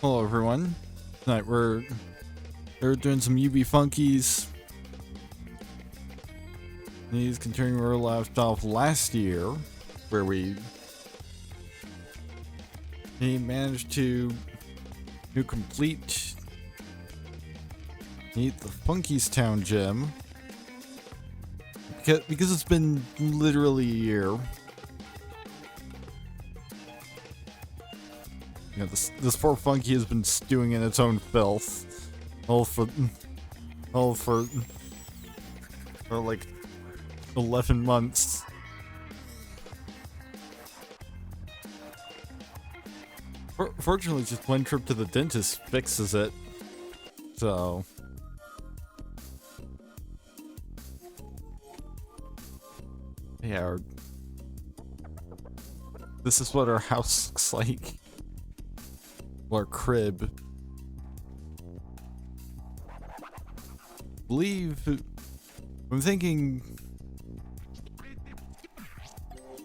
Hello everyone. Tonight we're doing some U.B Funkeys. He's continuing where we left off last year, where he managed to complete the Funkeys Town gym because it's been literally a year. You know, this poor Funky has been stewing in its own filth, all for like 11 months. Fortunately, just one trip to the dentist fixes it. So yeah, this is what our house looks like. Our crib. I'm thinking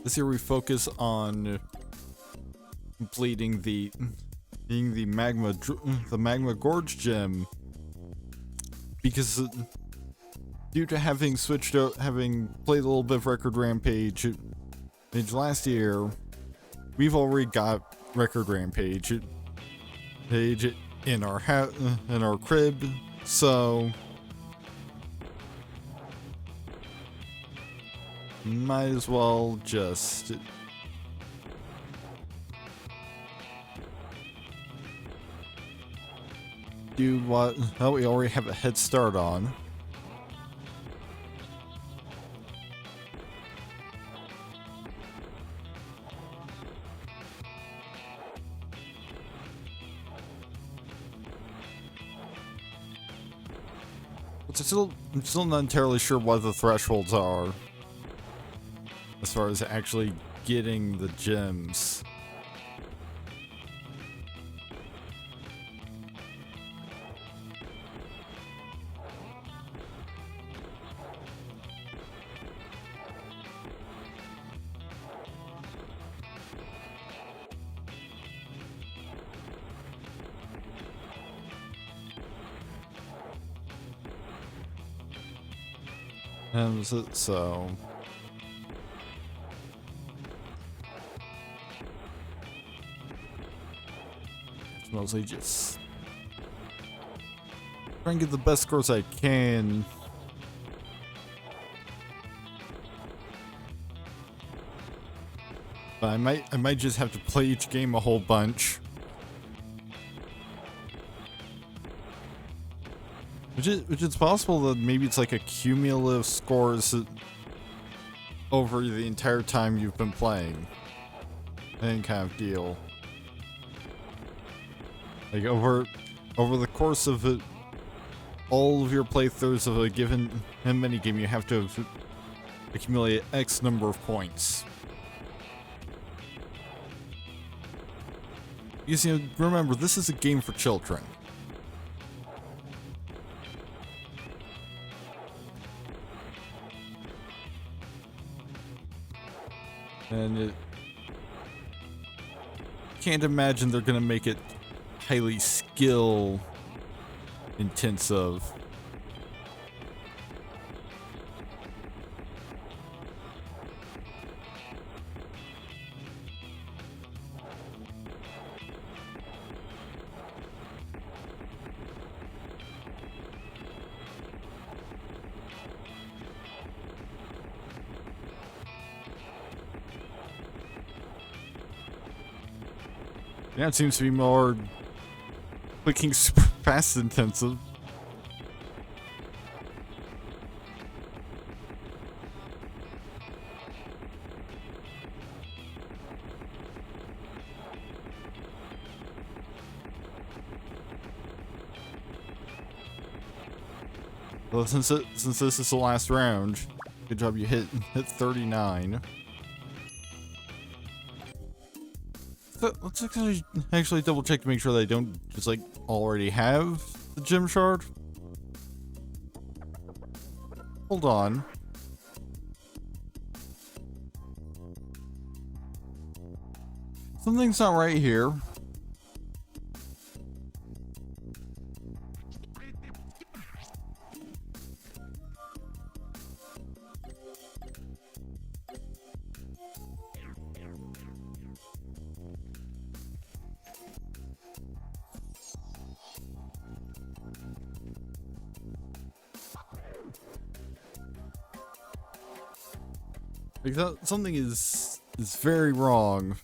this year we focus on completing the magma gorge gym, because due to having played a little bit of Record Rampage last year, we've already got Record Rampage in our crib, so might as well just do what we already have a head start on. I'm still not entirely sure what the thresholds are as far as actually getting the gems. So it's mostly just try and get the best scores I can. But I might just have to play each game a whole bunch. Which is possible that maybe it's like a cumulative scores over the entire time you've been playing. Any kind of deal. Like over the course of all of your playthroughs of a given minigame, you have to have accumulated X number of points. Because, you know, remember, this is a game for children. And can't imagine they're gonna make it highly skill intensive. Yeah, it seems to be more clicking super fast intensive. Well, since this is the last round, good job you hit 39. So let's actually double check to make sure that I don't just like already have the gem shard. Hold on. Something's not right here. Like something is very wrong.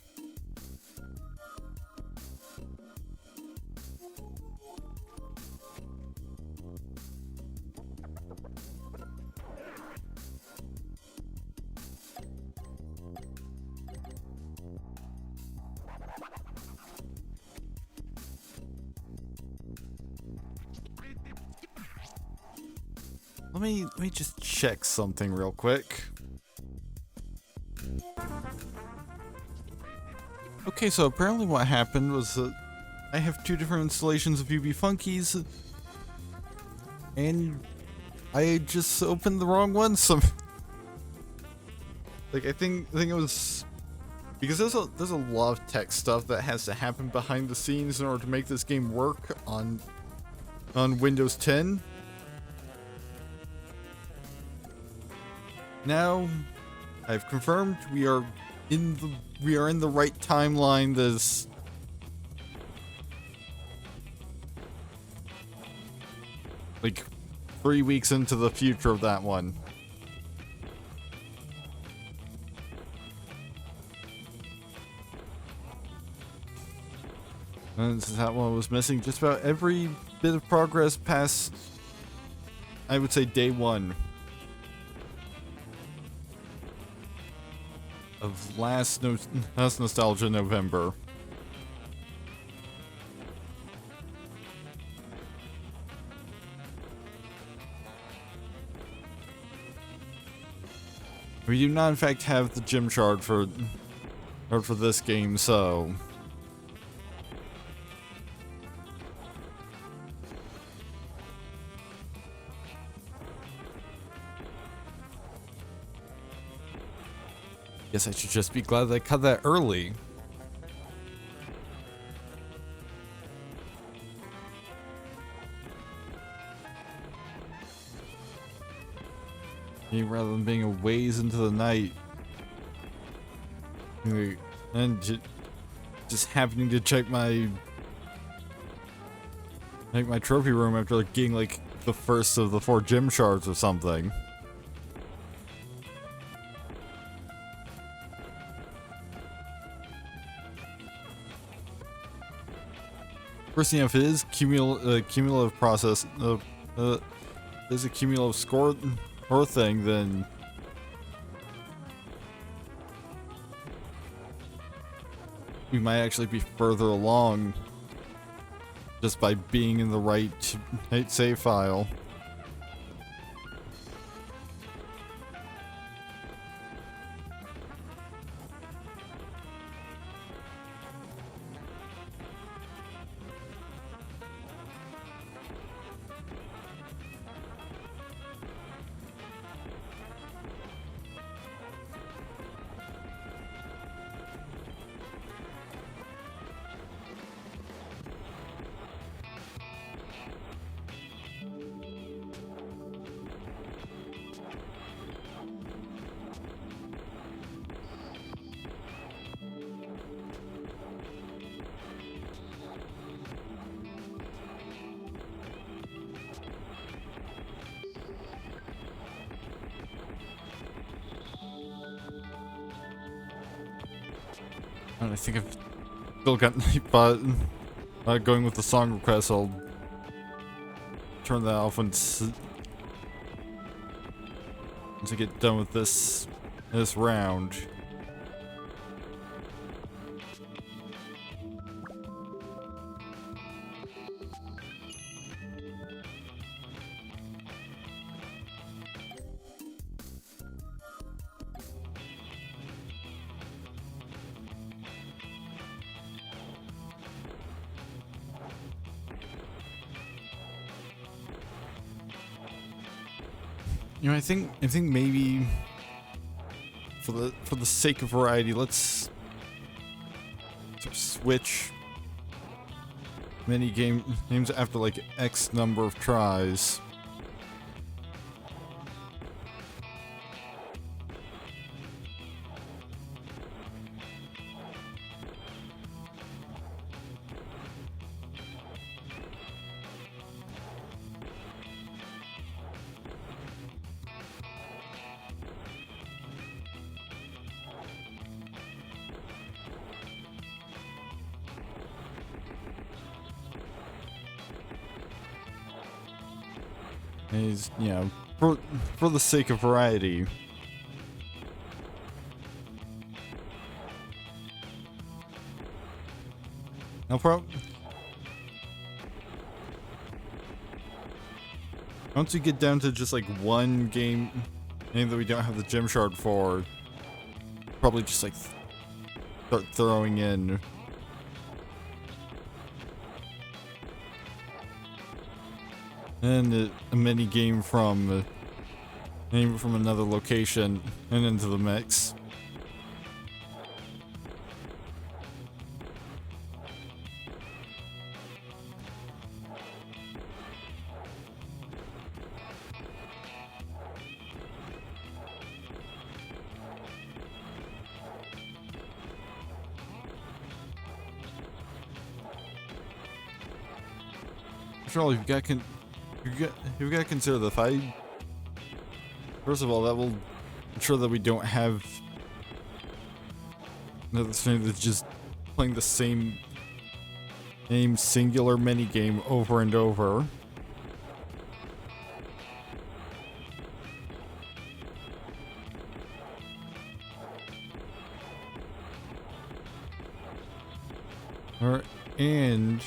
Let me just check something real quick. Okay, so apparently what happened was that I have two different installations of U.B Funkeys, and I just opened the wrong one. So, like, I think it was because there's a lot of tech stuff that has to happen behind the scenes in order to make this game work on Windows 10. Now, I've confirmed we are in the right timeline. There's like 3 weeks into the future of that one. And this is that one was missing. Just about every bit of progress past, I would say, day one of last Nostalgia November. We do not, in fact, have the gym shard for this game, so guess I should just be glad that I cut that early. Rather than being a ways into the night and just happening to check my trophy room after like getting like the first of the 4 gym shards or something. First, if it is cumulative process, there's a cumulative score thing, then we might actually be further along just by being in the right save file. And I think I've still got but going with the song request. I'll turn that off once I get done with this round. You know, I think maybe for the sake of variety, let's sort of switch many games after like X number of tries. is, you know, for the sake of variety. No problem. Once we get down to just like one game that we don't have the gem shard for, probably just like start throwing in and a mini game from another location and into the mix. Surely you've got to consider the fight. First of all, that will ensure that we don't have another thing that's just playing the same singular mini game over and over. And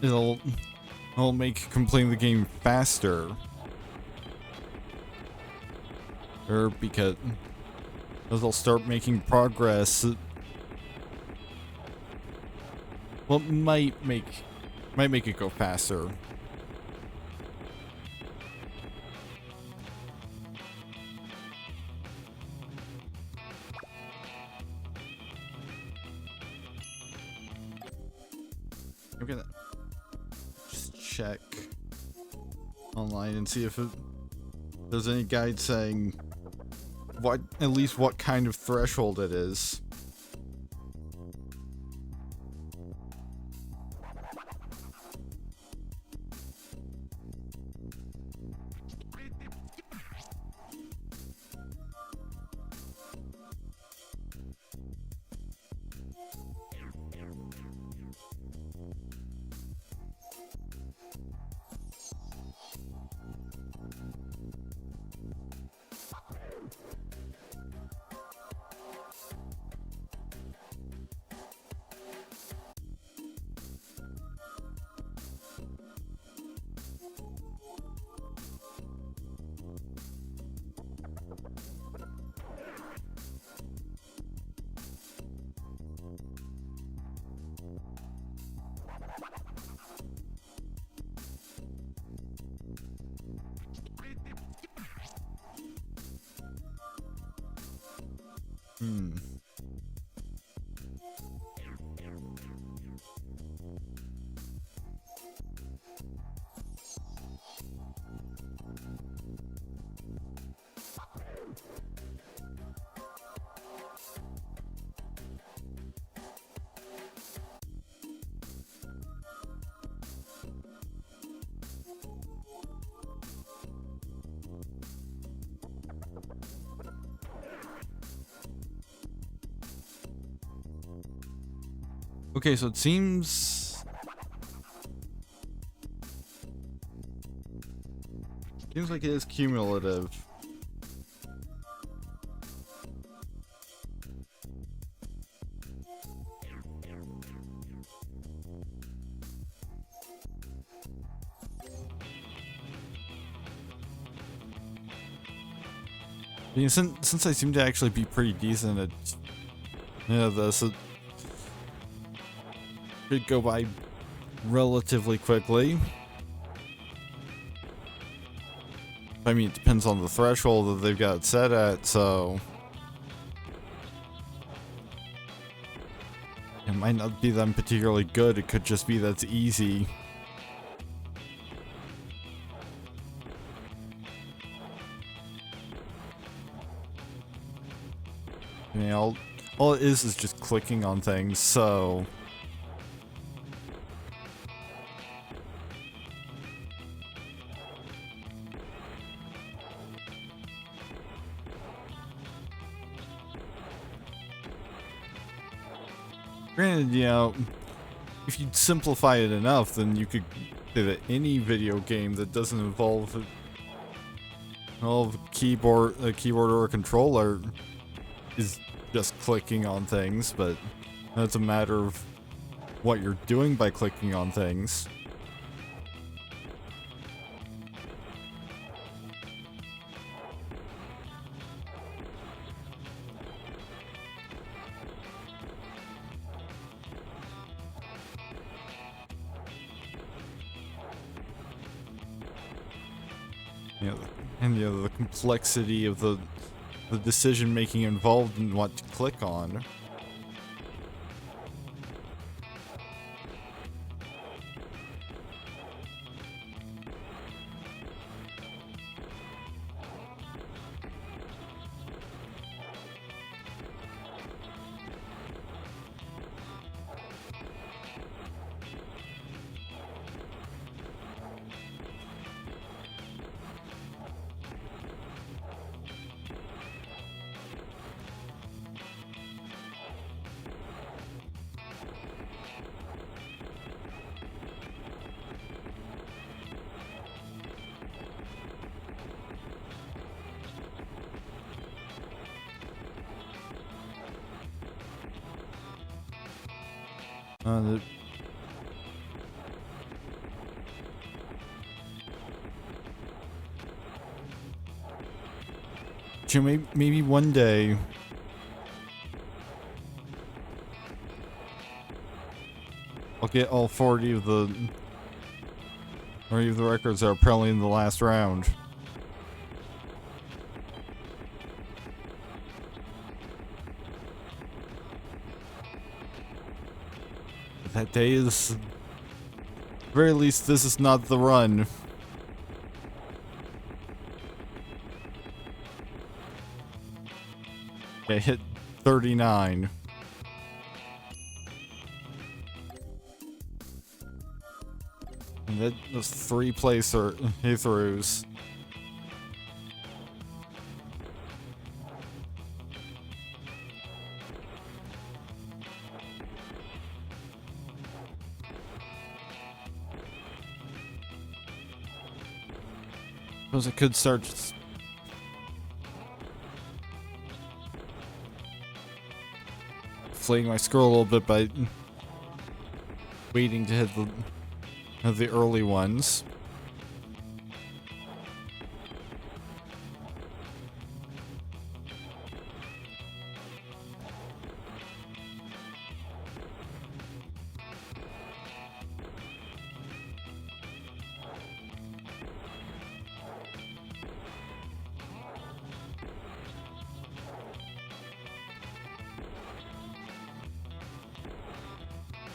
it'll make completing the game faster. Or because they'll start making progress. Well, might make it go faster. I'm gonna just check online and see if there's any guide saying at least what kind of threshold it is. Okay, so it seems like it is cumulative. I mean, since I seem to actually be pretty decent at this, it should go by relatively quickly. I mean, it depends on the threshold that they've got it set at, so it might not be them particularly good, it could just be that it's easy. I mean, all it is just clicking on things, so... Granted, you know, if you simplify it enough, then you could say that any video game that doesn't involve a keyboard or a controller is just clicking on things, but that's a matter of what you're doing by clicking on things. The complexity of the decision making involved in what to click on. Maybe one day I'll get all 40 of the records that are probably in the last round. But that day is, at the very least, this is not the run. I hit 39. And those 3 playthroughs. Suppose I could start just inflating my score a little bit by waiting to hit the early ones.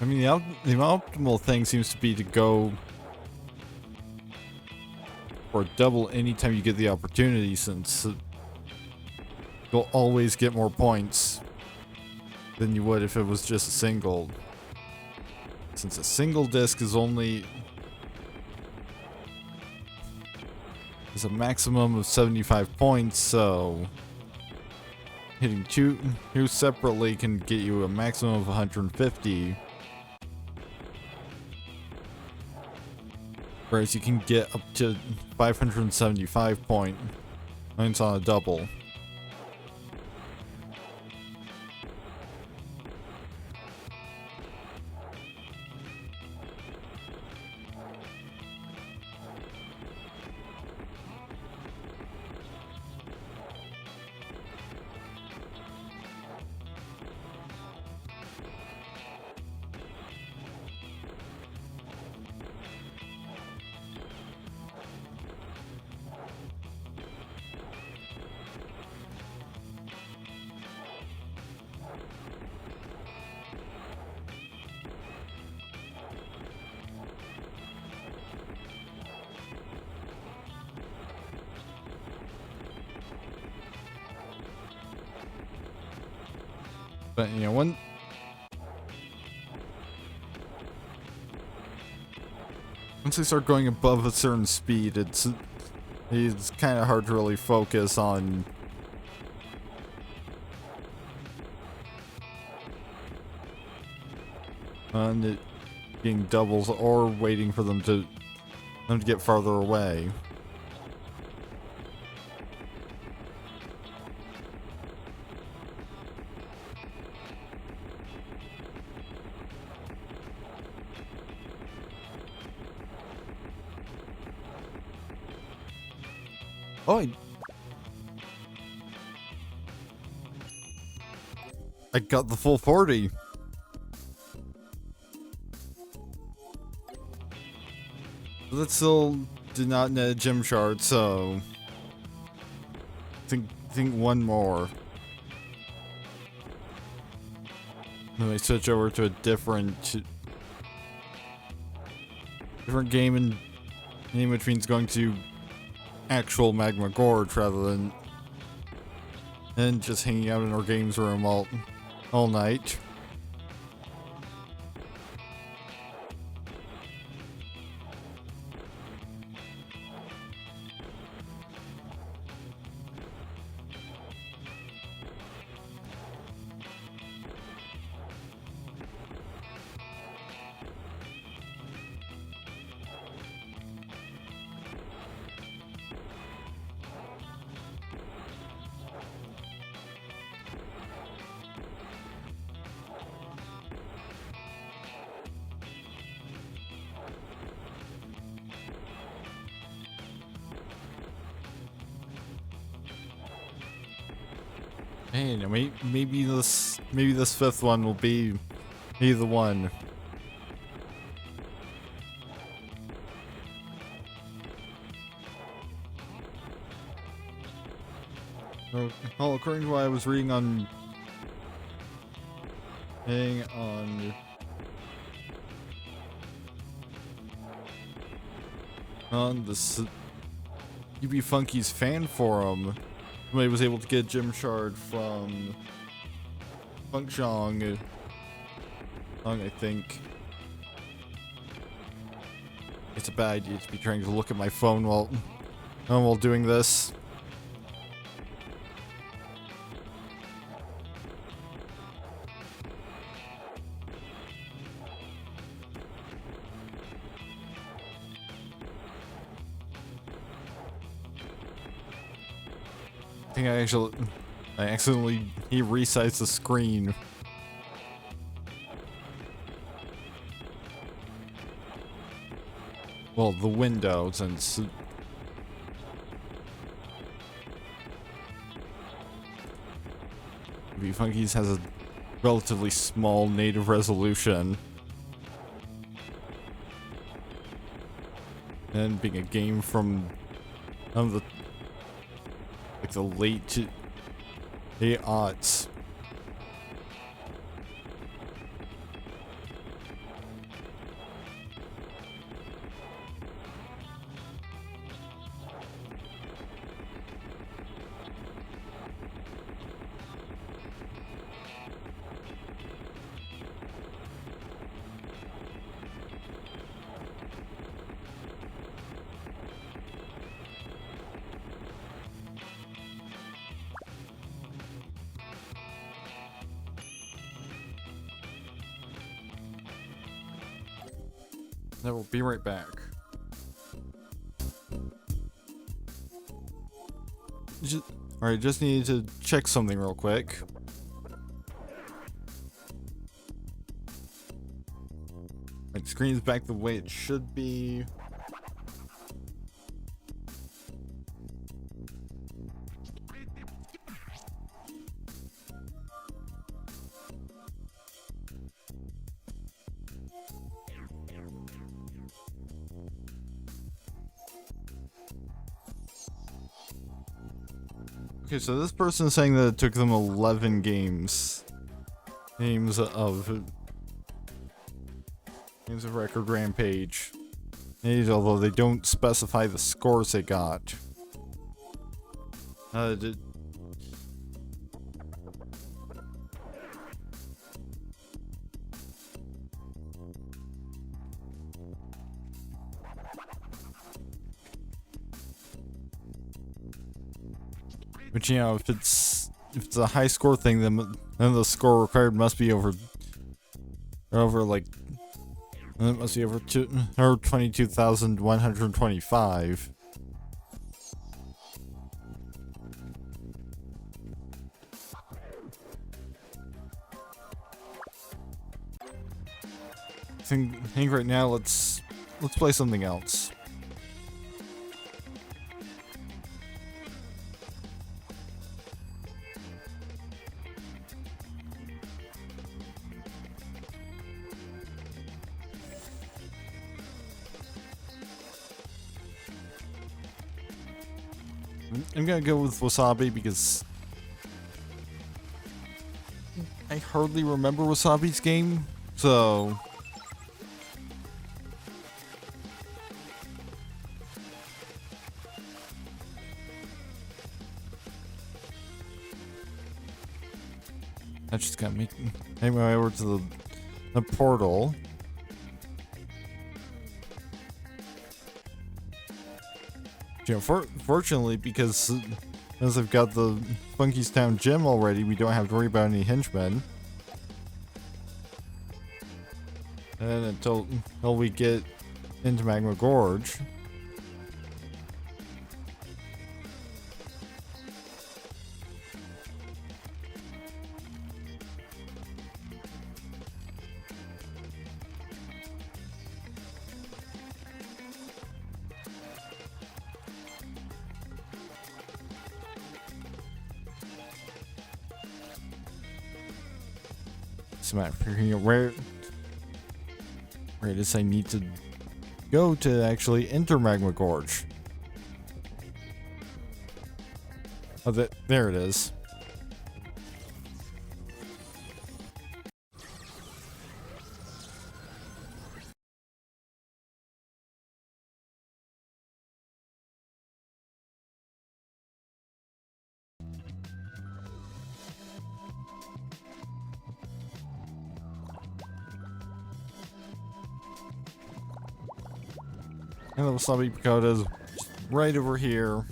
I mean, the optimal thing seems to be to go for double anytime you get the opportunity, since you'll always get more points than you would if it was just a single. Since a single disc is a maximum of 75 points, so hitting two separately can get you a maximum of 150. Whereas you can get up to 575 points on a double. But, you know, once they start going above a certain speed, it's kind of hard to really focus on it being doubles or waiting for them to get farther away. Oh, I got the full 40. But that still did not net a gem shard, so think one more. Then I switch over to a different game, and which means going to actual Magma Gorge rather than just hanging out in our games room all night. Hey, maybe this fifth one will be the one. Well, according to what I was reading on, this U.B Funkeys fan forum, somebody was able to get a gem shard from Funkshong, I think. It's a bad idea to be trying to look at my phone while doing this. I think I accidentally resized the screen. Well, the window, since U.B Funkeys has a relatively small native resolution, and being a game from the late 8-aughts. I will be right back. Alright, just needed to check something real quick. My screen's back the way it should be. Okay, so this person is saying that it took them 11 games of Record Rampage, although they don't specify the scores they got. Which, you know, if it's a high score thing, then the score required must be over like, it must be over 22,125. I think right now let's play something else. I'm gonna go with Wasabi because I hardly remember Wasabi's game, so I just gotta make my way over to the portal. You know, fortunately, because as I've got the Funkeys Town gym already, we don't have to worry about any henchmen. And until we get into Magma Gorge. So I'm figuring out where it is I need to go to actually enter Magma Gorge. Oh, there it is. And the Wasabi Pagoda's right over here.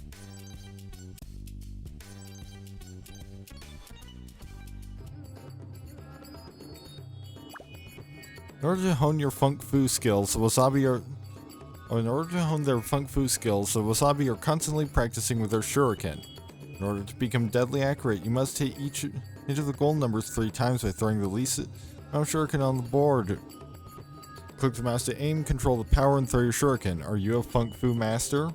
In order to hone your Funk Fu skills, the Wasabi are... in order to hone their Funk Fu skills, the Wasabi are constantly practicing with their Shuriken. In order to become deadly accurate, you must hit each of the goal numbers 3 times by throwing the least amount of Shuriken on the board. Click the mouse to aim, control the power, and throw your Shuriken. Are you a Funk Fu master?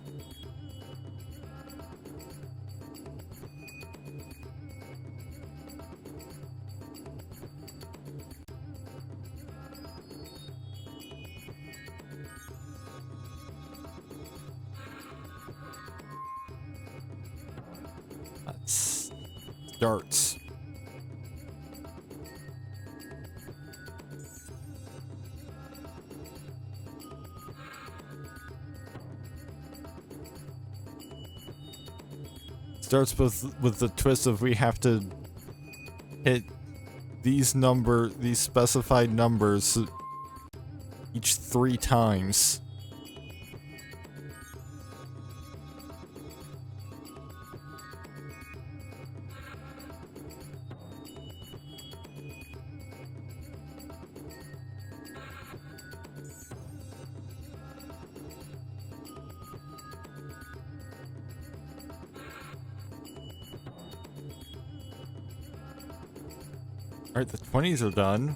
That's darts. Starts with the twist of we have to hit these specified numbers each 3 times. Alright, the 20s are done.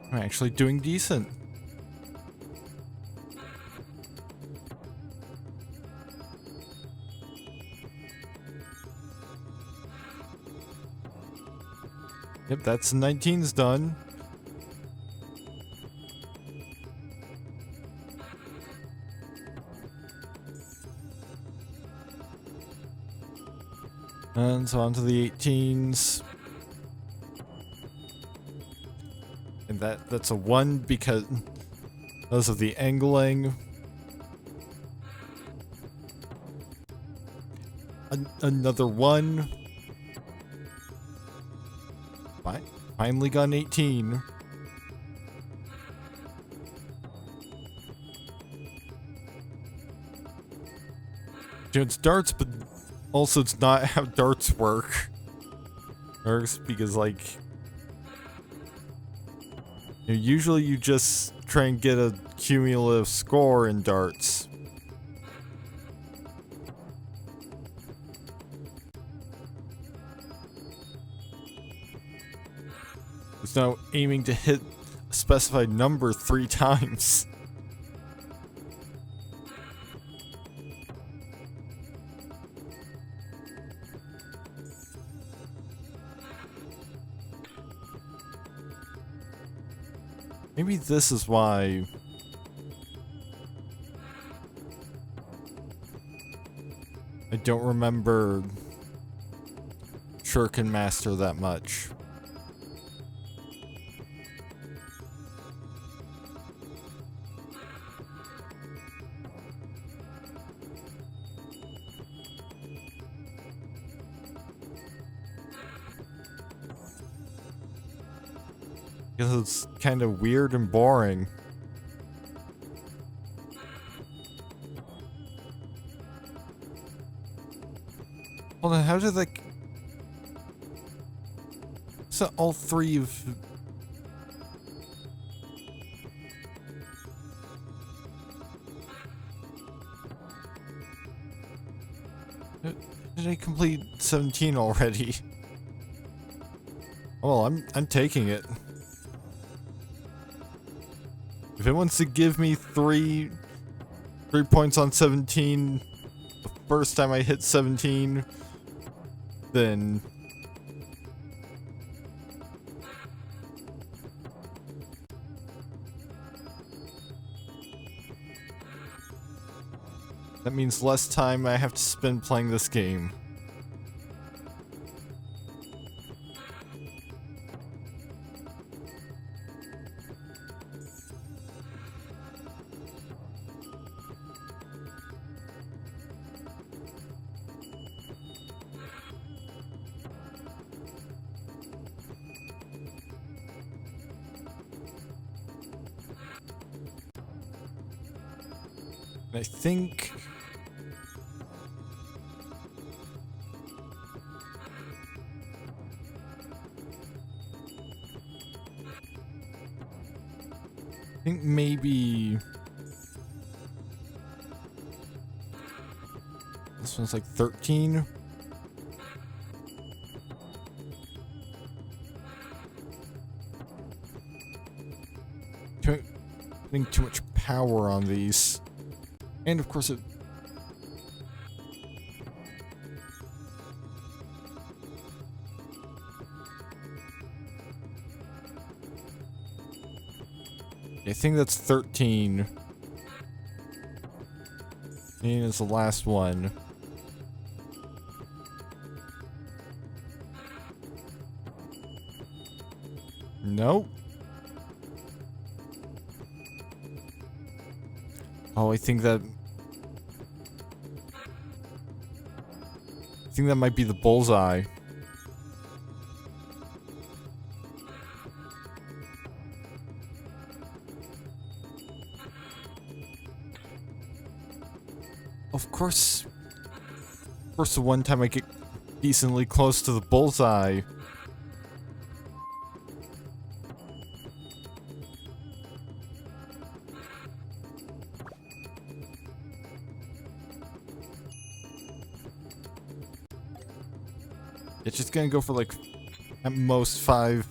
I'm actually doing decent. Yep, that's 19's done. And so on to the 18s. And that's a 1 because of the angling. Another 1. Finally got an 18. It's darts, but also it's not how darts works because, like, usually you just try and get a cumulative score in darts. There's no aiming to hit a specified number 3 times. Maybe this is why I don't remember Shuriken Master that much. Because it's kind of weird and boring. Hold on, how did that... So all 3 of... Did I complete 17 already? Well, I'm taking it. If it wants to give me 3 points on 17 the first time I hit 17, then that means less time I have to spend playing this game. I think maybe this one's like 13. Putting too much power on these. And of course it... I think that's 13. 13 is the last one. Nope. Oh, I think that might be the bullseye. Of course, the one time I get decently close to the bullseye. It's just gonna go for like at most 5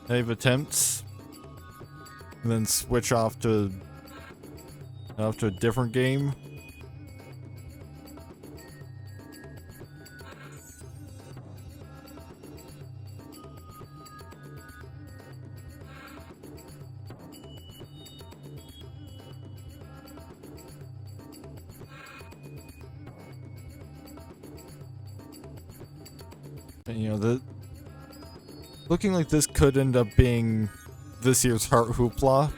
attempts, and then switch off to a different game. And, you know, looking like this could end up being this year's Heart Hoopla.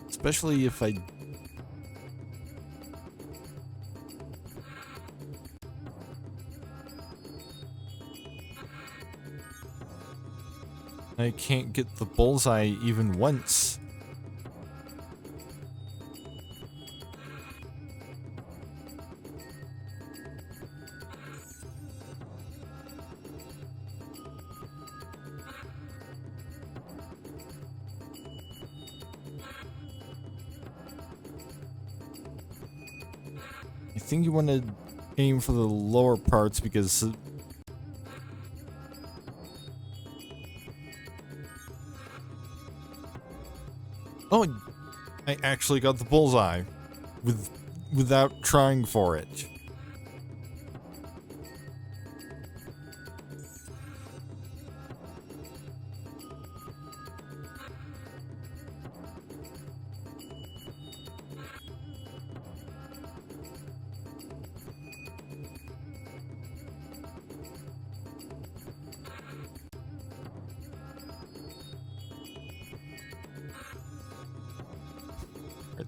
Especially if I can't get the bullseye even once. I think you want to aim for the lower parts because oh, I actually got the bullseye without trying for it.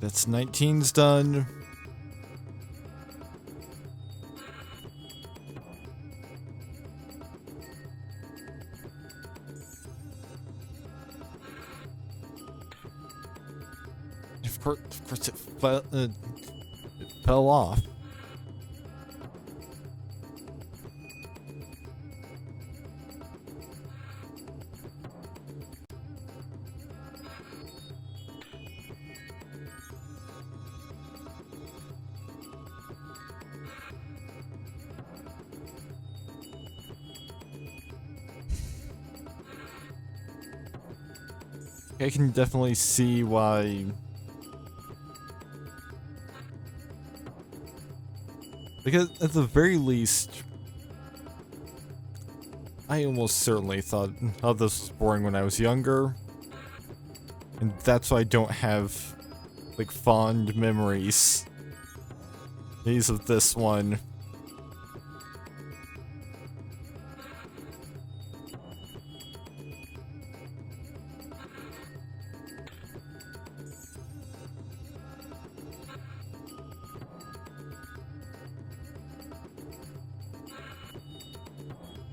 That's 19's done. Of course it fell off. I can definitely see why. Because at the very least, I almost certainly thought, oh, this was boring when I was younger. And that's why I don't have, like, fond memories. These of this one.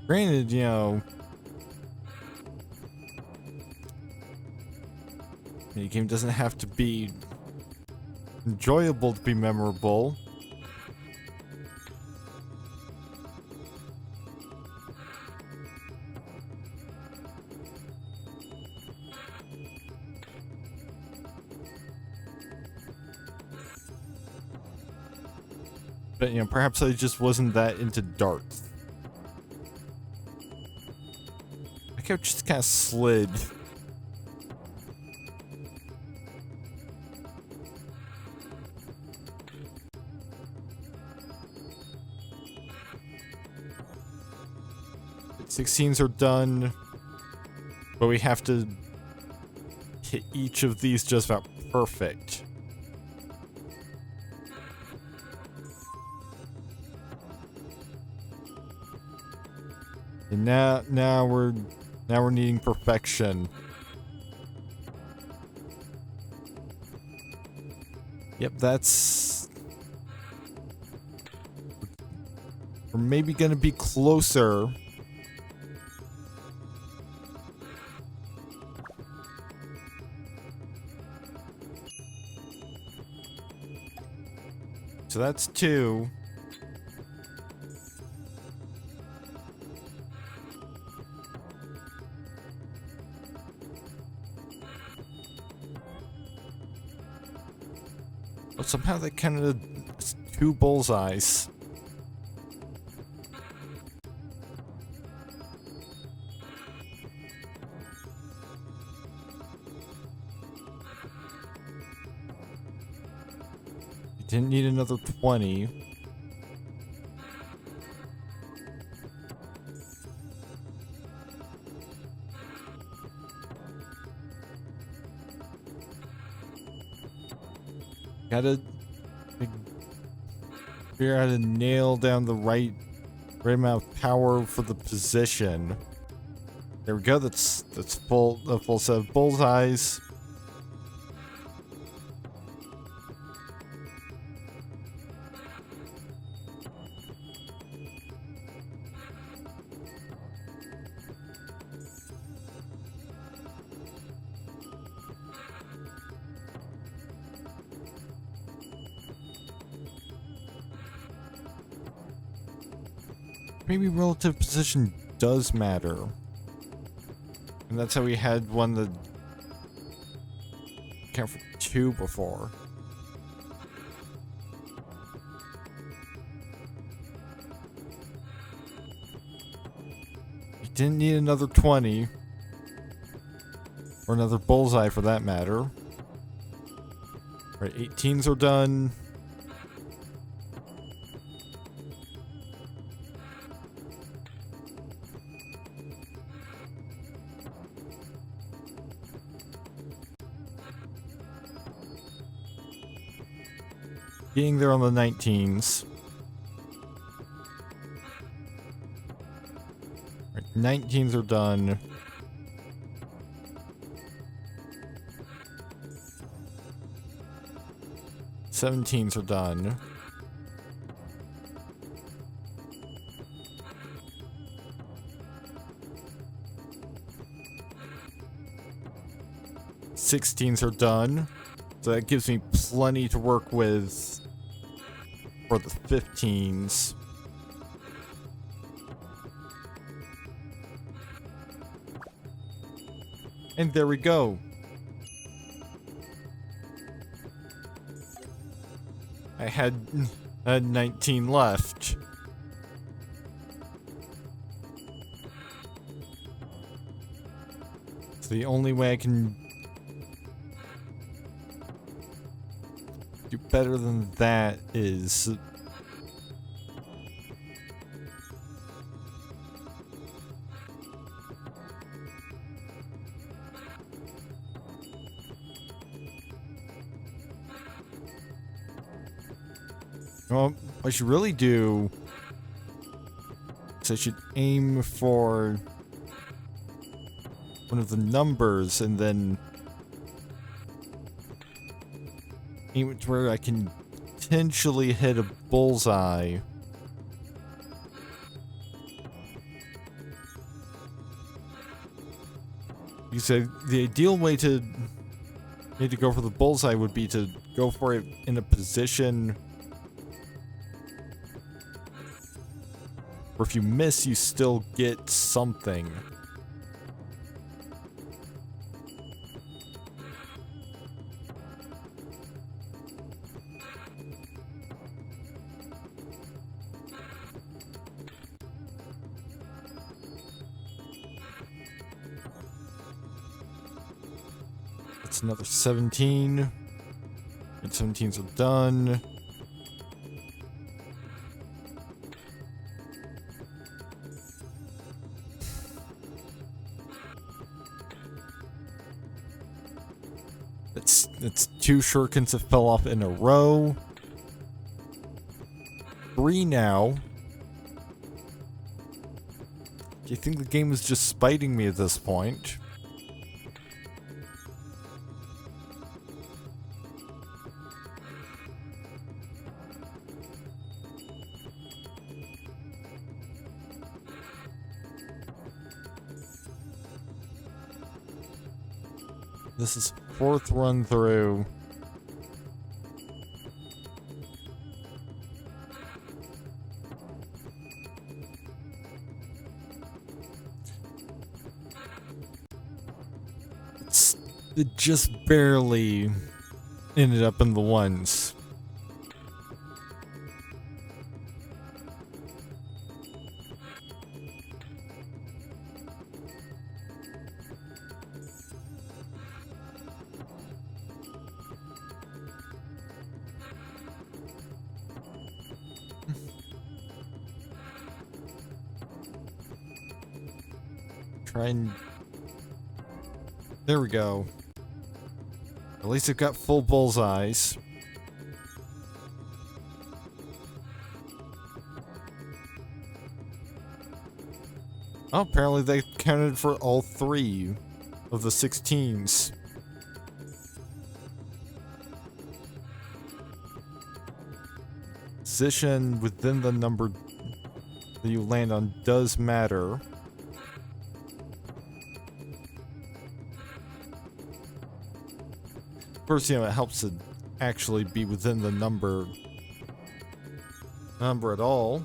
Granted, you know, the game doesn't have to be enjoyable to be memorable. But, you know, perhaps I just wasn't that into darts. I just kind of slid. The 16s are done, but we have to hit each of these just about perfect. And now we're needing perfection. Yep, that's... We're maybe gonna be closer. So that's 2. But somehow they kind of 2 bullseyes. Didn't need another 20. Gotta figure out how to nail down the right amount of power for the position. There we go. That's a full set of bullseyes. Maybe relative position does matter. And that's how we had one that count for 2 before. You didn't need another 20. Or another bullseye for that matter. Right, 18s are done. Getting there on the 19s. Right, 19s are done. Seventeens are done. Sixteens are done. So that gives me plenty to work with for the 15s. And there we go. I had 19 left. So the only way I can do better than that is well, what I should really do is I should aim for one of the numbers and then aim it to where I can potentially hit a bullseye. You said the ideal way to go for the bullseye would be to go for it in a position where if you miss, you still get something. That's another 17. And 17s are done. That's 2 shurikens that fell off in a row. 3 now. Do you think the game is just spiting me at this point? This is 4th run through. It just barely ended up in the ones. Try and... There we go. At least I've got full bullseyes. Oh, apparently they counted for all 3 of the 6 teams. Position within the number that you land on does matter. First, it helps to actually be within the number at all.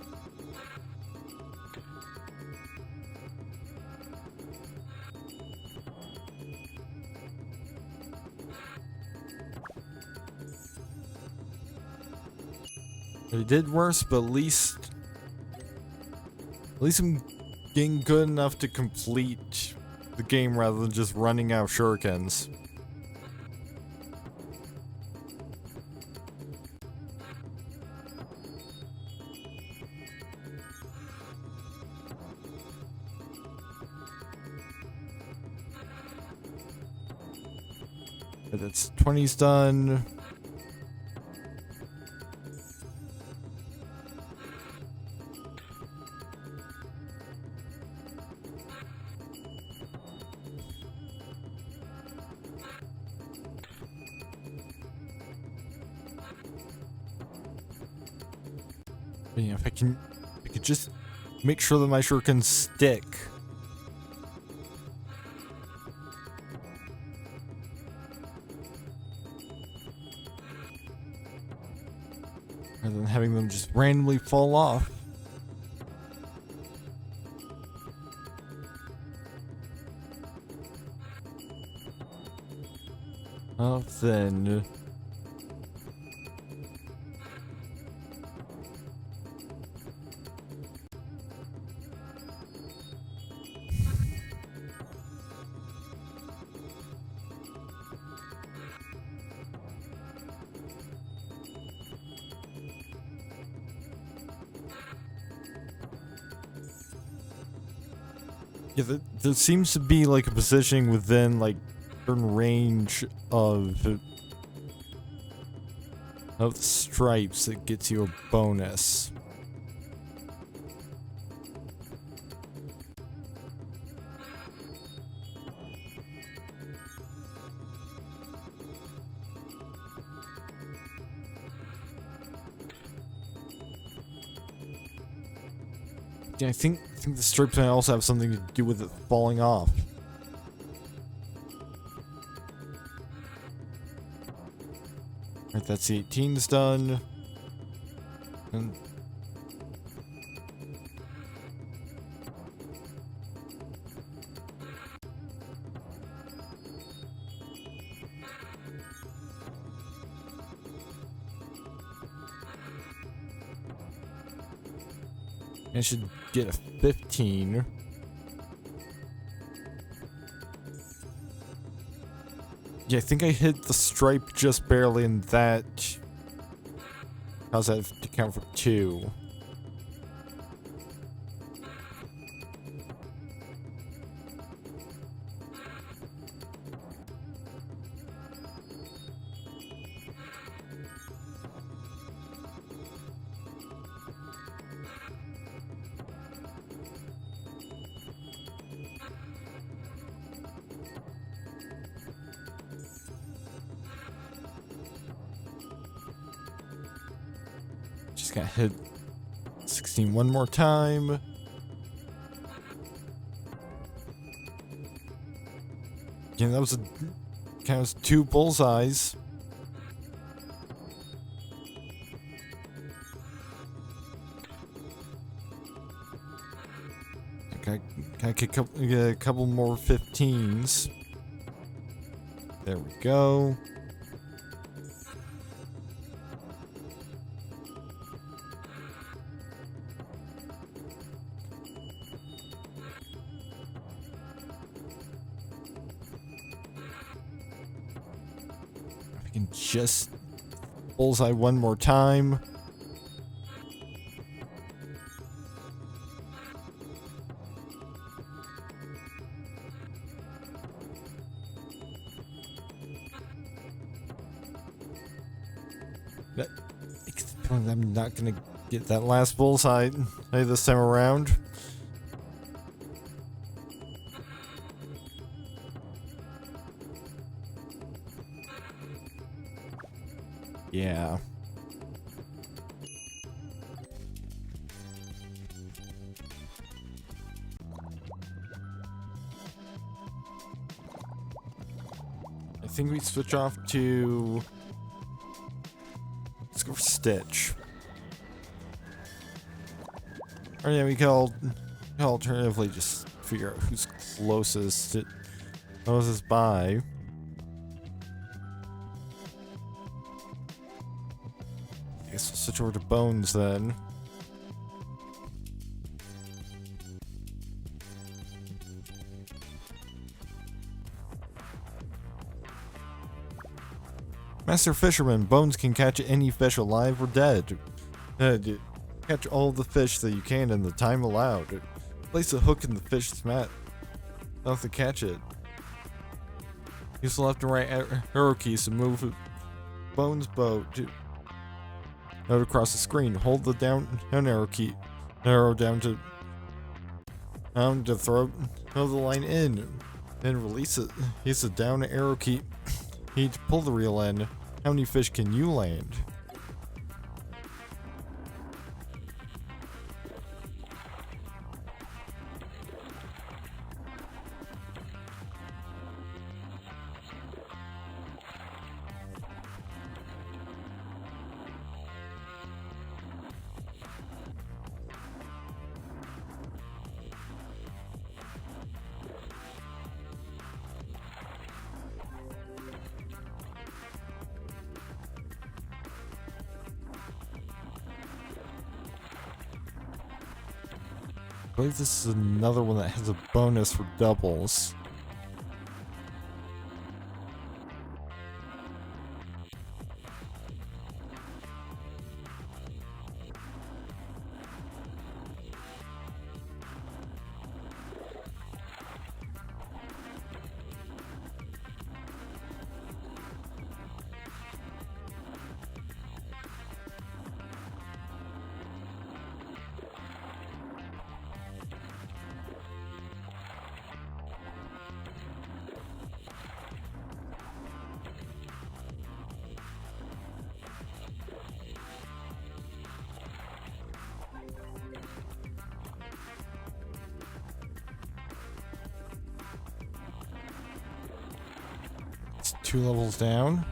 It did worse, but at least I'm getting good enough to complete the game rather than just running out of shurikens. That's 20's done. Yeah, if I could just make sure that my shurikens stick. Rather than having them just randomly fall off. Oh, then. Yeah, there seems to be like a positioning within like certain range of stripes that gets you a bonus. Yeah, I think the stripes may also have something to do with it falling off. Alright, that's the 18's done. And I should get a 15. Yeah, I think I hit the stripe just barely in that. How's that to count for 2? Just gotta hit 16 one more time. Again, that was kind of 2 bullseyes. Gotta get a couple more 15s. There we go. If I can just bullseye one more time. I'm not gonna get that last bullseye this time around. Yeah. I think we switch off to... Let's go for Stitch. Or yeah, we can alternatively just figure out who's closest by. I guess we'll switch over to Bones then. Master Fisherman, Bones can catch any fish alive or dead. Catch all the fish that you can in the time allowed. Place a hook in the fish's mouth to catch it. Use the left and right arrow keys to move Bones' boat. Note across the screen. Hold the down arrow down to throw the line in. Then release it. Use the down arrow key to pull the reel in. How many fish can you land? I believe this is another one that has a bonus for doubles. It's 2 levels down.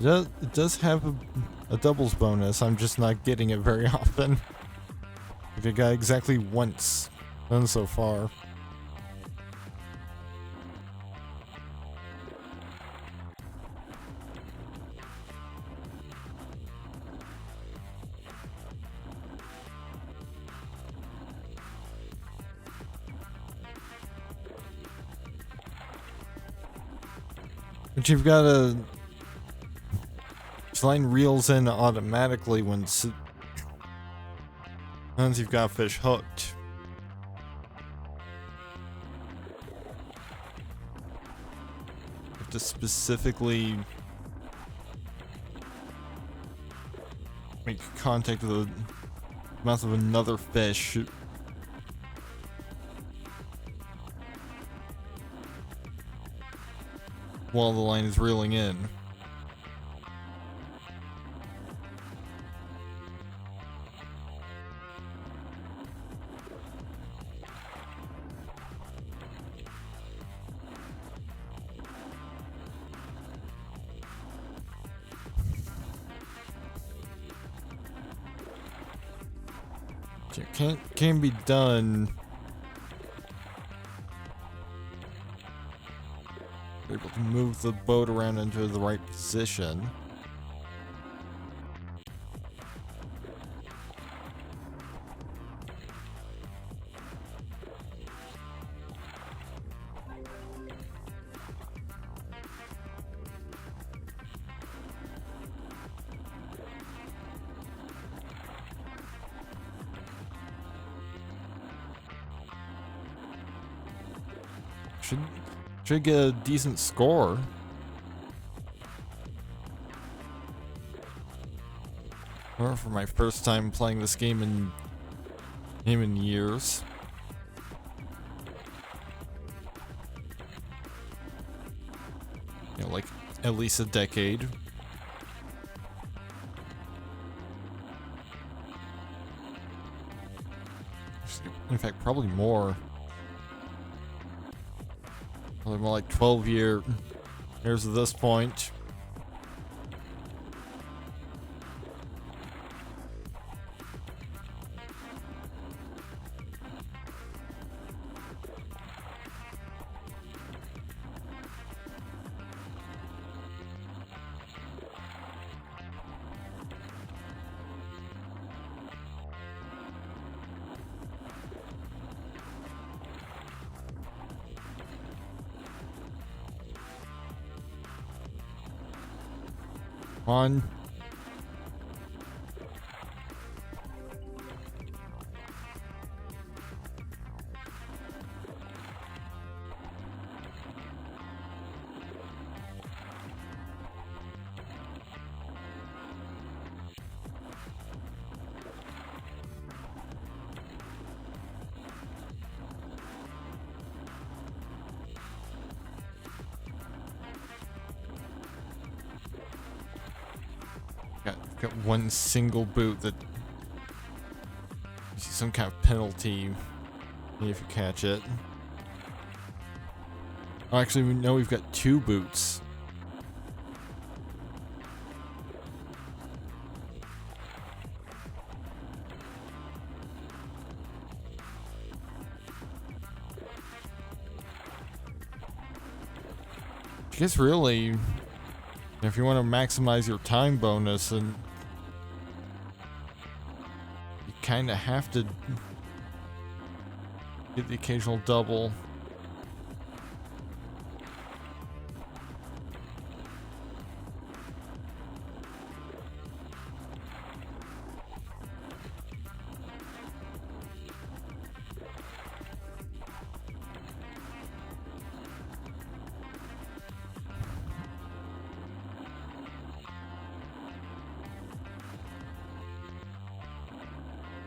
It does have a doubles bonus. I'm just not getting it very often. I got exactly once done so far. But you've got a line reels in automatically once you've got fish hooked. You have to specifically make contact with the mouth of another fish while the line is reeling in. Can be done. We're able to move the boat around into the right position. Should get a decent score. Or for my first time playing this game in years. You know, like at least a decade. In fact, probably more. Probably more like 12 years at this point. On. Got one single boot that you see some kind of penalty if you catch it. Oh, actually, we know we've got 2 boots. I guess really, if you want to maximize your time bonus, and you kind of have to get the occasional double.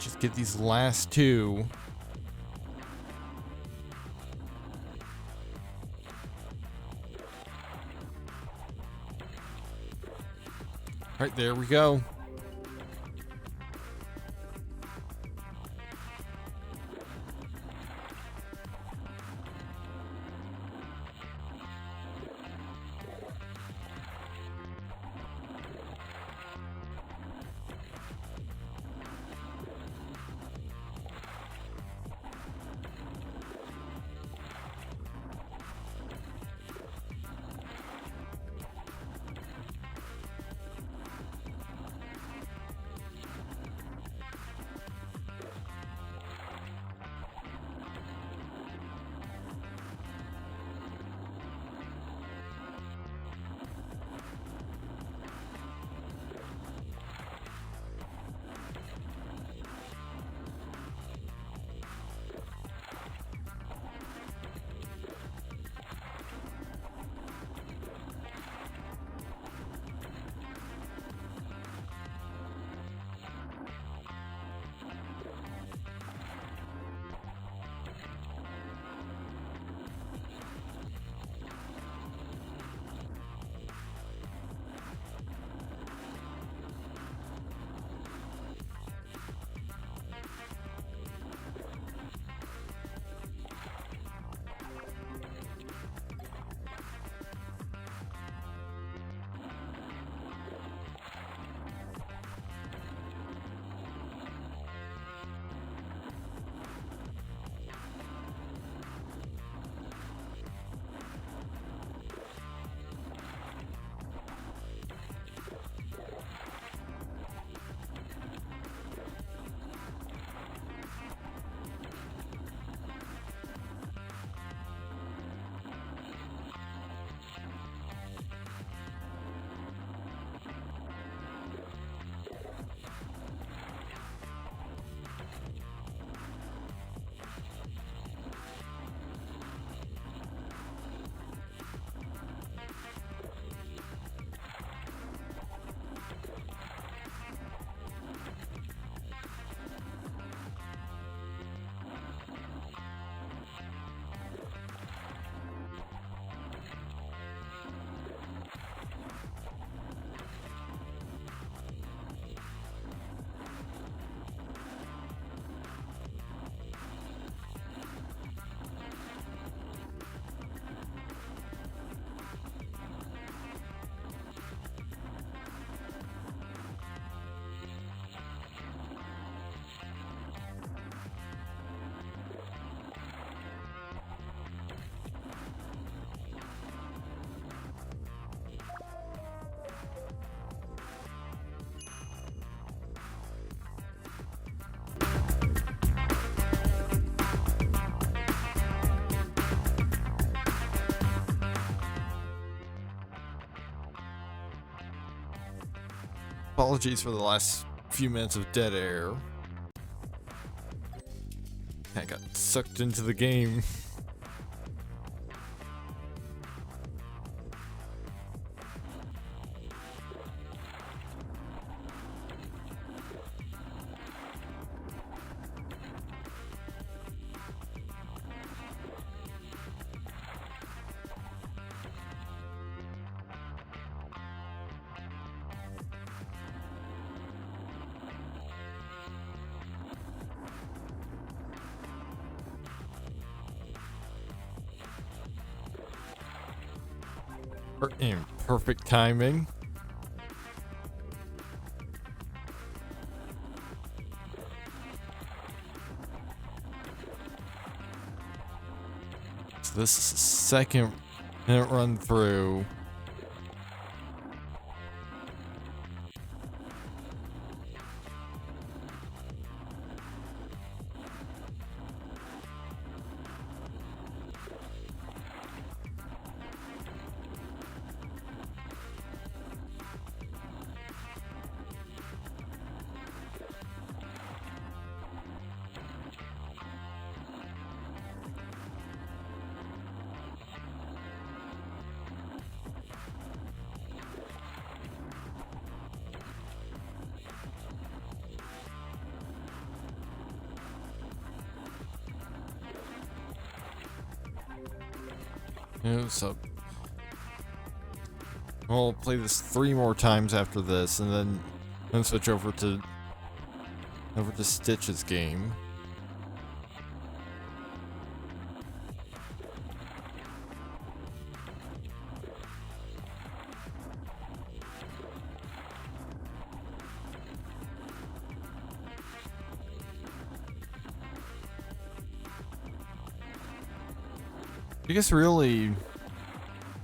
Just get these last 2. Right, there we go. Apologies for the last few minutes of dead air. I got sucked into the game. In perfect timing. So this is the second minute run through. So I'll play this 3 more times after this, and then switch over to Stitch's game. I guess really,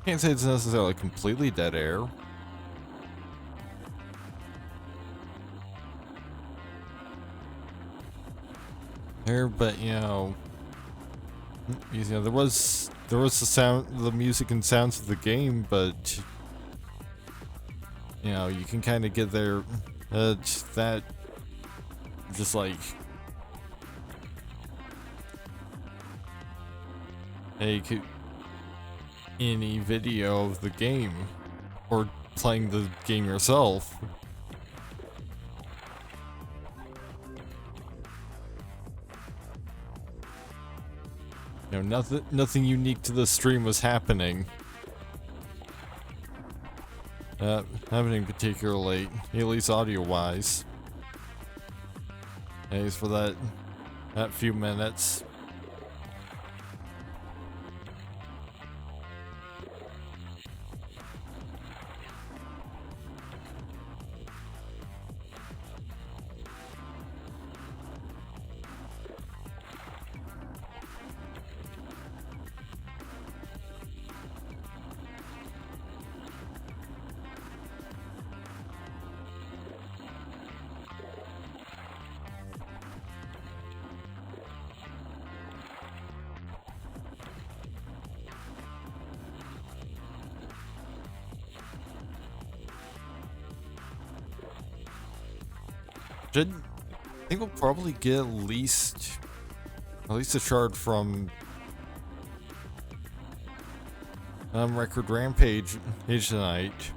can't say it's necessarily completely dead air. But you know, there was the sound, the music and sounds of the game, but you know, you can kind of get there. That just like any video of the game or playing the game yourself. You know, nothing unique to the stream was happening. Happening particularly, at least audio-wise. Thanks for that few minutes. I think we'll probably get at least a shard from Record Rampage tonight.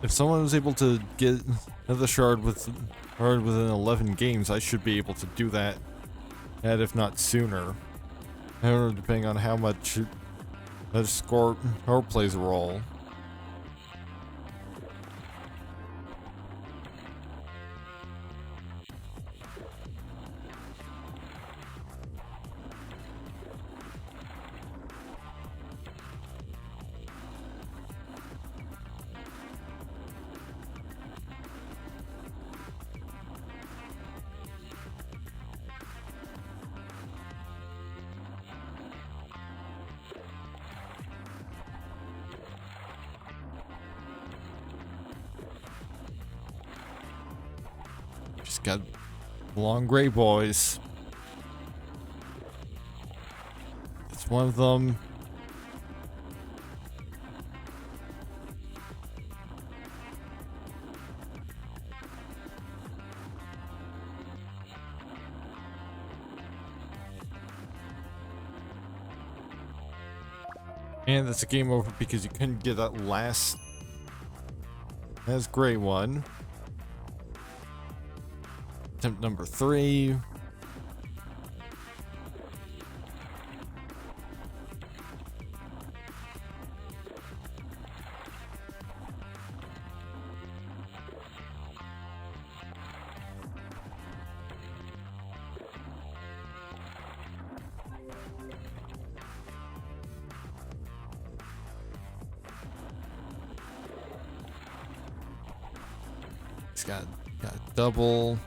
If someone was able to get another shard within 11 games, I should be able to do that, and if not sooner. I don't know, depending on how much score or plays a role. Long gray boys. It's one of them. And that's a game over because you couldn't get that last gray one. Attempt number 3. It's got double.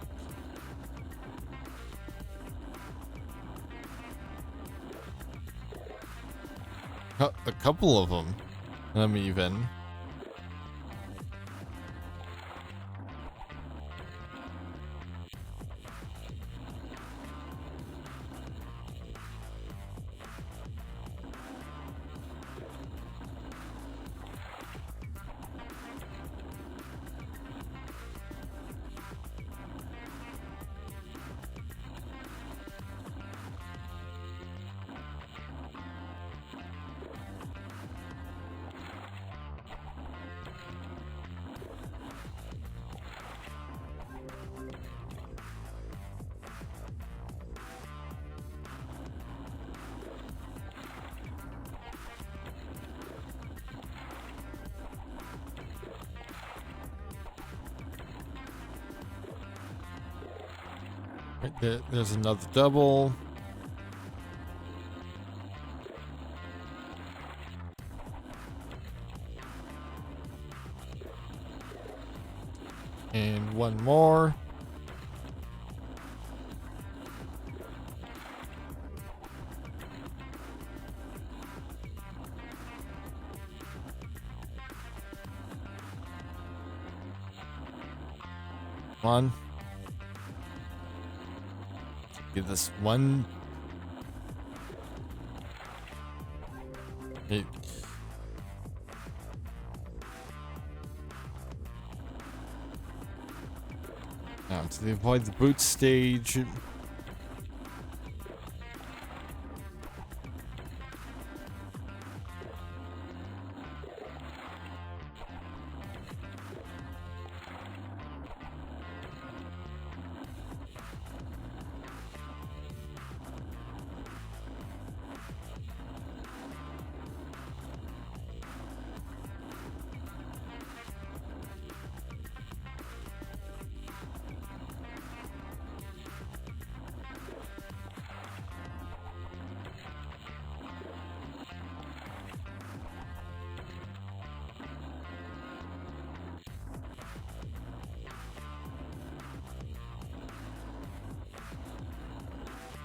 A couple of them. Even. Right there, there's another double. And one more. Come on. Get this one. Hey. Now to avoid the boot stage.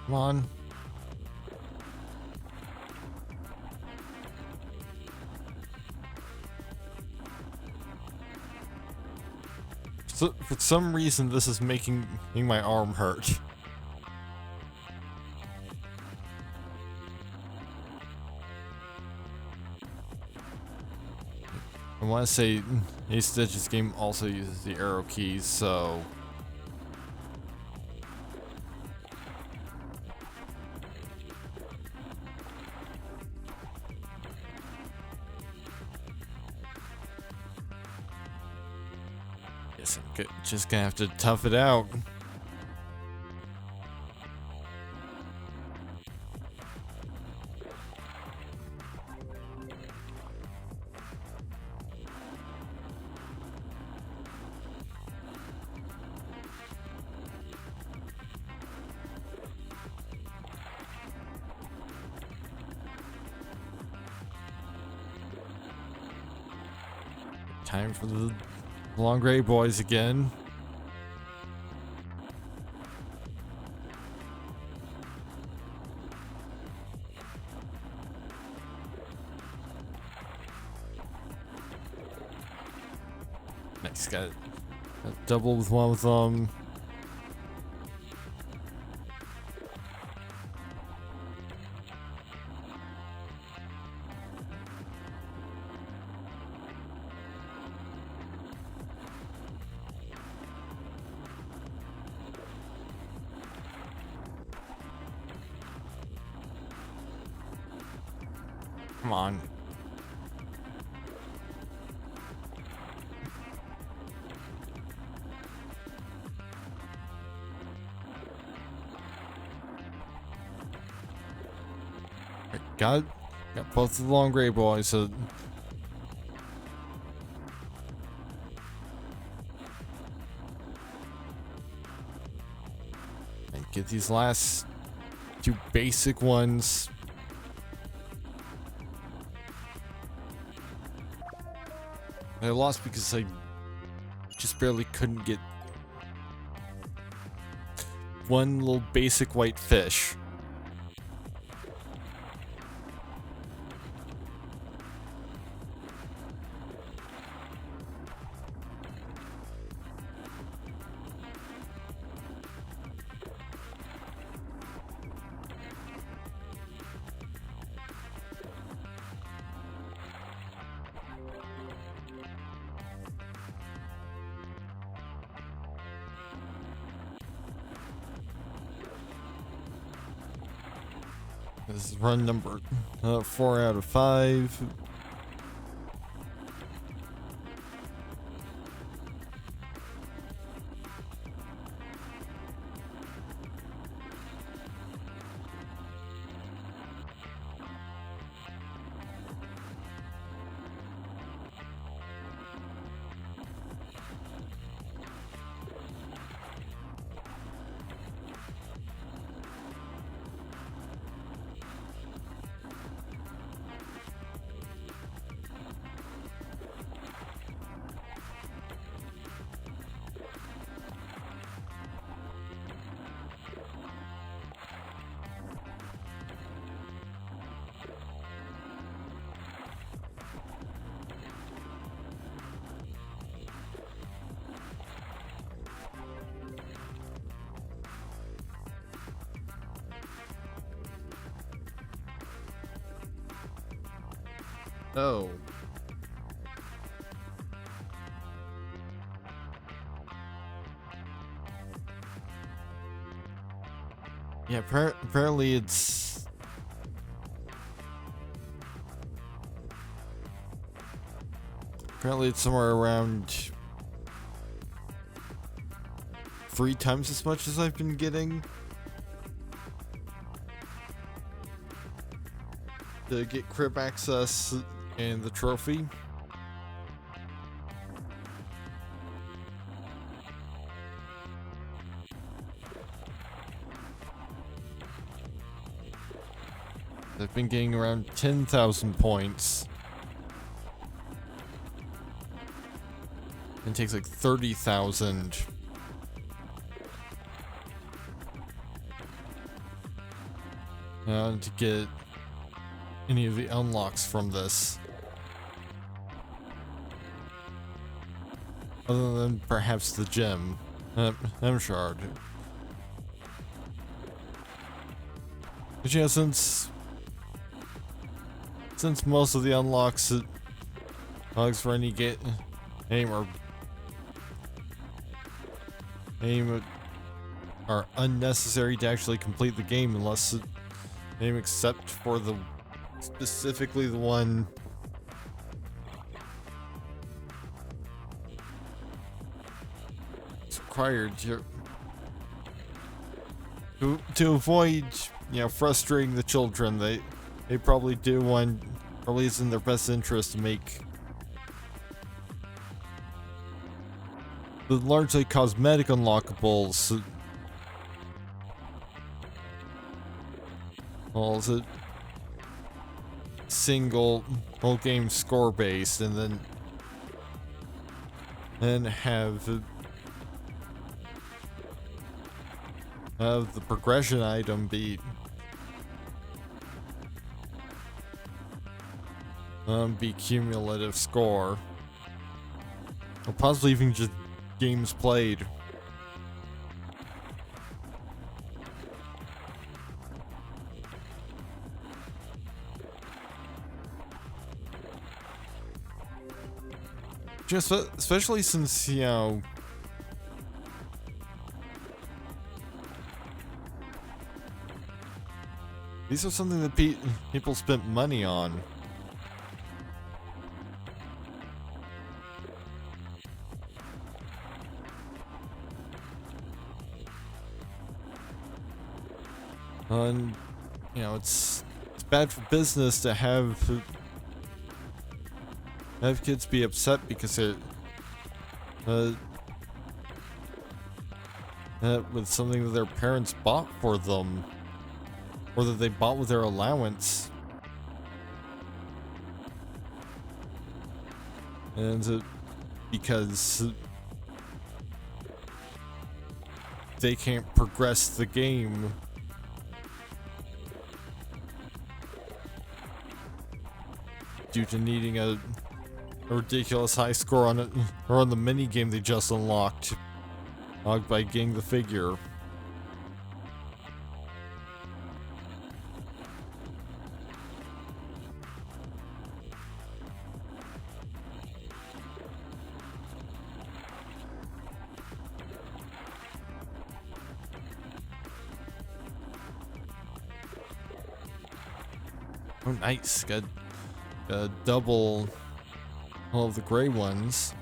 Come on. So, for some reason, this is making my arm hurt. I want to say Ace Stitch's game also uses the arrow keys, so... Guess I'm just gonna have to tough it out. Time for the long gray boys again. Next, got double with one of them. Come on. Got both of the long gray boys, so and get these last two basic ones. I lost because I just barely couldn't get one little basic white fish. This is run number 4 out of 5. Oh. Yeah, apparently it's... Apparently it's somewhere around 3 times as much as I've been getting. To get crib access and the trophy. I've been getting around 10,000 points. It takes like 30,000. To get any of the unlocks from this. Other than perhaps the gem. Shard. But yeah, since most of the unlocks for any aim are unnecessary to actually complete the game unless aim except for the specifically the one it's required to avoid, you know, frustrating the children. They probably probably it's in their best interest to make the largely cosmetic unlockables also single whole game score based, and then have the progression item be cumulative score, or possibly even just games played. Just especially since, you know, these are something that people spent money on. And, you know, it's bad for business to have kids be upset because they're with something that their parents bought for them, or that they bought with their allowance. And because they can't progress the game due to needing a ridiculous high score on it, or on the mini game they just unlocked by getting the figure. Oh, nice. Got double all of the gray ones.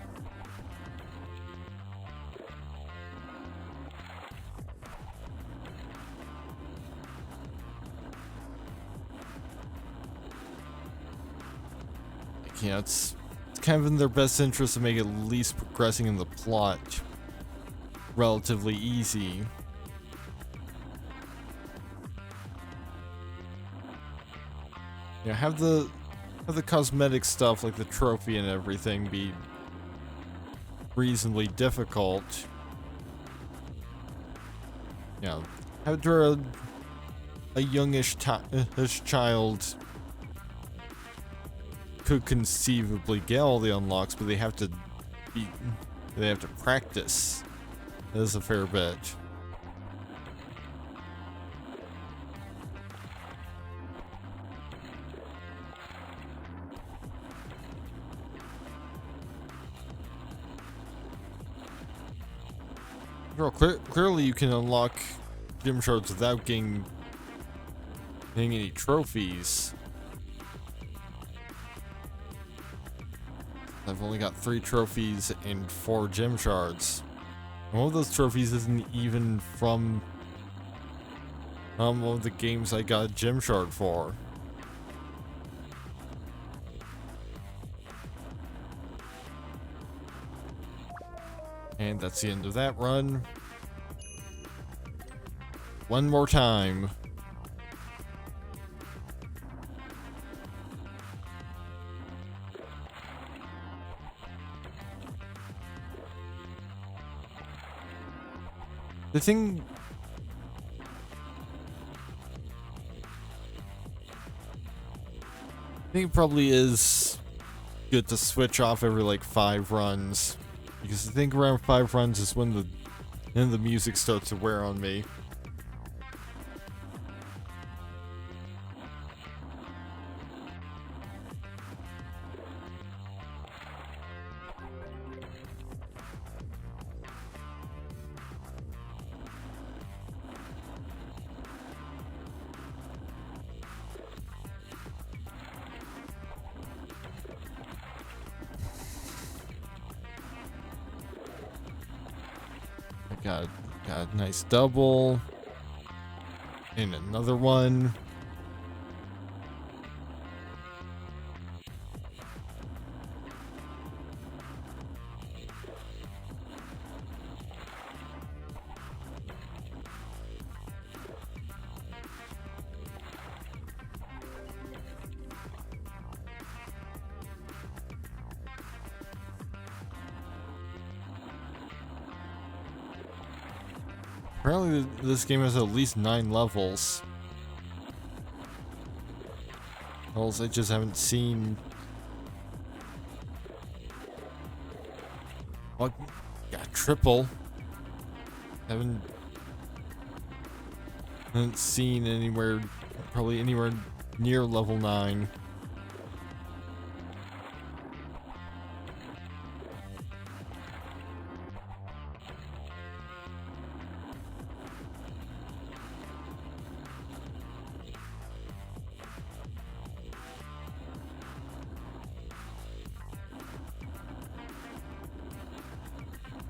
Yeah, it's kind of in their best interest to make at least progressing in the plot relatively easy. Yeah, have the cosmetic stuff like the trophy and everything be reasonably difficult. Yeah, have it where a youngish child could conceivably get all the unlocks, but they have to practice. That is a fair bit. Well, clearly you can unlock gym shards without getting any trophies. I've only got 3 trophies and 4 gym shards. One of those trophies isn't even from one of the games I got a gym shard for. And that's the end of that run. One more time. The thing... I think it probably is good to switch off every like 5 runs. Because I think around 5 runs is when the music starts to wear on me. Got a nice double. And another one. Apparently this game has at least 9 levels. Levels I just haven't seen. Oh, got triple. Haven't seen anywhere, probably anywhere near level 9.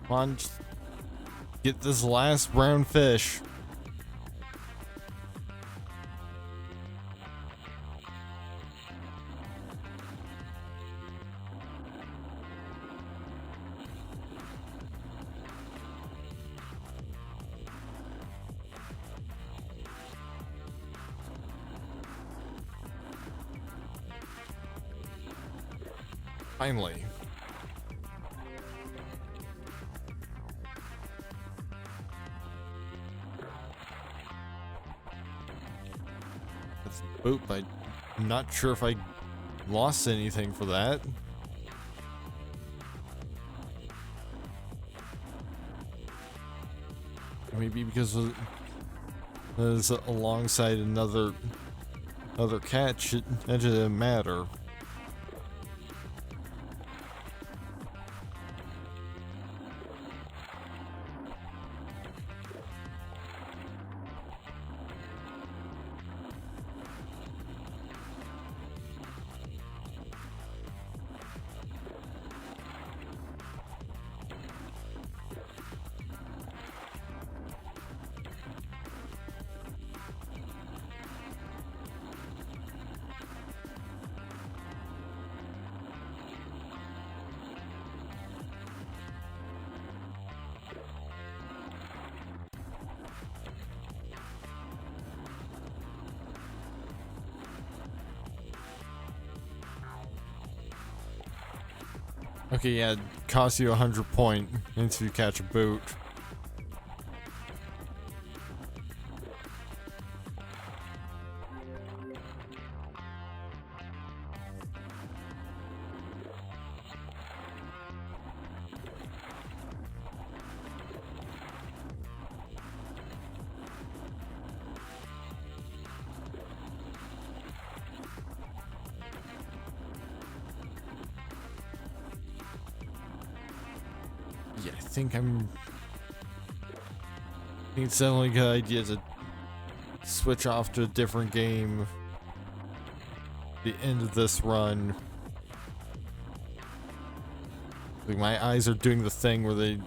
Come on, just get this last brown fish. Finally. That's a boot, but I'm not sure if I lost anything for that. Maybe because it was alongside another catch, it didn't matter. Okay, yeah, it costs you 100 points until you catch a boot. Yeah, I think it's the only good idea to switch off to a different game at the end of this run. Like, my eyes are doing the thing where they,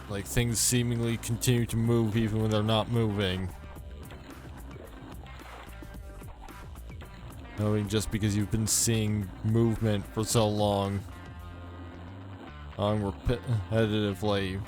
like, things seemingly continue to move even when they're not moving. I mean, just because you've been seeing movement for so long. Repetitively.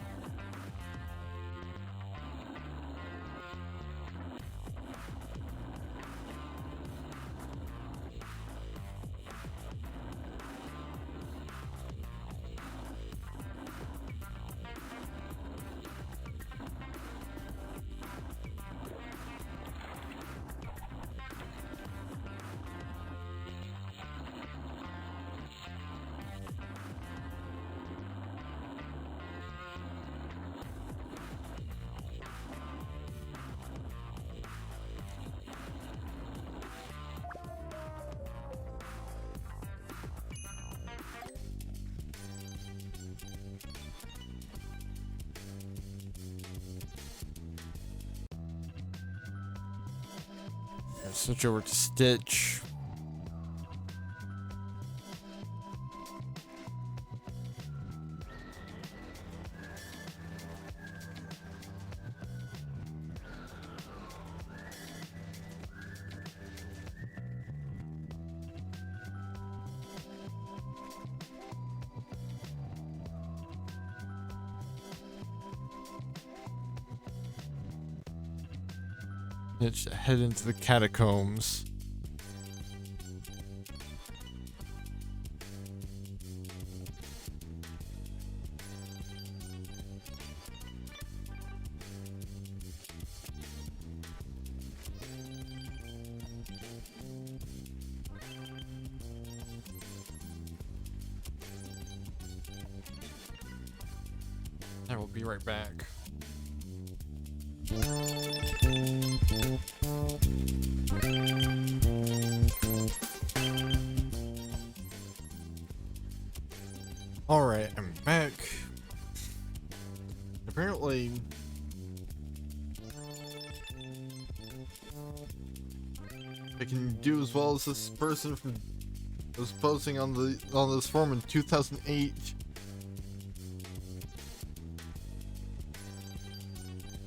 Switch over to Stitch. Stitch to head into the catacombs. I will be right back. Alright, I'm back. Apparently, I can do as well as this person who was posting on this forum in 2008.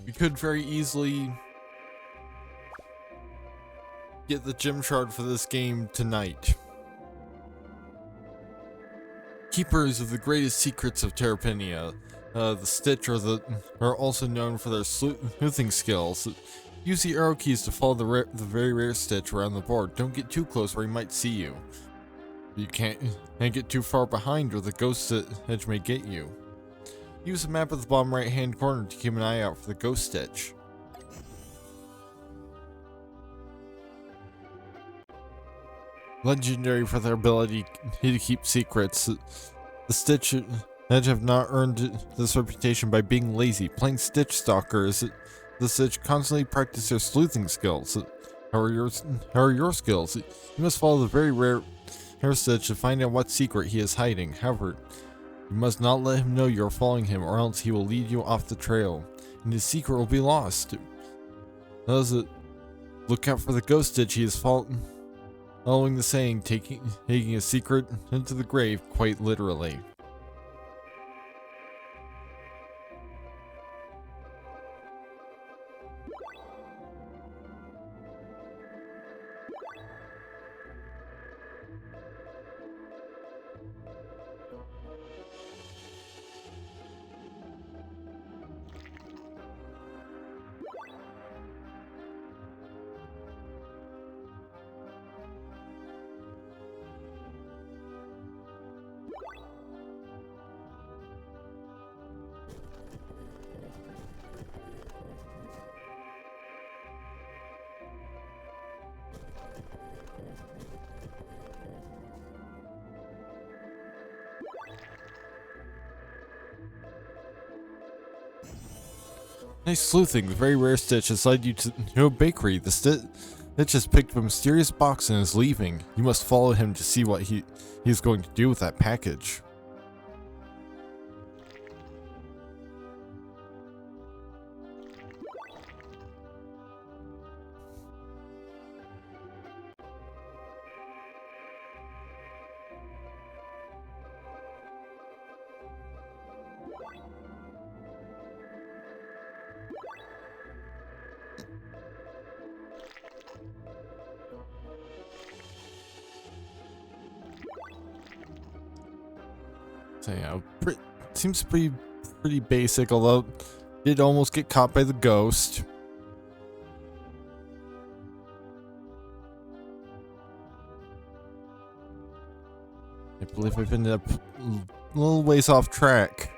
You could very easily get the gem shard for this game tonight. Keepers of the greatest secrets of Terrapenia, the Stitch are also known for their sleuthing skills. Use the arrow keys to follow the very rare Stitch around the board. Don't get too close or he might see you. You can't get too far behind or the ghost edge may get you. Use the map at the bottom right hand corner to keep an eye out for the ghost stitch. Legendary for their ability to keep secrets. The Stitch Edge have not earned this reputation by being lazy. Playing Stitch Stalkers, the Stitch constantly practice their sleuthing skills. How are your skills? You must follow the very rare Stitch to find out what secret he is hiding. However, you must not let him know you are following him, or else he will lead you off the trail, and his secret will be lost. Look out for the ghost Stitch. He is following the saying, taking a secret into the grave, quite literally. Nice sleuthing. The very rare Stitch has led you to a bakery. The Stitch has picked up a mysterious box and is leaving. You must follow him to see what he's going to do with that package. So yeah, seems pretty basic, although did almost get caught by the ghost. I believe I've ended up a little ways off track.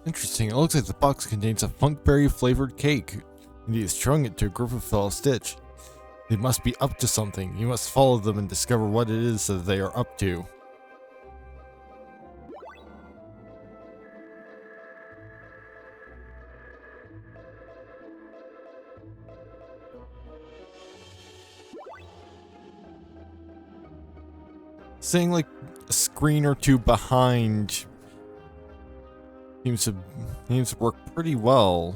Interesting, it looks like the box contains a funkberry flavored cake, and he is showing it to a group of fellow Stitch. They must be up to something. You must follow them and discover what it is that they are up to. Staying like a screen or two behind seems to work pretty well.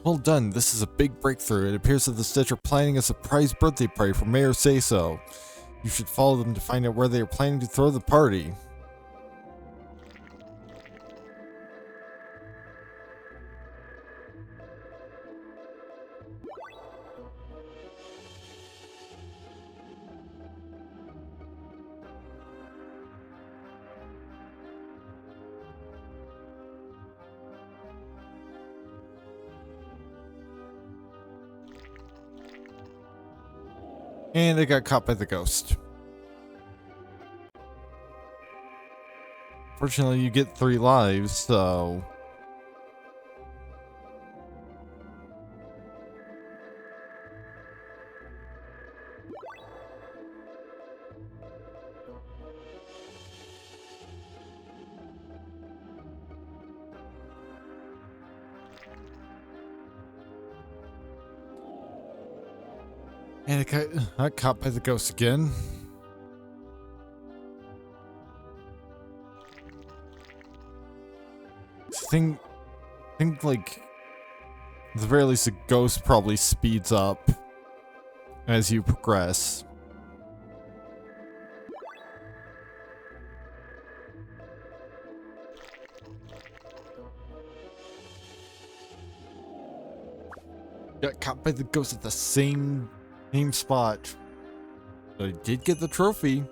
Well done, this is a big breakthrough. It appears that the Stitch are planning a surprise birthday party for Mayor Say-So. You should follow them to find out where they are planning to throw the party. And I got caught by the ghost. Fortunately, you get 3 lives, so... And I got caught by the ghost again. I think like, at the very least, the ghost probably speeds up as you progress. got caught by the ghost at the same spot. But I did get the trophy.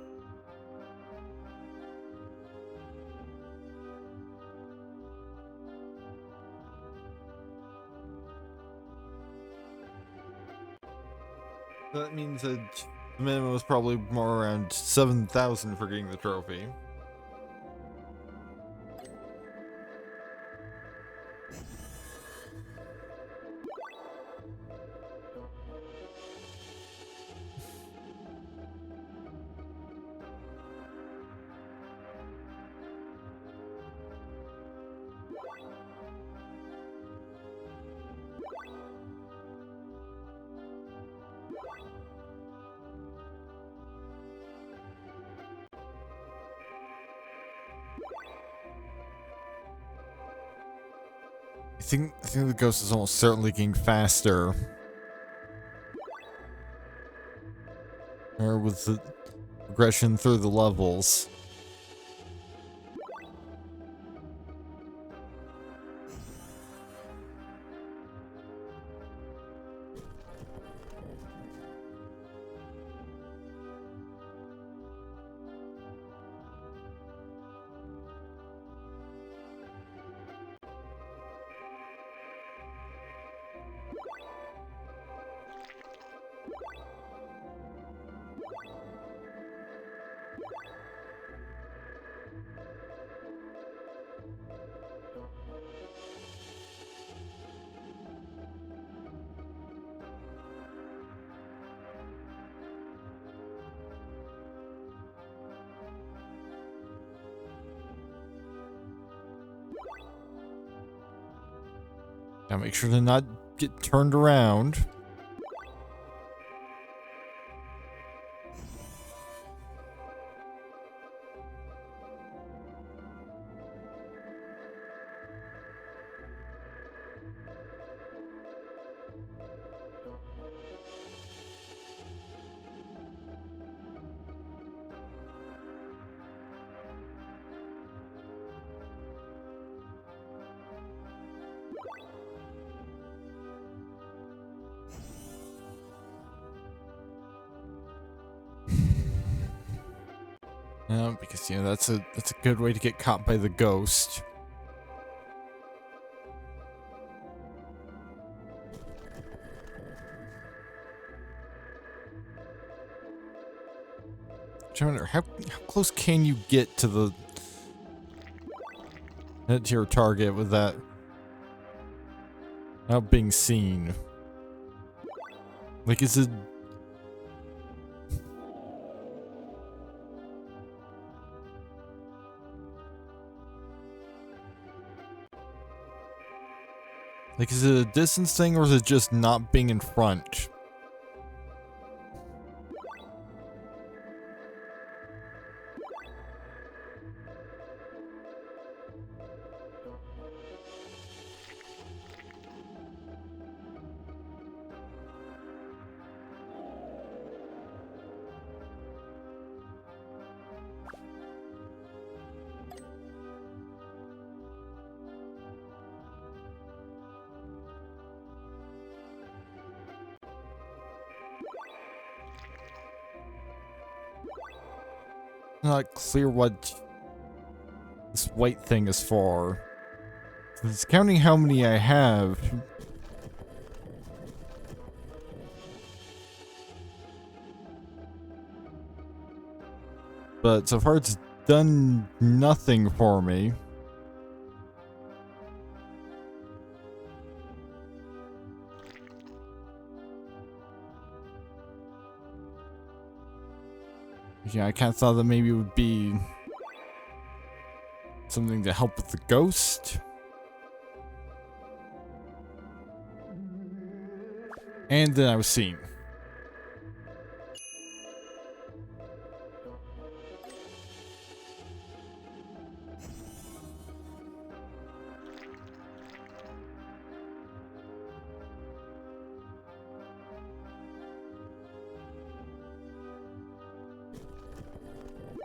That means that the minimum was probably more around 7,000 for getting the trophy. I think the ghost is almost certainly getting faster. Or with the progression through the levels. Now make sure to not get turned around. Because that's a good way to get caught by the ghost. I wonder how close can you get to your target with that without being seen? Like, is it? Like, is it a distance thing, or is it just not being in front? Not clear what this white thing is for. It's counting how many I have. But so far it's done nothing for me. Yeah, I kind of thought that maybe it would be something to help with the ghost. And then I was seen.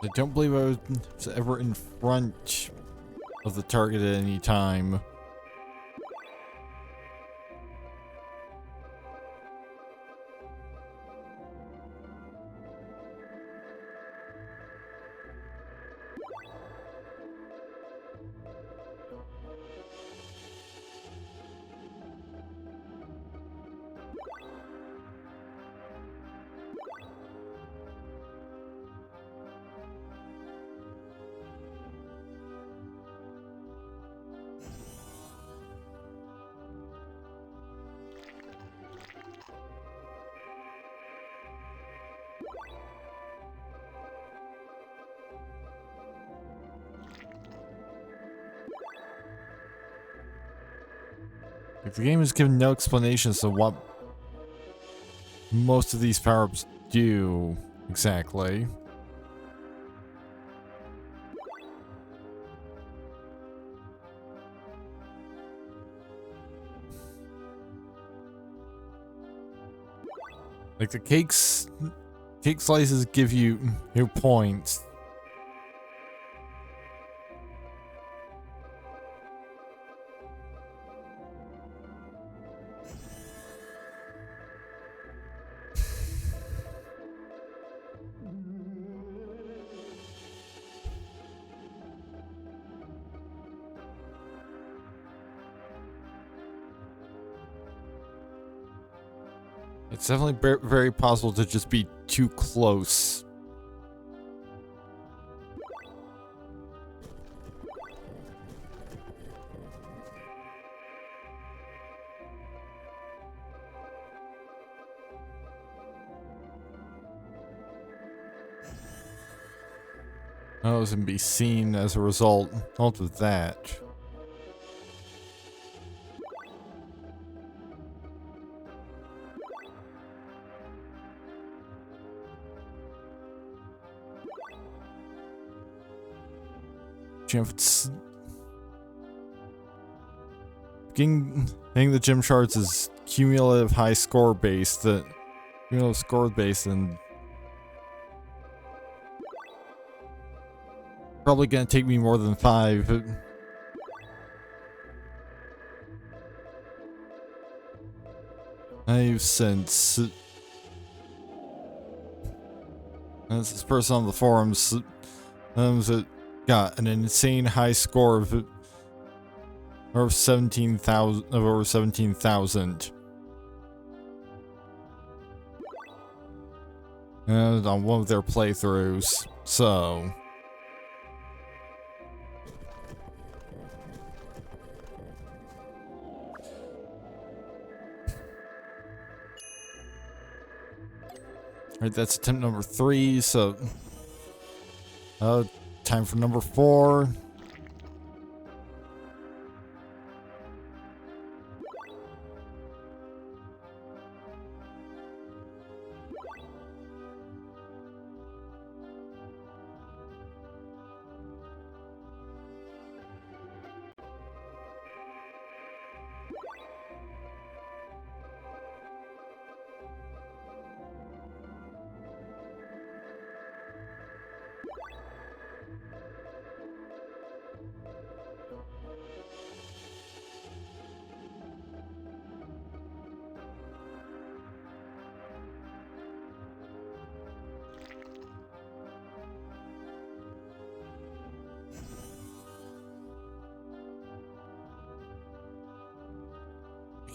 I don't believe I was ever in front of the target at any time. Like, the game has given no explanation as to what most of these power-ups do exactly. Like, the cake slices give you new points. It's definitely very possible to just be too close. I was gonna be seen as a result of that. Getting the gym shards is cumulative high score based. The cumulative score based, and probably gonna take me more than 5. I've since this person on the forums that got an insane high score of over 17,000 on one of their playthroughs. So alright, that's attempt number 3, so time for number 4.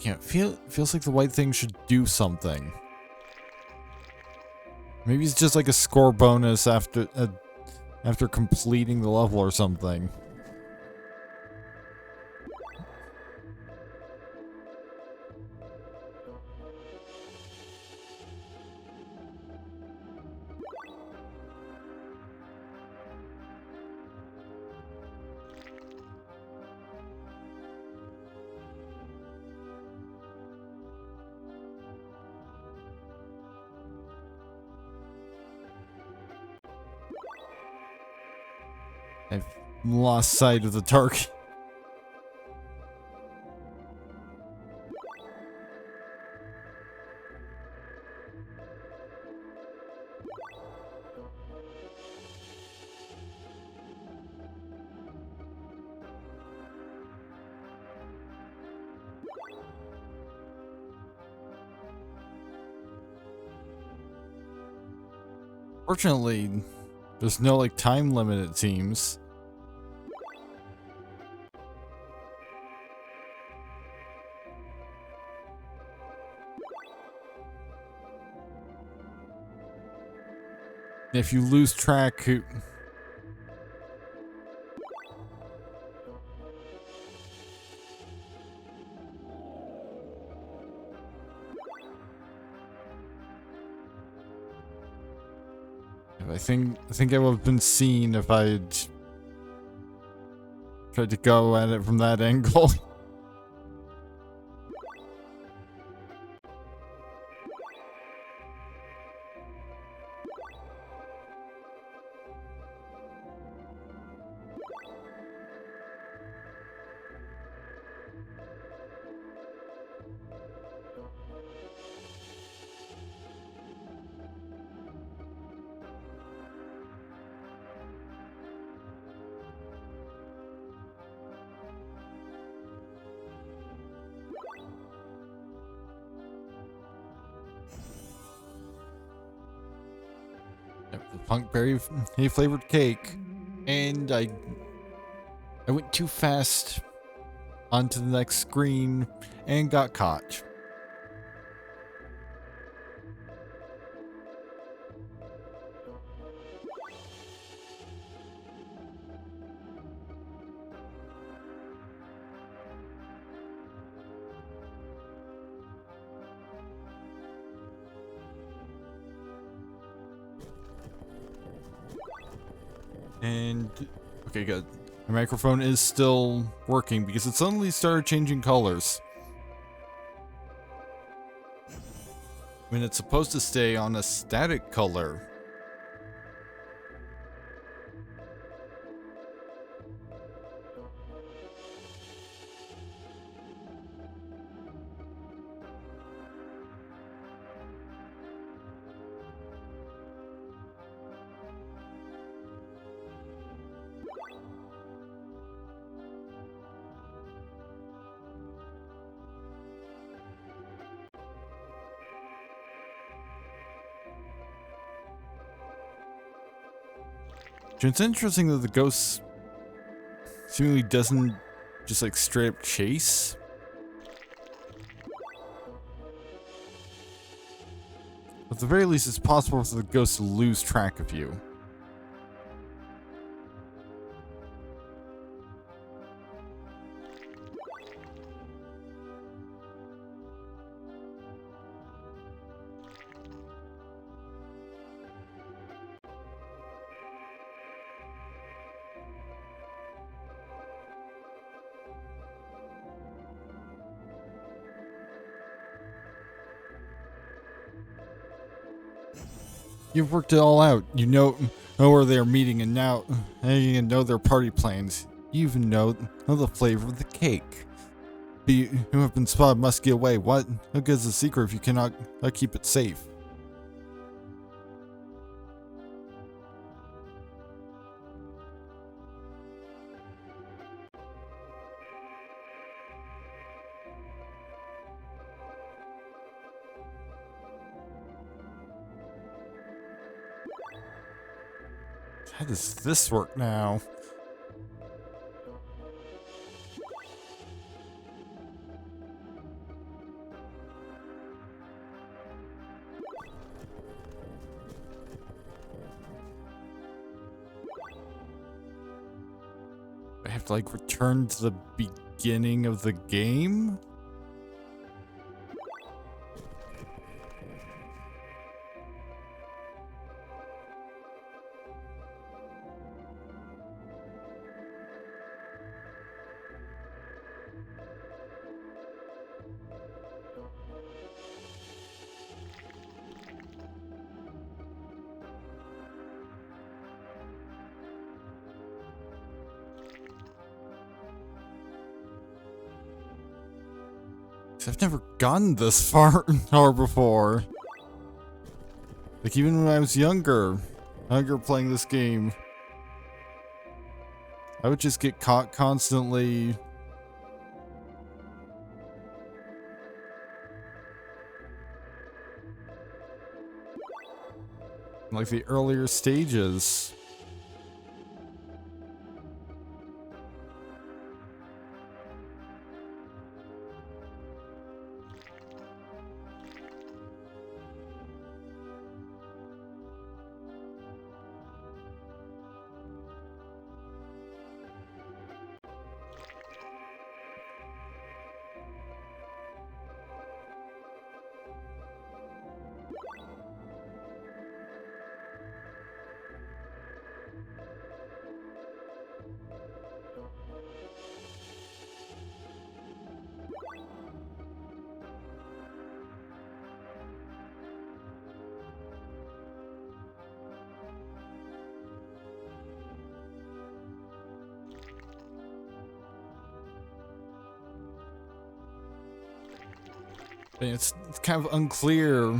Yeah, feels like the white thing should do something. Maybe it's just like a score bonus after completing the level or something. I've lost sight of the target. Fortunately, there's no like time limit, it seems. If you lose track, I think I would have been seen if I'd tried to go at it from that angle. The punkberry flavored cake, and I went too fast onto the next screen and got caught. And okay, good. My microphone is still working because it suddenly started changing colors. When it's supposed to stay on a static color. It's interesting that the ghost seemingly doesn't just like straight up chase. At the very least, it's possible for the ghost to lose track of you. You've worked it all out. You know where they're meeting, and now you know their party plans. You even know the flavor of the cake. But you who have been spotted must get away. What? How good is a secret if you cannot keep it safe? How does this work now? I have to like return to the beginning of the game? I've never gotten this far before. Like even when I was younger playing this game, I would just get caught constantly. In like the earlier stages. It's kind of unclear.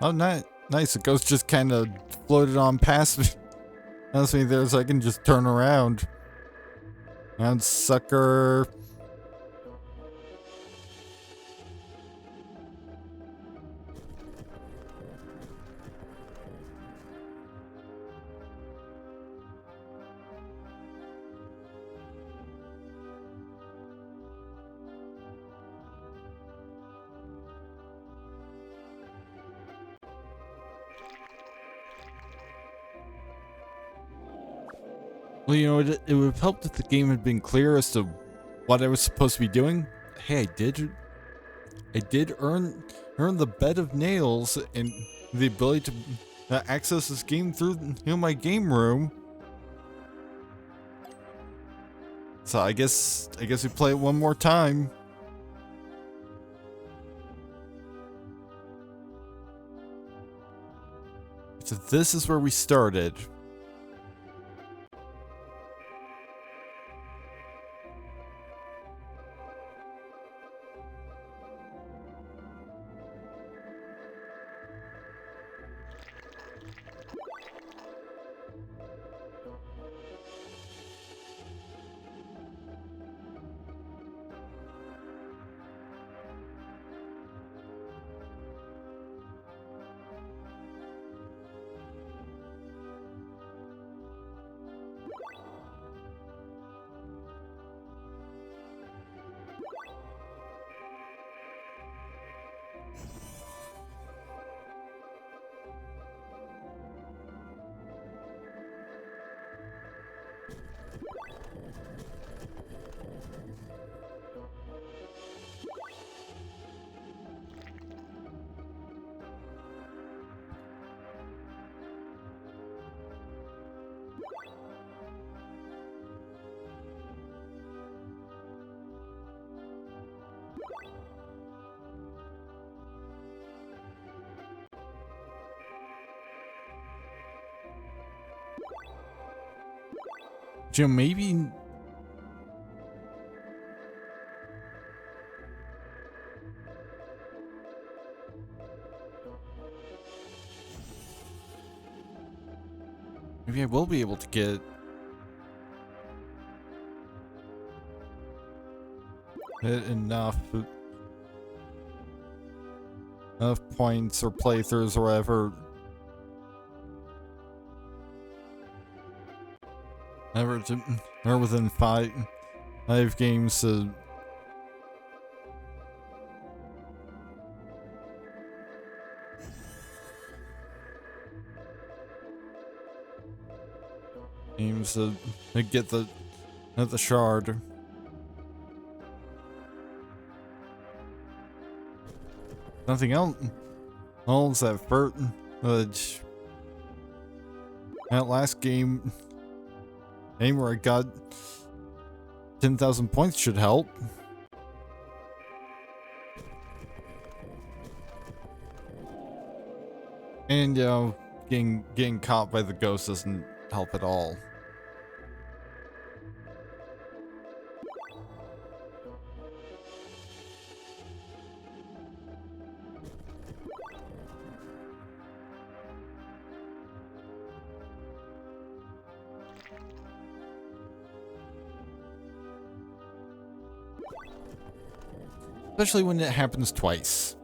Oh, nice. The ghost just kind of floated on past me. Past me there so I can just turn around. And sucker. Well, you know, it would have helped if the game had been clear as to what I was supposed to be doing. Hey, I did earn the bed of nails and the ability to access this game through my game room. So I guess we play it one more time. So this is where we started. Jim, maybe I will be able to get enough points or playthroughs or whatever. Or within five games to get the shard. Nothing else. That first that last game where I got 10,000 points should help. And you know, getting caught by the ghost doesn't help at all. Especially when it happens twice.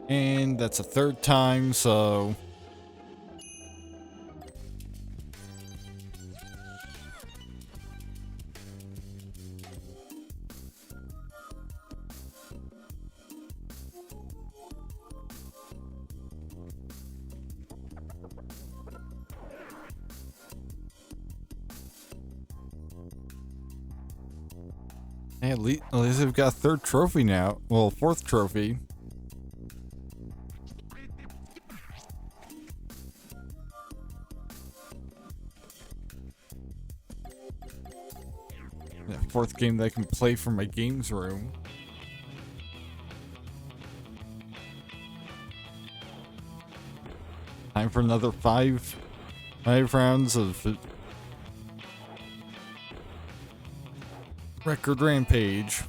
And that's a third time, so hey, at least I've got a third trophy now. Well, fourth trophy. Fourth game that I can play from my games room. Time for another five rounds of Record Rampage.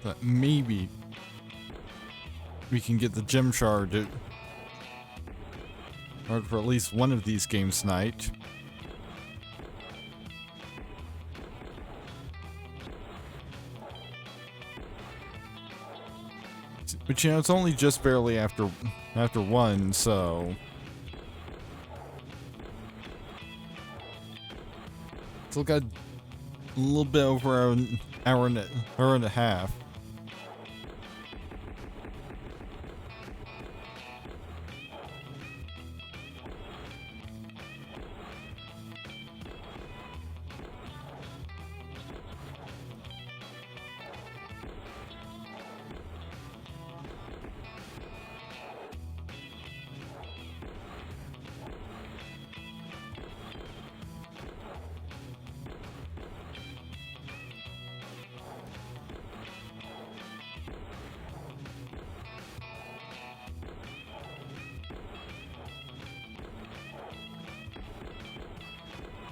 But maybe we can get the gem shard for at least one of these games tonight. But you know, it's only just barely after one, so still got a little bit over an hour and a half.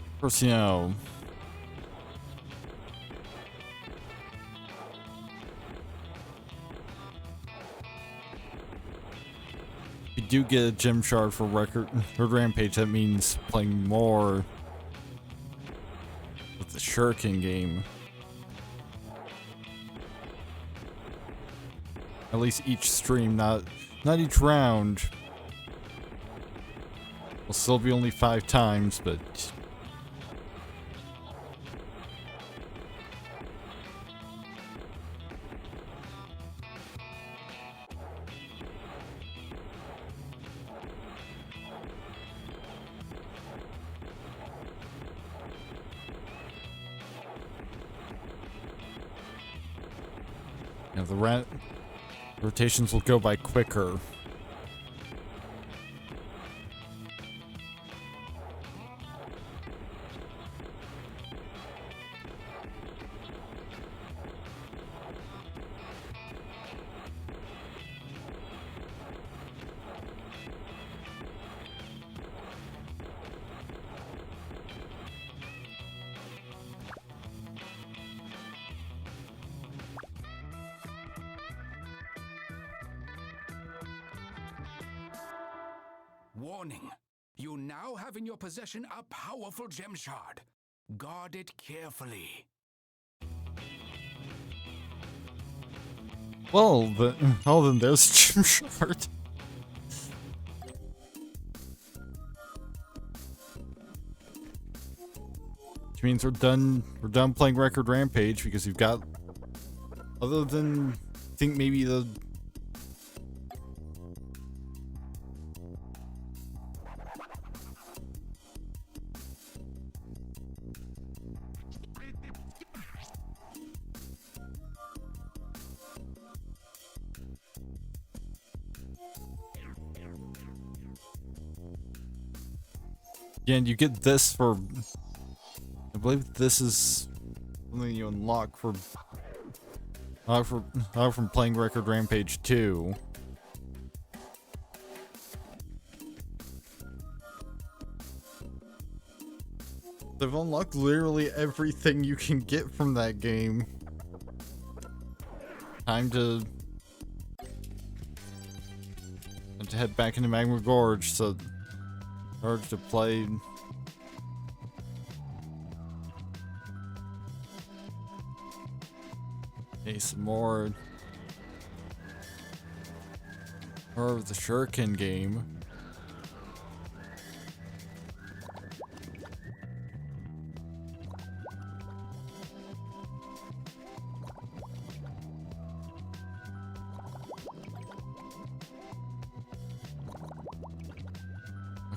Of course, you know, if you do get a gem shard for Record Rampage, that means playing more with the Shuriken game. At least each stream, not each round. Will still be only 5 times, but you know, the rotations will go by quicker. Warning, you now have in your possession a powerful gem shard. Guard it carefully. Well, then there's gem shard. Which means we're done playing Record Rampage, because you've got, other than I think maybe the and you get this for, I believe this is something you unlock from playing Record Rampage 2. They've unlocked literally everything you can get from that game. Time to head back into Magma Gorge, so urge to play. Okay, some more of the Shuriken game.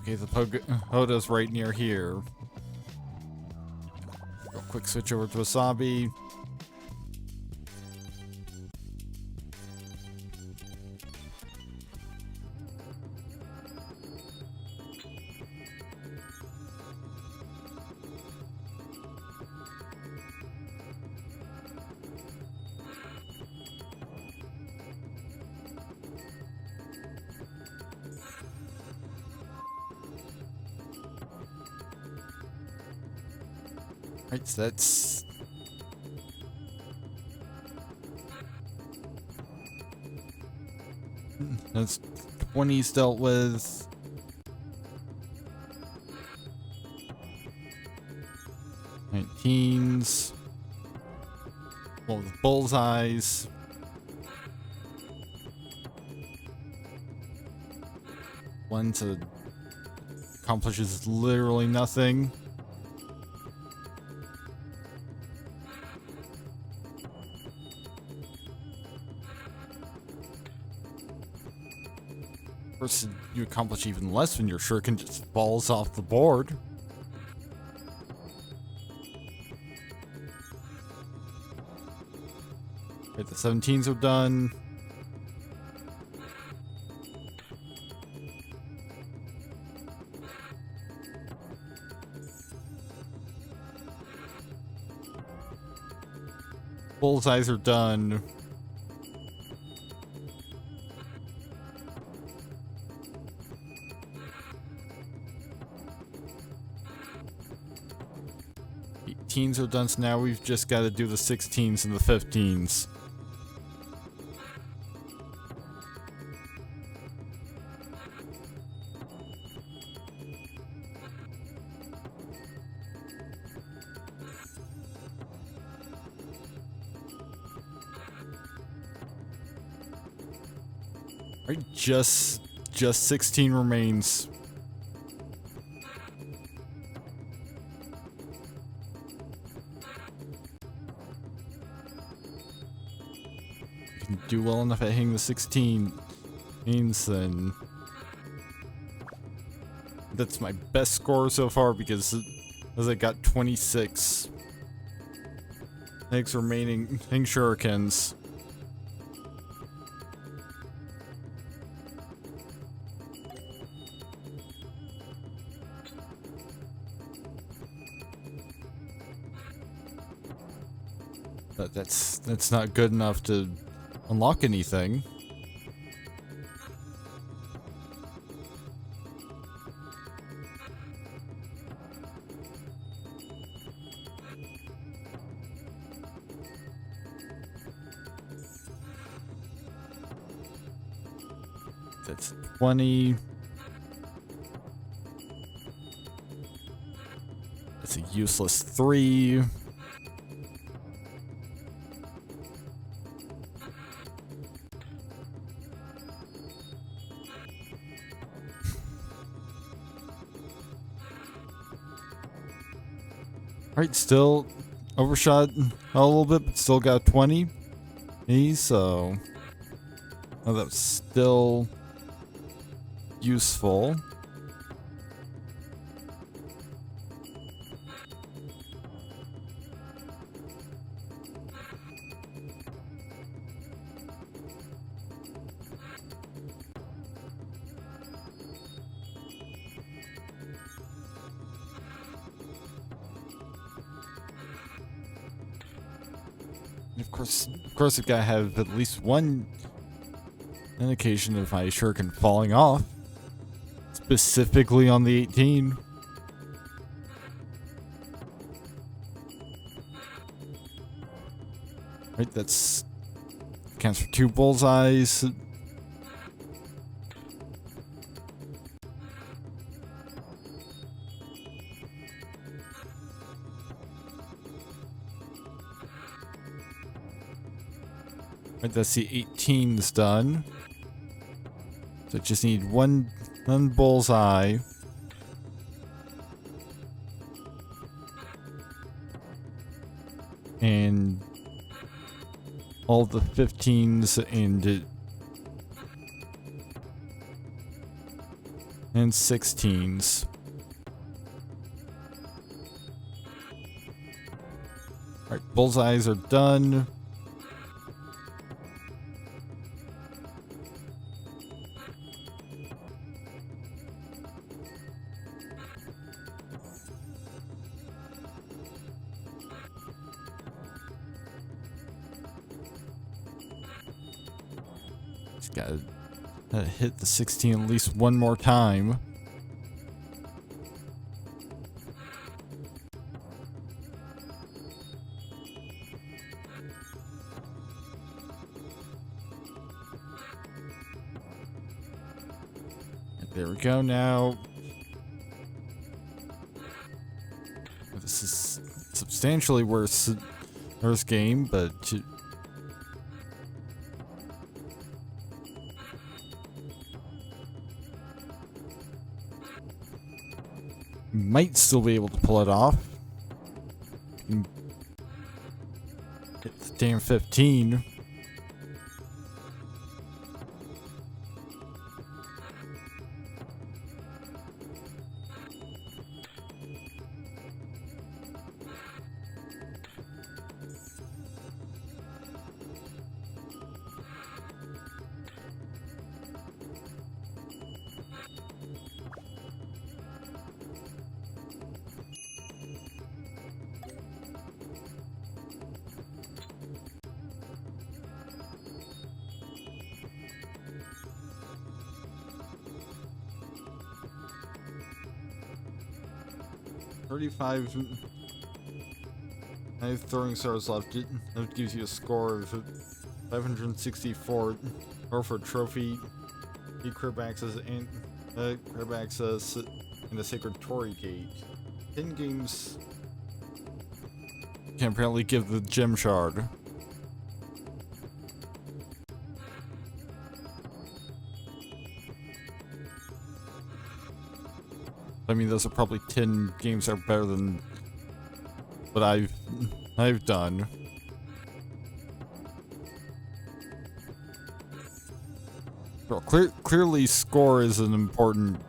Okay, the Hoda's right near here. Real quick switch over to Wasabi. Right, so that's 20's dealt with. Nineteens. Well, with bullseyes. One to accomplishes literally nothing. Of course, you accomplish even less when your shuriken just falls off the board. Right, the 17s are done. Bullseyes are done. Teens are done, so now we've just got to do the 16s and the 15s. Right, just 16 remains. Do well enough at hitting the 16 means then that's my best score so far because as I got 26 remaining shurikens. But that's not good enough to unlock anything. That's 20. That's a useless 3. Alright, still overshot a little bit, but still got 20. So oh, that's still useful. Of course, I've got to have at least one indication of my shuriken falling off, specifically on the 18. Right, that's counts for 2 bullseyes. Right, that's the 18's done. So I just need one bullseye. And all the 15s and 16s. Alright, bullseyes are done. Gotta hit the 16 at least one more time. There we go now. This is substantially worse game, but might still be able to pull it off. Hit the damn 15. $35 throwing stars left. That gives you a score of 564, or for trophy, crib access and a sacred Torii gate. 10 games can apparently give the gem shard. I mean, those are probably 10 games that are better than what I've done. Well, clearly score is an important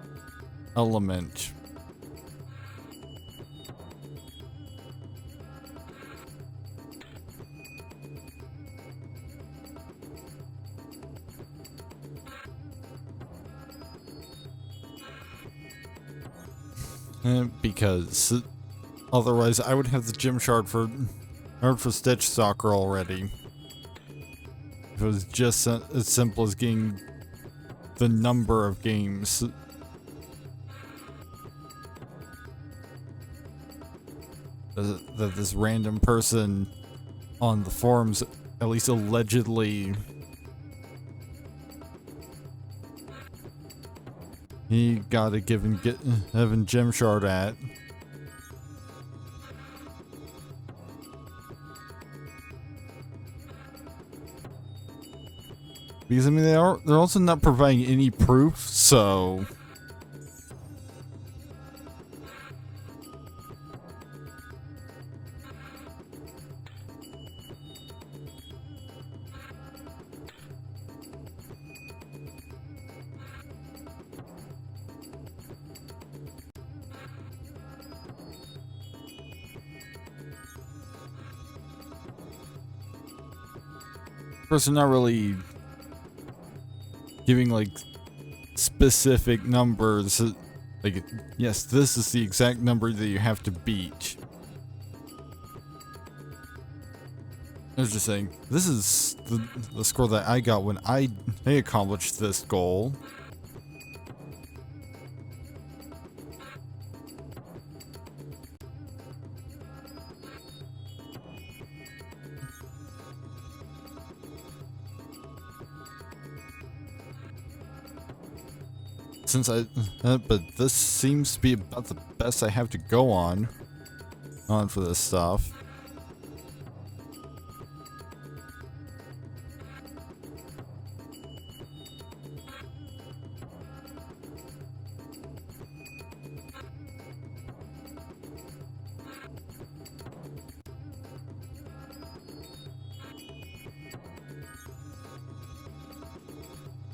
element. Because otherwise I would have the gem shard for Stitch Soccer already. If it was just as simple as getting the number of games. That this random person on the forums, at least allegedly, he got a given Evan gem shard at. Because I mean they're also not providing any proof, so first, they're not really giving like specific numbers, like, yes, this is the exact number that you have to beat. I was just saying, this is the score that I got when I accomplished this goal. Since but this seems to be about the best I have to go on for this stuff.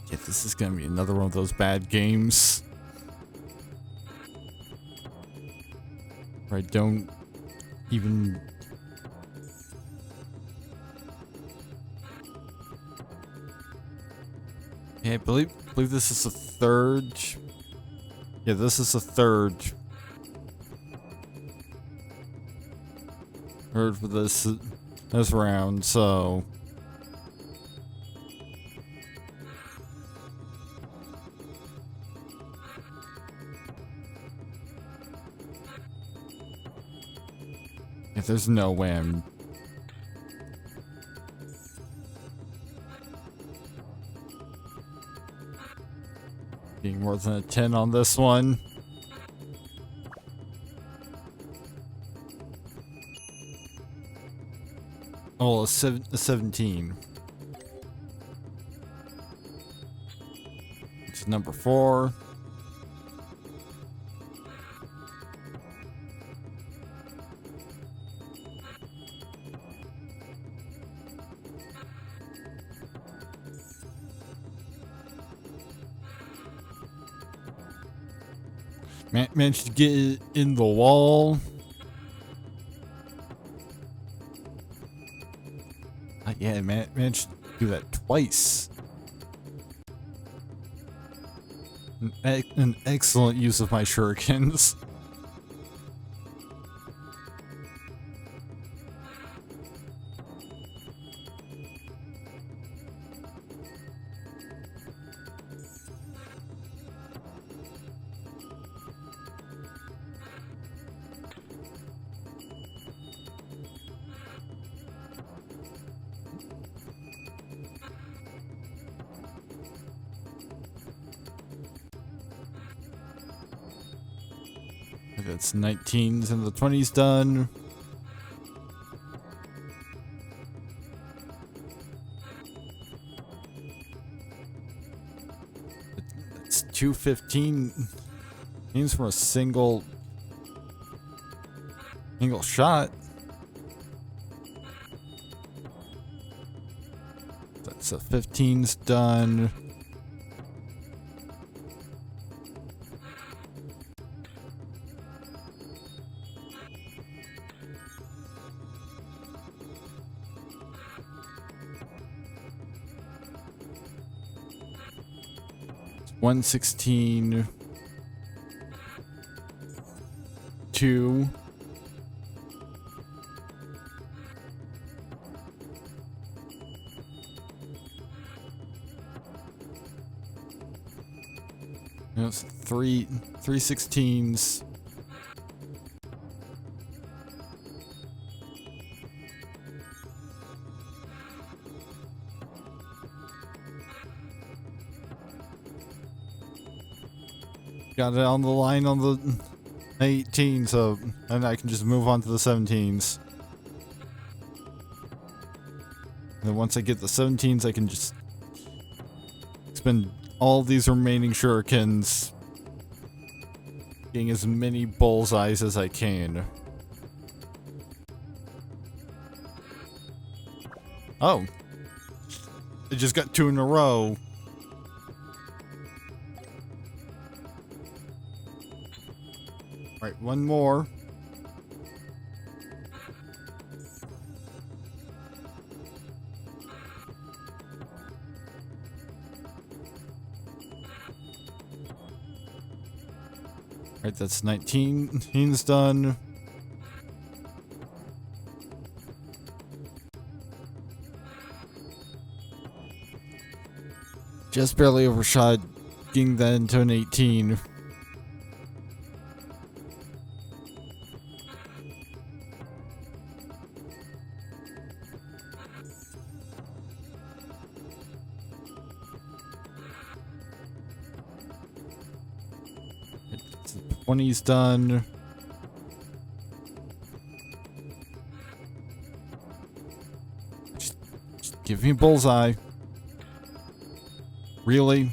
Yeah, this is gonna be another one of those bad games. Where I don't even... Yeah, I believe this is the third... Yeah, this is the third for this round, so... Yeah, there's no way I'm... Being more than a 10 on this one. Oh, a 17. It's number 4. Managed to get it in the wall. Yeah, managed to do that twice. An excellent use of my shurikens. That's 19s and the 20s done. It's 215 means from a single shot. That's a 15's done. It's 116. 2. It's 316s. Got it on the line on the 18, so and I can just move on to the 17s. And then once I get the 17s, I can just spend all these remaining shurikens getting as many bullseyes as I can. Oh. I just got 2 in a row. Alright, one more. Alright, that's 19. He's done. Just barely overshot getting that into an 18. It's 20's done. Just give me a bullseye. Really?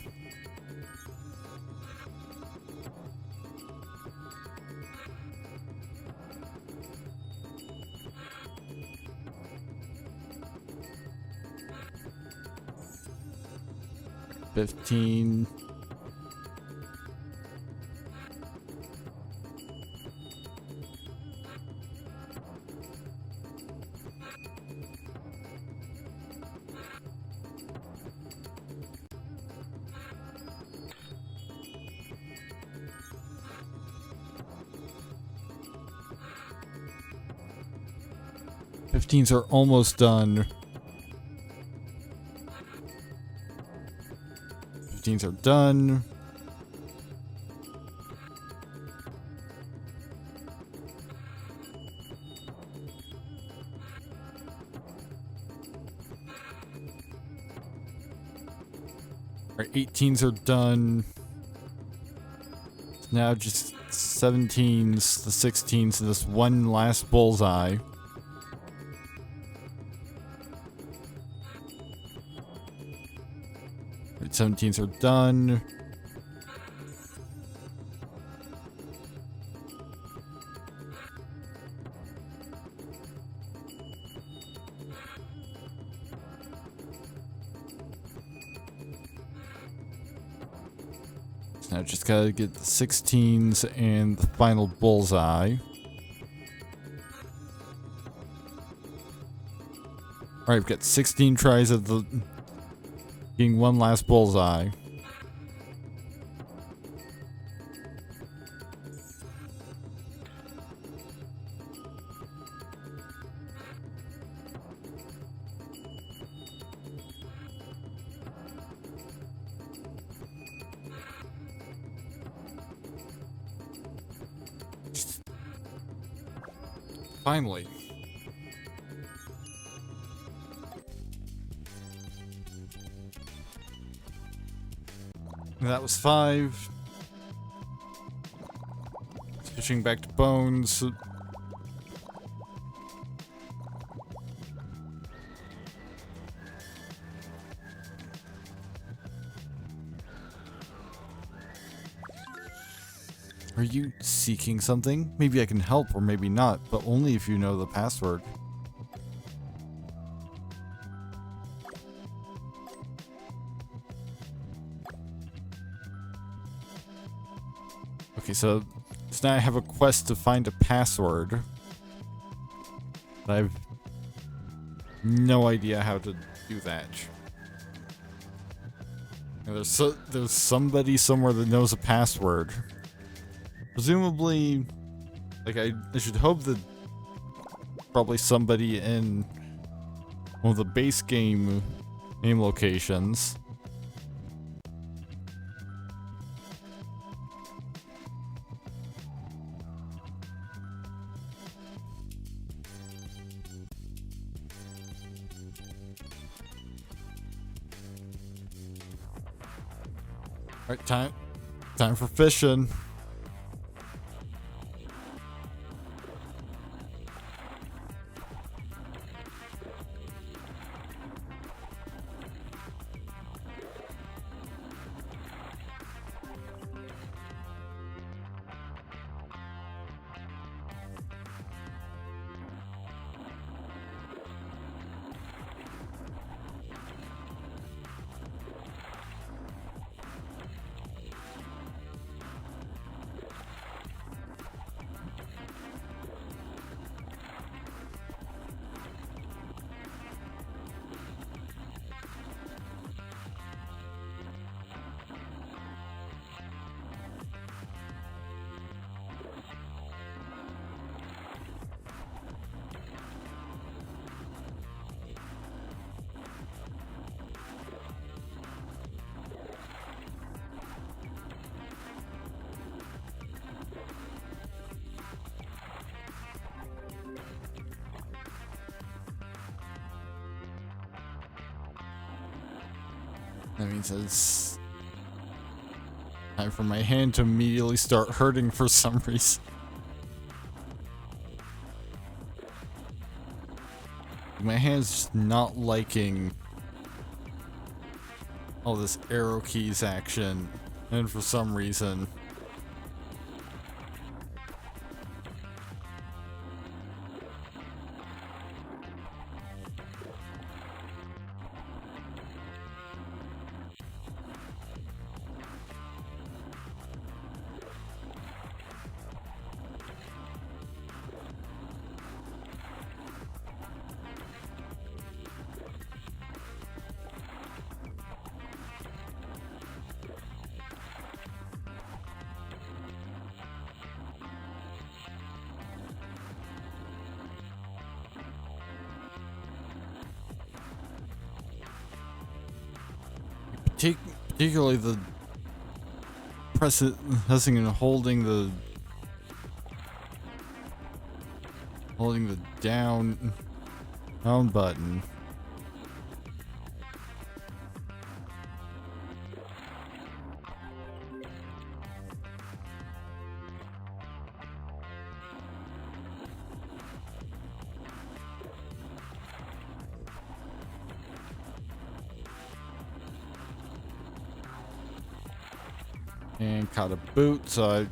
$15. Fifteens are almost done. 15s are done. Alright, 18s are done. Now just 17s, the 16s, and this one last bullseye. Right, 17s are done. Now just gotta get the 16s and the final bullseye. Alright, we've got 16 tries of the getting one last bullseye. Finally. And that was 5. Switching back to bones. Are you seeking something? Maybe I can help, or maybe not, but only if you know the password. Okay, so now I have a quest to find a password. But I have no idea how to do that. And there's somebody somewhere that knows a password. Presumably, like, I should hope that probably somebody in one of the base game locations. Alright, time for fishing. That means it's time for my hand to immediately start hurting for some reason. My hand's just not liking all this arrow keys action, and for some reason particularly the pressing and holding the down button. And caught a boot, so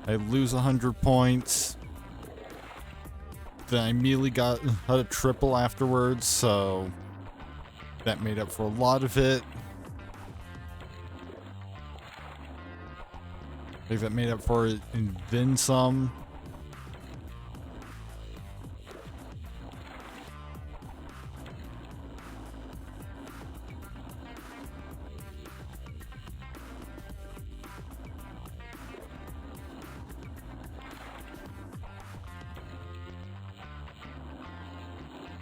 I lose 100 points. Then I immediately got a triple afterwards, so that made up for a lot of it. I think that made up for it and then some.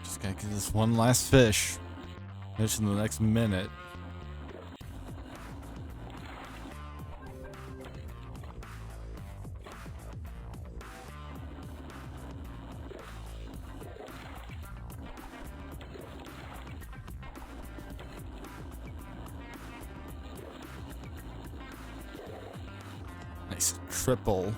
Just gotta get this one last fish. Fish in the next minute. Nice triple.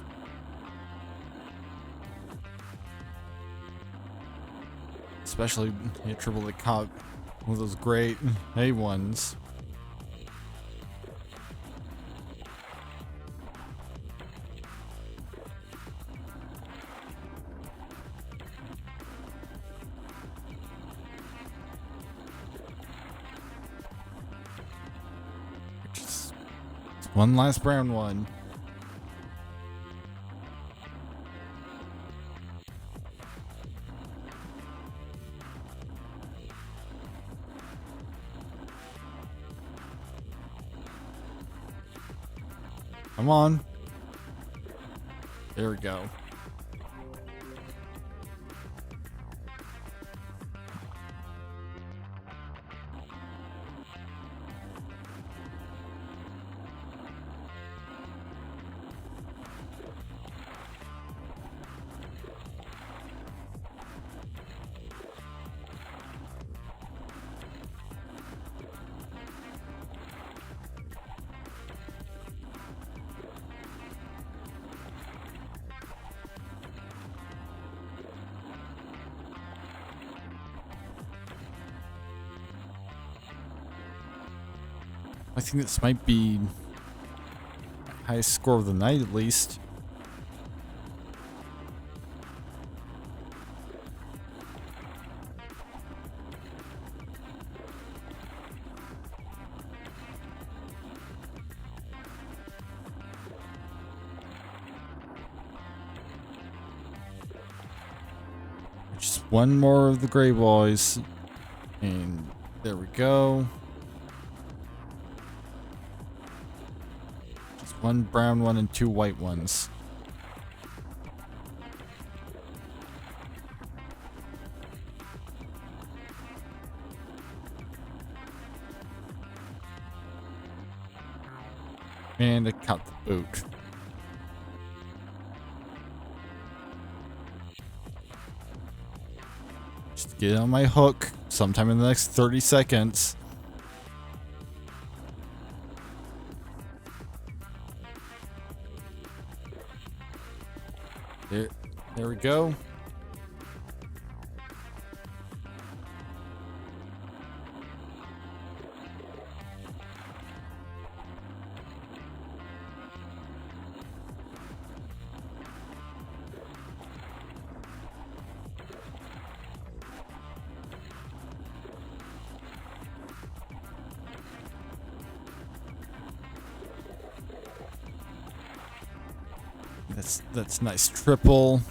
Especially triple that caught one of those great A ones. Just one last brown one. Come on. There we go. I think this might be my highest score of the night, at least. Just one more of the gray boys. And there we go. One brown one and two white ones. And I caught the boot. Just get on my hook sometime in the next 30 seconds. There we go. That's nice triple.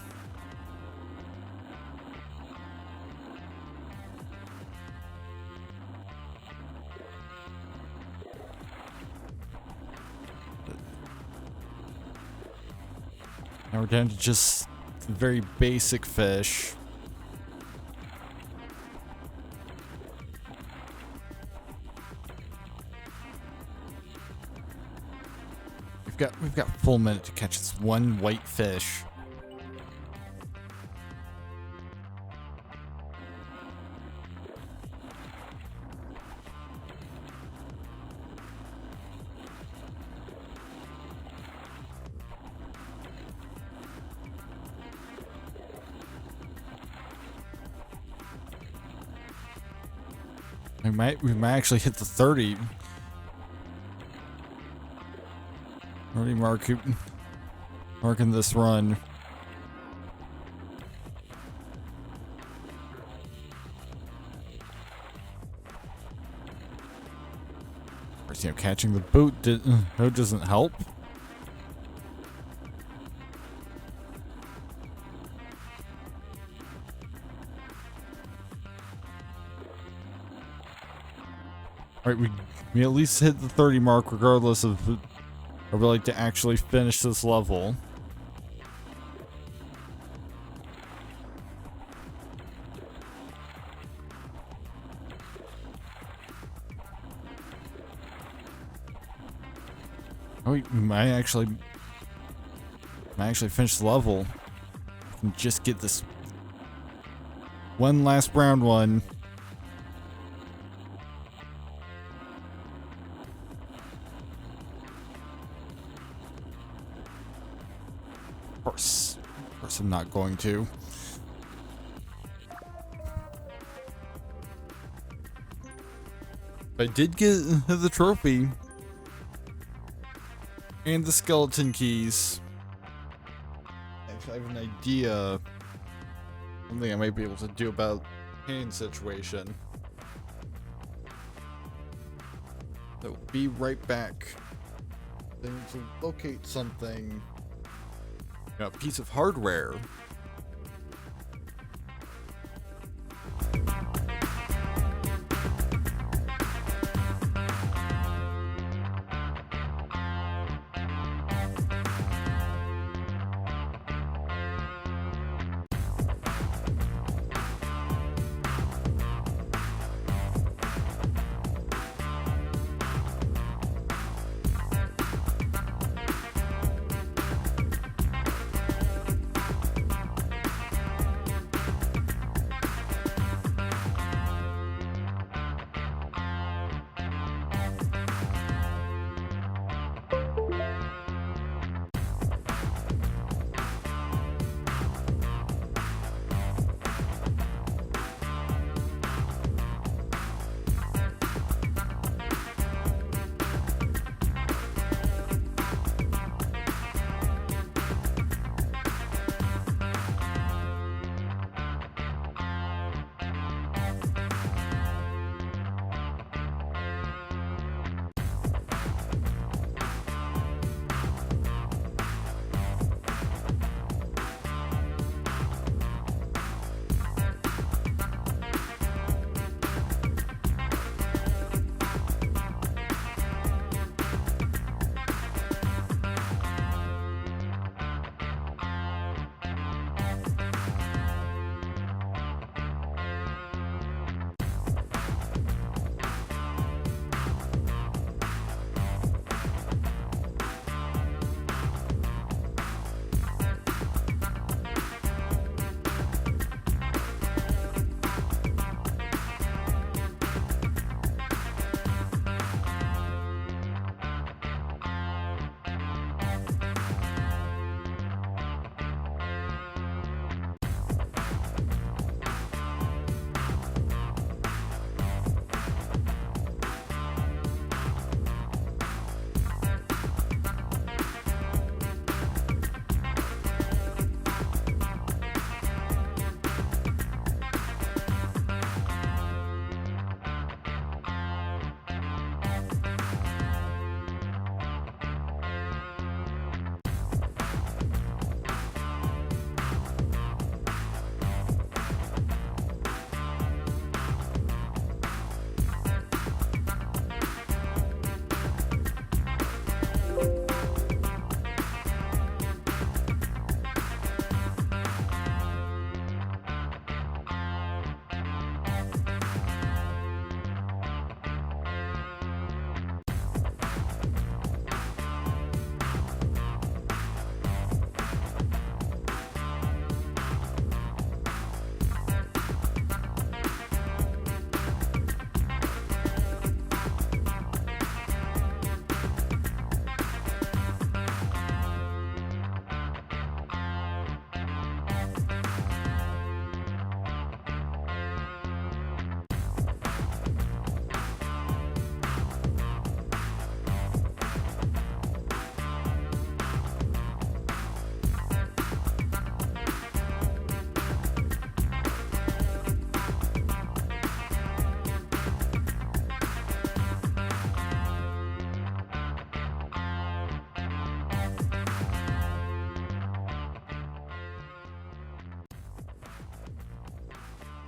Now we're down to just very basic fish. We've got a full minute to catch this one white fish. We might actually hit the 30. Already marking this run. Of course, catching the boat doesn't help. Alright, we at least hit the 30 mark regardless of I would like to actually finish this level. Oh, we might actually finish the level and just get this one last brown one. Of course I'm not going to. I did get the trophy and the skeleton keys. Actually, I have an idea. Something I might be able to do about the pain situation. So be right back. I need to locate something. A piece of hardware.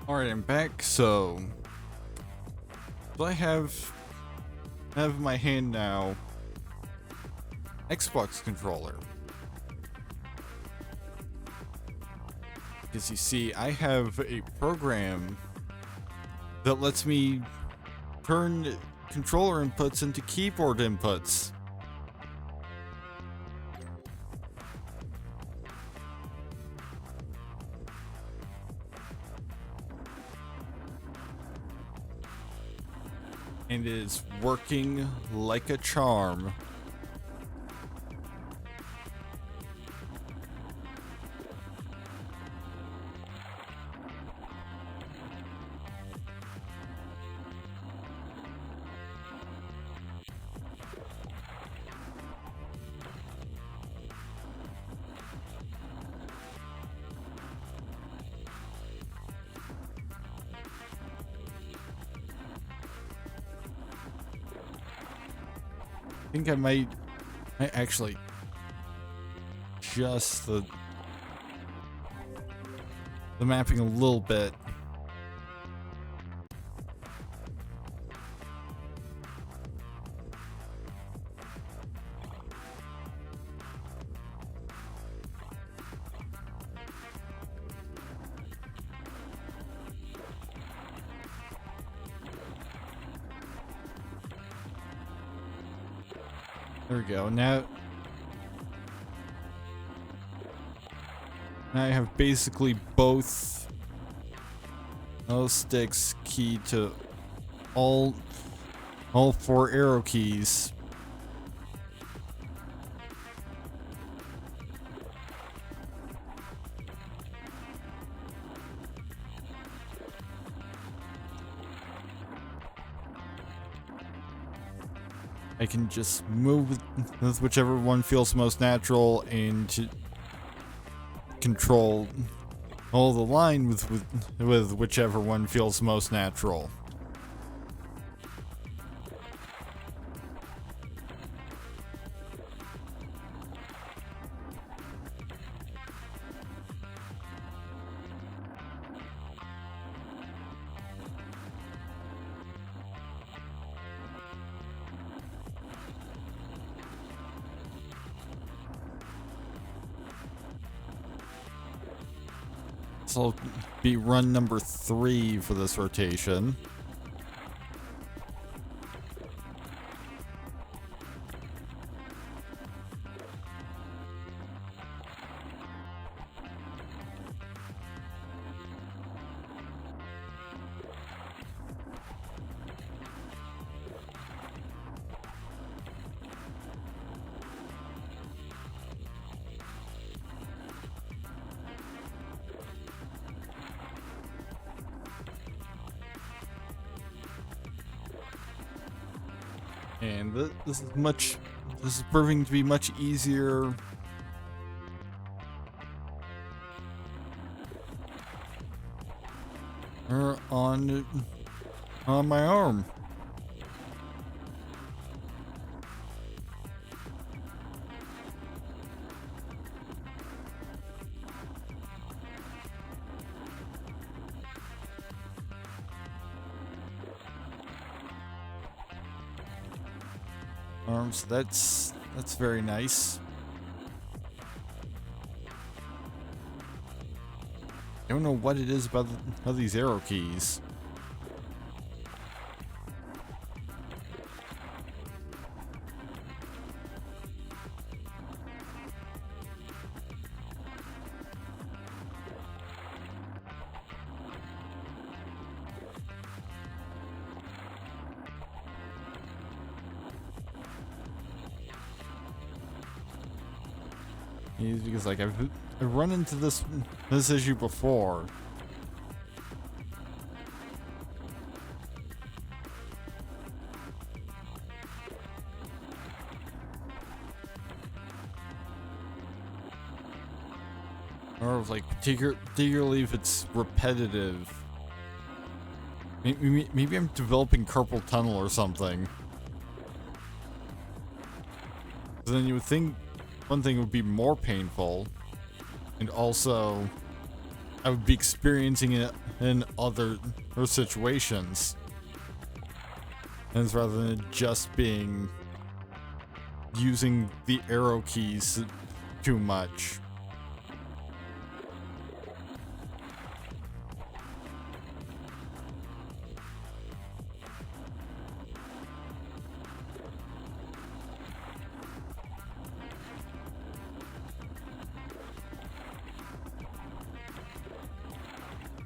Alright, I'm back. So I have in my hand now Xbox controller. Because you see, I have a program that lets me turn controller inputs into keyboard inputs. And it is working like a charm. I think I might actually adjust the mapping a little bit. There we go. Now I have basically both sticks keyed to all 4 arrow keys. I can just move with whichever one feels most natural and to control all the line with whichever one feels most natural. So I'll be run number 3 for this rotation. And this is proving to be much easier on my arm. So that's very nice. I don't know what it is about these arrow keys. Because like I've run into this issue before. Or like particularly if it's repetitive. Maybe I'm developing carpal tunnel or something. So then you would think one thing would be more painful, and also I would be experiencing it in other situations. And rather than it just being using the arrow keys too much.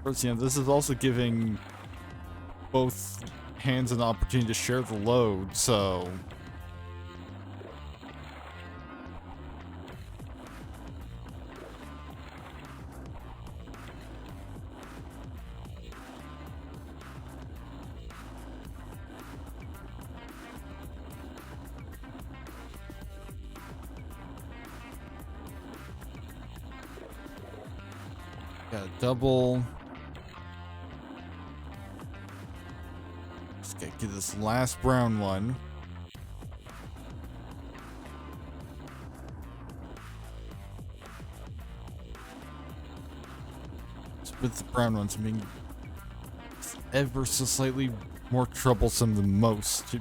First, you know, this is also giving both hands an opportunity to share the load, so got a double. Just gotta get this last brown one. Just with the brown ones, I mean, it's ever so slightly more troublesome than most.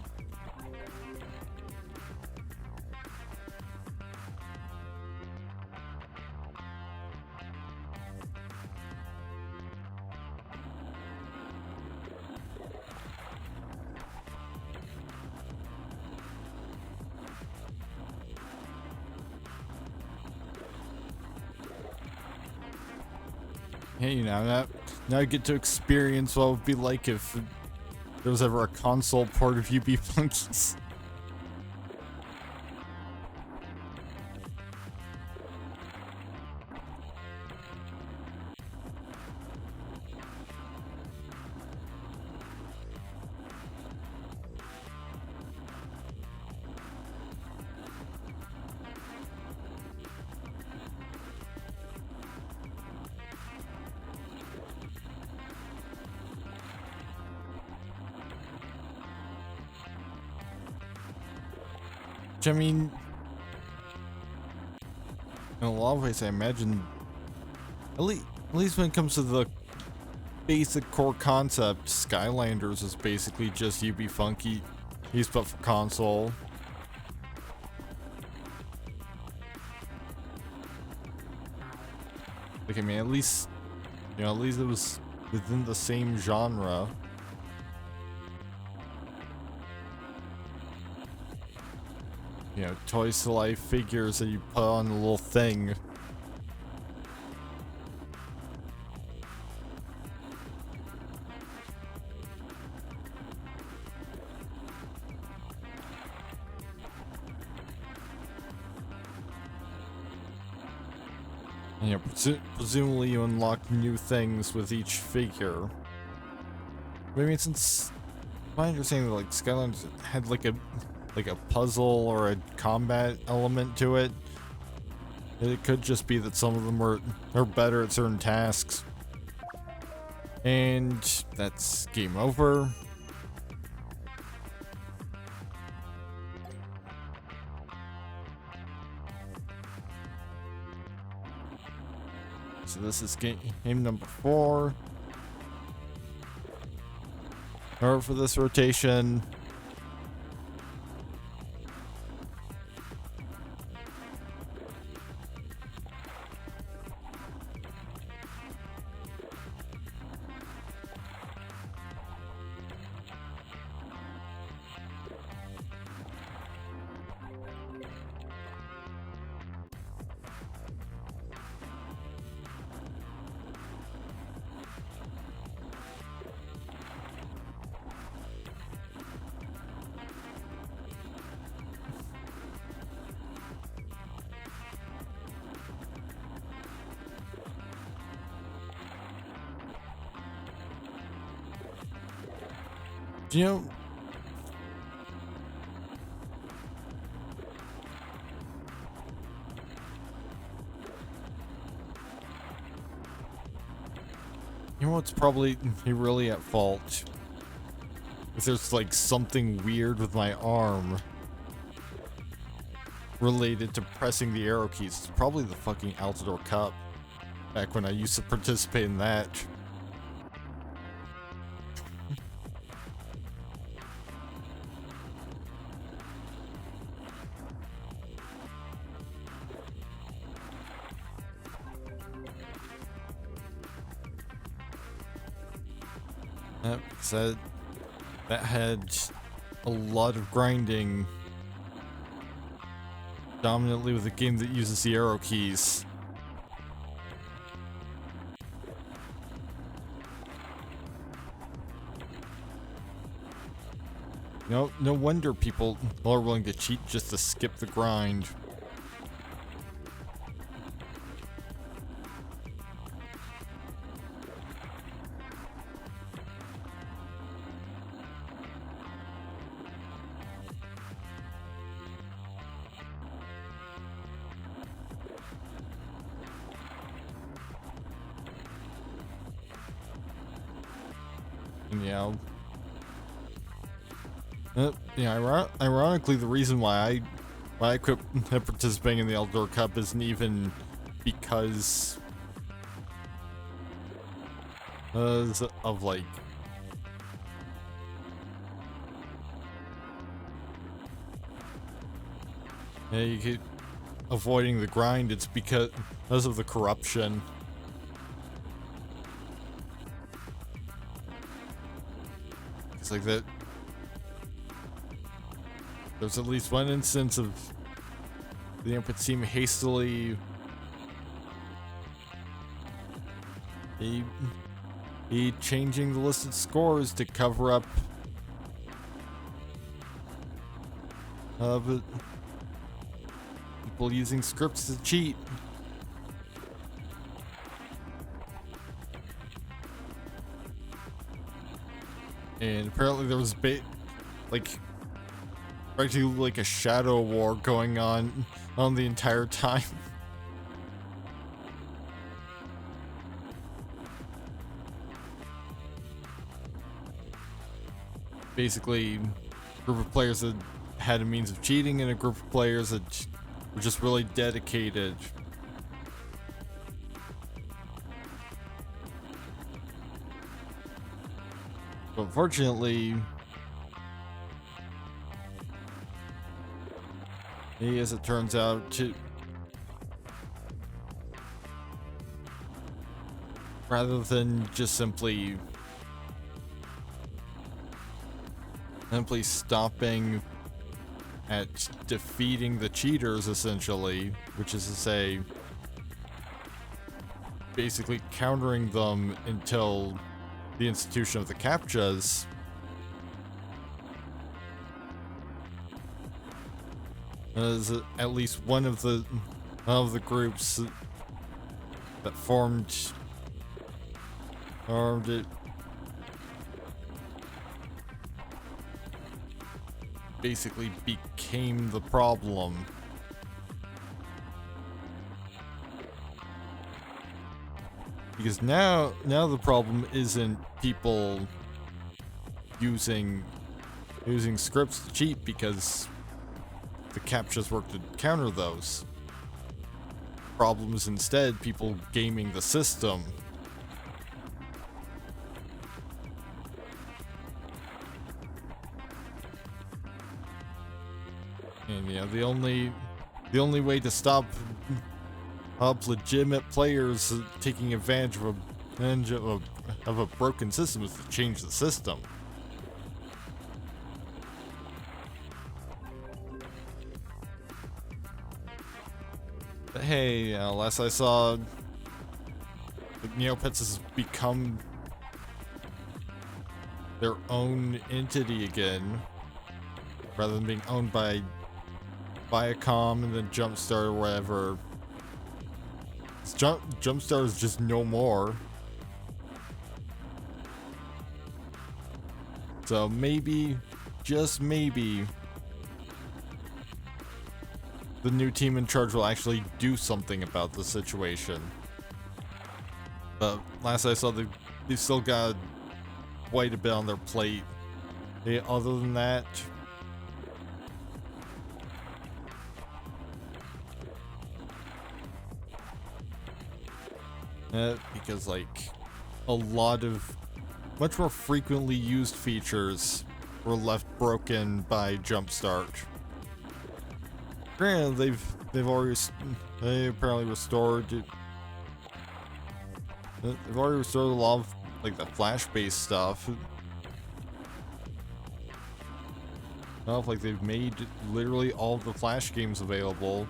Hey, now I get to experience what it would be like if there was ever a console port of U.B Funkeys. Which, I mean, in a lot of ways, I imagine, at least when it comes to the basic core concept, Skylanders is basically just U.B Funkeys, but for console. Like, I mean, at least it was within the same genre. You know, Toys to Life figures that you put on a little thing. You know, presumably you unlock new things with each figure. I mean, since my understanding, like, Skylanders had like a puzzle or a combat element to it. It could just be that some of them are better at certain tasks. And that's game over. So this is game number 4. Or for this rotation. You know, what's probably really at fault? If there's like something weird with my arm related to pressing the arrow keys, it's probably the fucking Altador cup. Back when I used to participate in that. So that had a lot of grinding, dominantly with a game that uses the arrow keys. No wonder people are willing to cheat just to skip the grind. Ironically, the reason why I quit participating in the Elder Cup isn't even because of like you keep avoiding the grind. It's because of the corruption. It's like that. There's at least one instance of the input team hastily changing the listed scores to cover up but people using scripts to cheat. And apparently there was practically like a shadow war going on the entire time. Basically, a group of players that had a means of cheating and a group of players that were just really dedicated. But unfortunately, as it turns out, rather than just simply stopping at defeating the cheaters, essentially, which is to say, basically countering them until the institution of the CAPTCHAs, as at least one of the groups that formed it basically became the problem. Because now the problem isn't people using scripts to cheat, because the CAPTCHAs work to counter those. Problem is instead people gaming the system. And the only way to stop legitimate players taking advantage of a broken system is to change the system. But hey, last I saw, the Neopets has become their own entity again, rather than being owned by Viacom and then Jumpstart or whatever. Jumpstart is just no more. So maybe, just maybe, the new team in charge will actually do something about the situation. But last I saw, they've still got quite a bit on their plate. Other than that, Because like a lot of much more frequently used features were left broken by Jumpstart. Granted, they apparently restored it. They've already restored a lot of like the Flash-based stuff. Well, like they've made literally all of the Flash games available.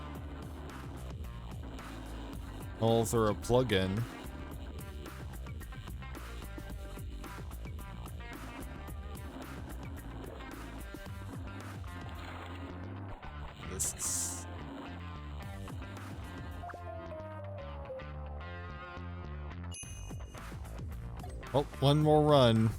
All through a plugin. This is... Oh, one more run.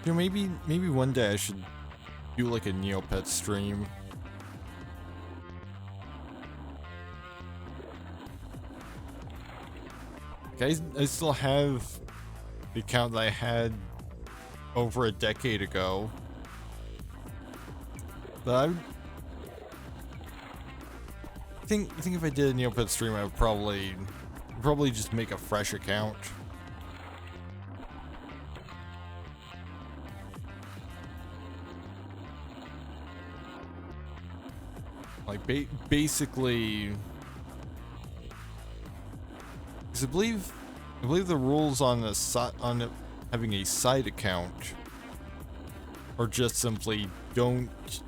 You know, maybe one day I should do like a Neopet stream. I still have the account that I had over a decade ago. But I think if I did a Neopet stream, I would probably just make a fresh account. Like basically, because I believe the rules on having a side account are just simply don't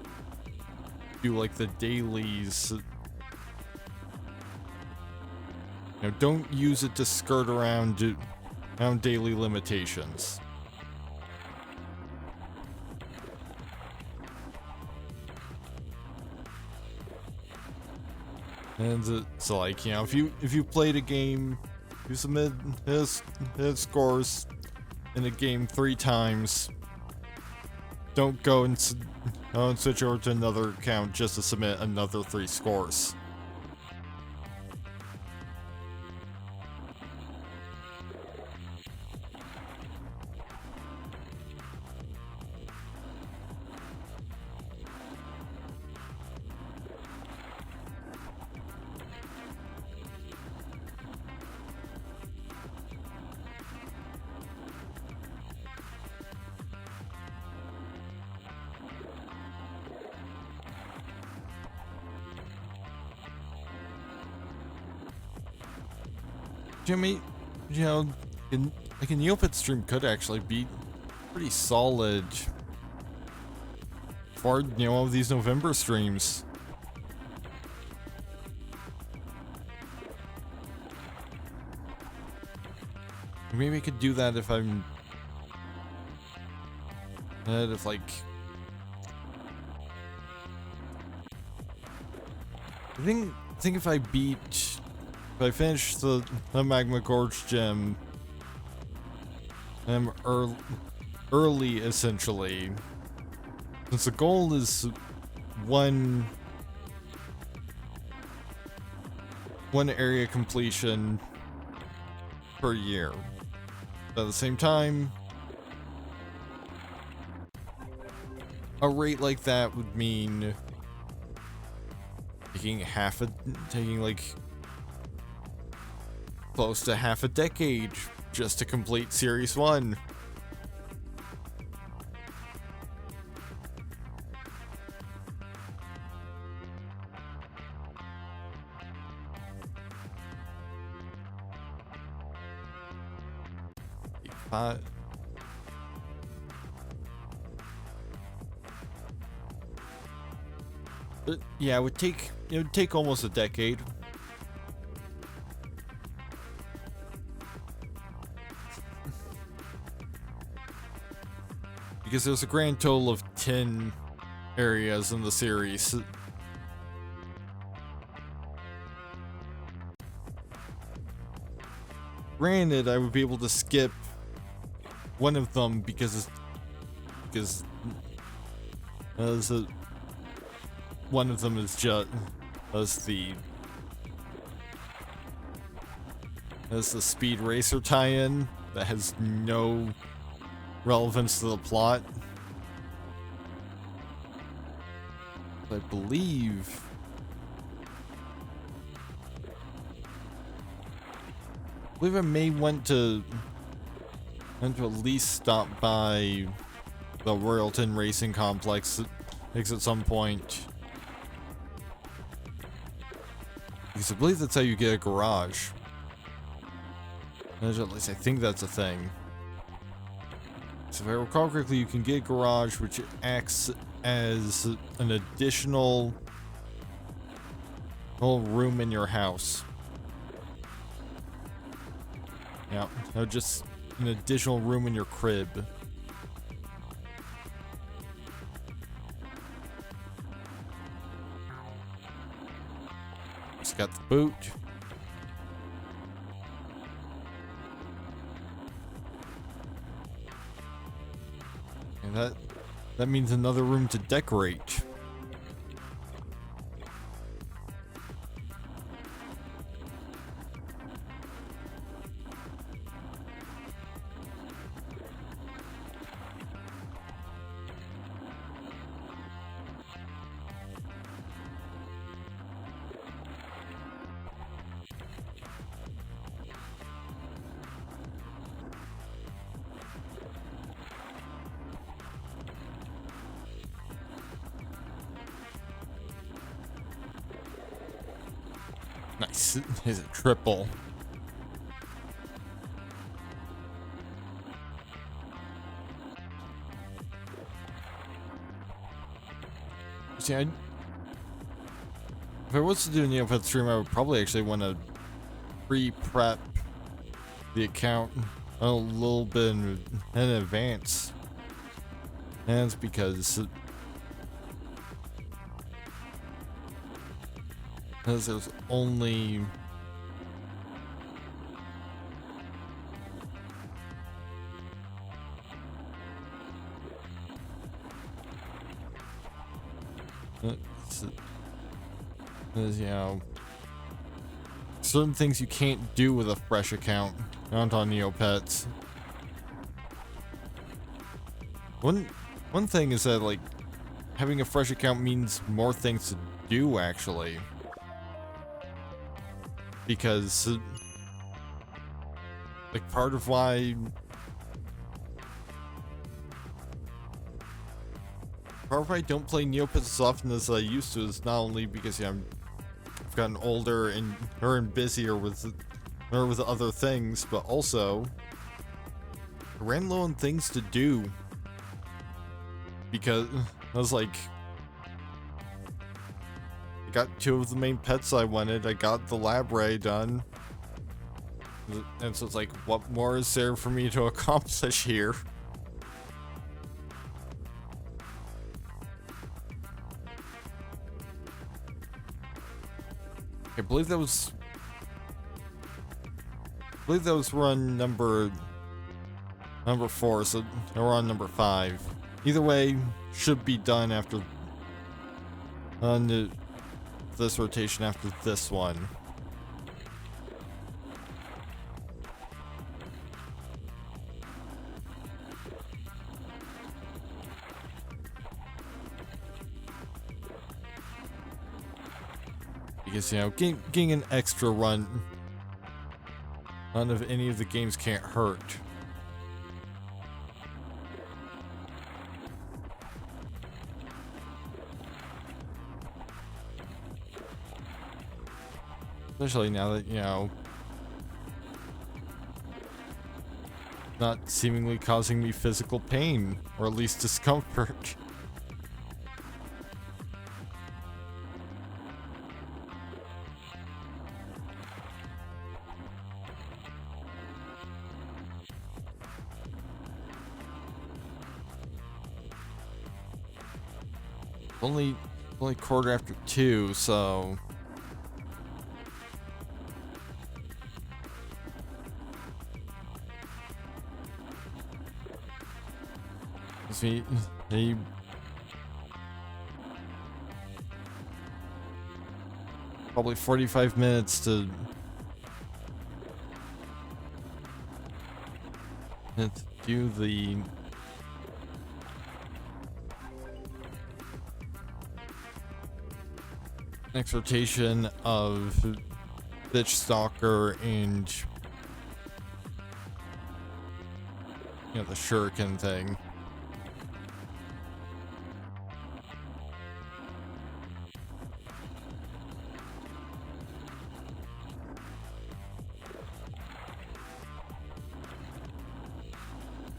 do like the dailies. You know, don't use it to skirt around daily limitations. And so like, you know, if you played a game, you submit his scores in a game 3 times, don't go and switch over to another account just to submit another 3 scores. Jimmy, you know, like a Neopet stream could actually be pretty solid for, you know, all of these November streams. Maybe I could do that if I'm... if like... I think if I finish the Magma Gorge gem, I'm early essentially. Since the goal is one area completion per year. But at the same time, a rate like that would mean taking like close to half a decade just to complete Series 1. Yeah, it would take almost a decade. Because there's a grand total of 10 areas in the series. Granted, I would be able to skip one of them because one of them is just as the Speed Racer tie-in that has no relevance to the plot. I believe I may want to at least stop by the Royalton Racing Complex at some point. Because I believe that's how you get a garage. At least I think that's a thing. So if I recall correctly, you can get a garage which acts as an additional whole room in your house. Yeah, no, just an additional room in your crib. Just got the boot. And that means another room to decorate. Nice. Is it triple? See, if I was to do a Neopet stream, I would probably actually want to pre-prep the account a little bit in advance. And it's because there's only there's, you know, certain things you can't do with a fresh account, not on Neopets. One thing is that, like, having a fresh account means more things to do, actually. Because, like, part of why I don't play Neopets as often as I used to is not only because, you know, I've gotten older and busier with other things, but also I ran low on things to do. Because I was like, I got 2 of the main pets I wanted. I got the lab ray done. And so it's like, what more is there for me to accomplish here? I believe that was run number 4, so we're on number 5. Either way, should be done after this rotation after this one. Because, you know, getting an extra run of any of the games can't hurt. Especially now that, you know, not seemingly causing me physical pain, or at least discomfort. only quarter after 2, so he probably 45 minutes to do the exhortation of Bitch Stalker and the shuriken thing.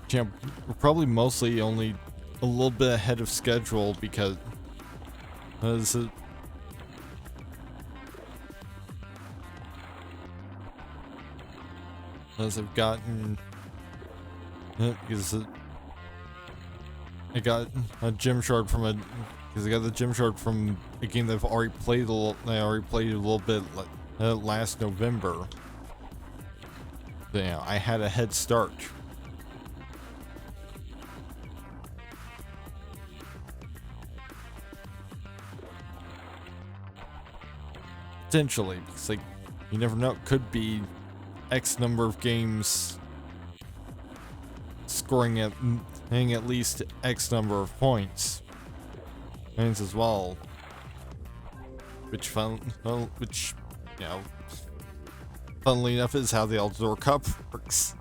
Yeah, we're probably mostly only a little bit ahead of schedule because as I've gotten because I got a gem shard from because I got the gem shard from a game that I already played a little bit last November. So, yeah, I had a head start. Potentially, because like you never know, it could be X number of games scoring at least X number of points as well, which funnily enough is how the Eldor Cup works.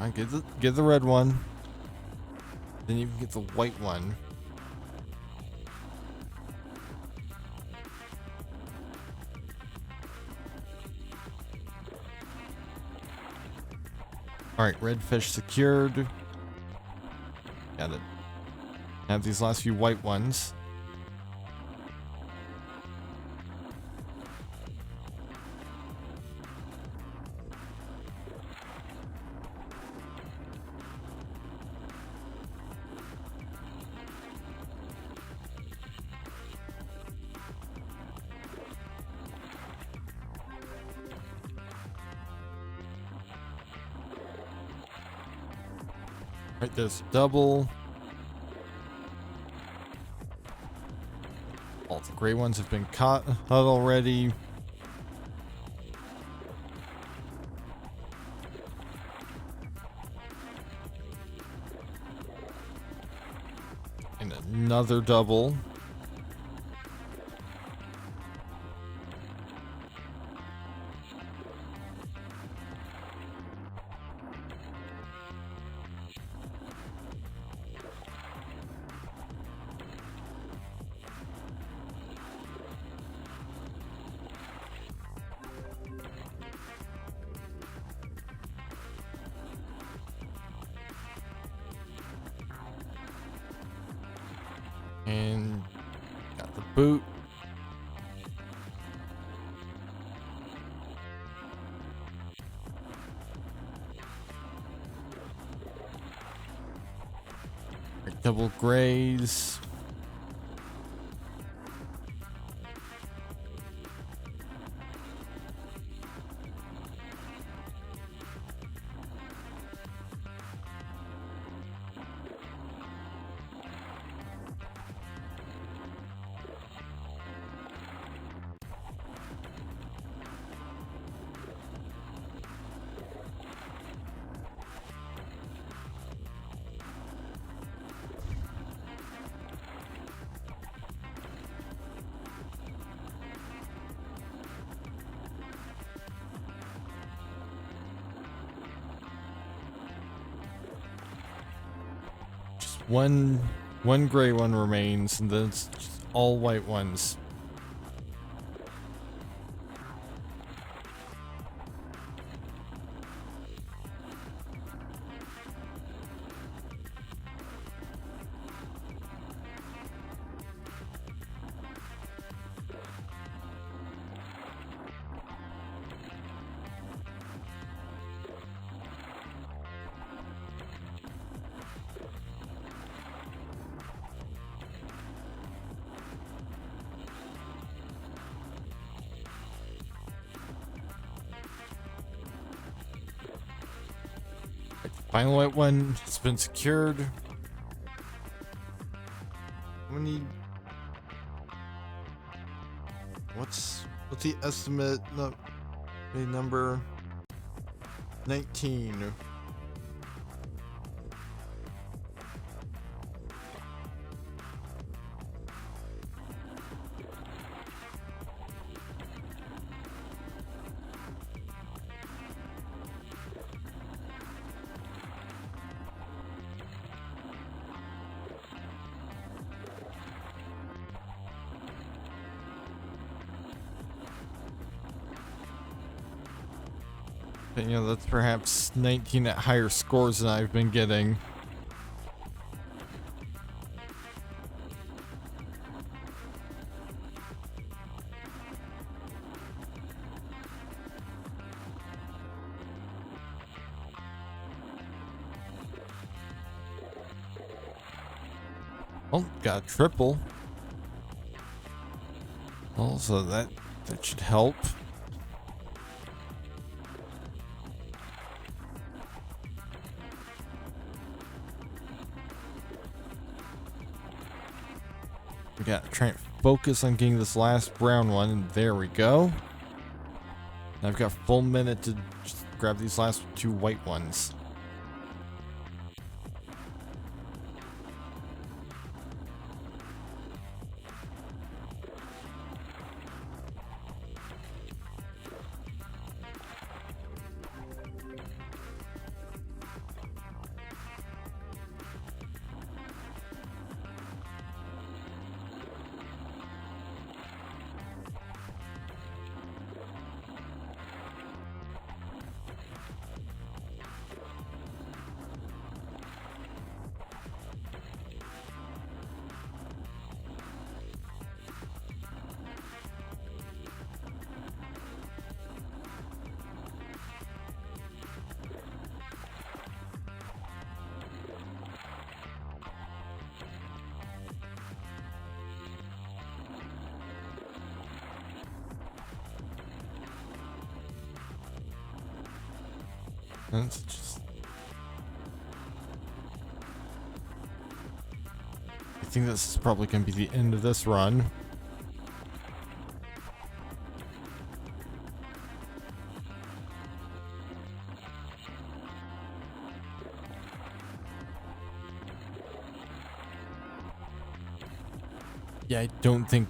I get the red one, then you can get the white one. All right, red fish secured. Got it. Have these last few white ones. Right, there's double. All the gray ones have been caught already. And another double. And got the boot. Double grays. one gray one remains, and then it's just all white ones. Final white one has been secured. How many? What's the estimate? No, the number 19. But, you know, that's perhaps 19 at higher scores than I've been getting. Oh, got a triple. Well, so that should help. We got to try and focus on getting this last brown one, and there we go. I've got a full minute to just grab these last 2 white ones. That's just... I think this is probably going to be the end of this run. Yeah, I don't think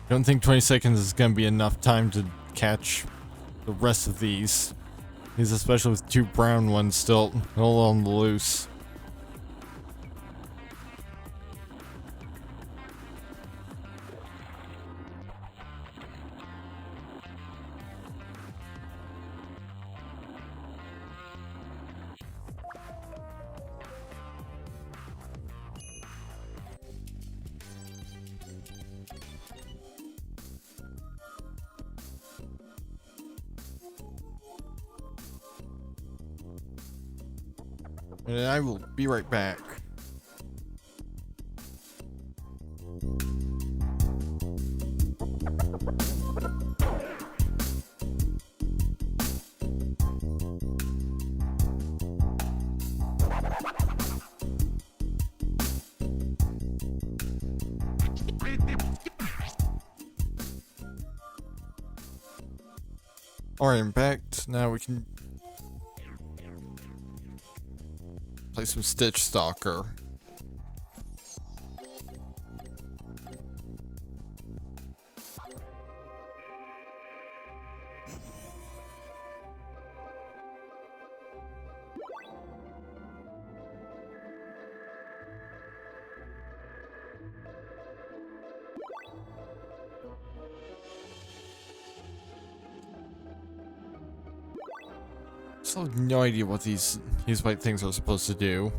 20 seconds is going to be enough time to catch the rest of these. Especially with 2 brown ones still all on the loose. And I will be right back. Alright, I'm back. Now we can play some Stitch Stalker. still have no idea what these white things are supposed to do.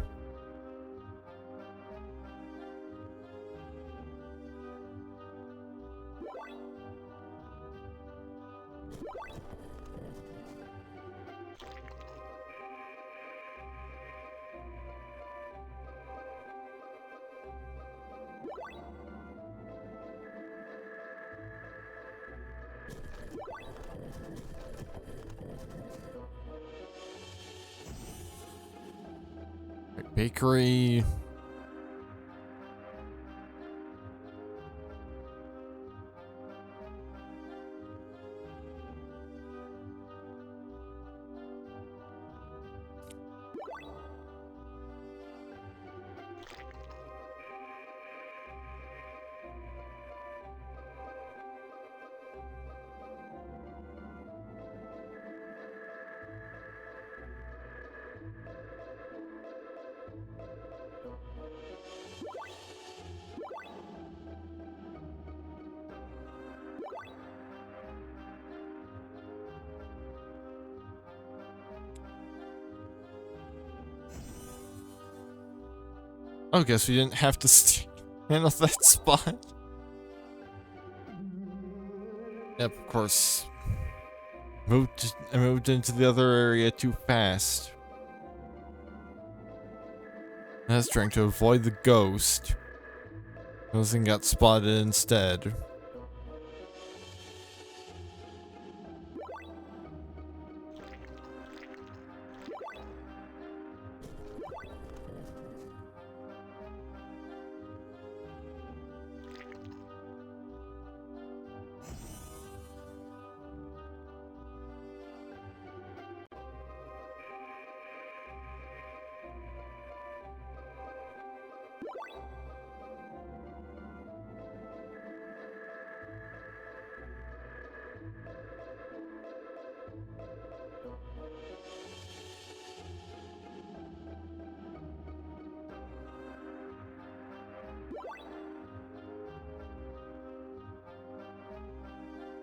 Bakery. Oh, guess we didn't have to stand on that spot. Yep, of course. I moved into the other area too fast. I was trying to avoid the ghost. Those thing got spotted instead.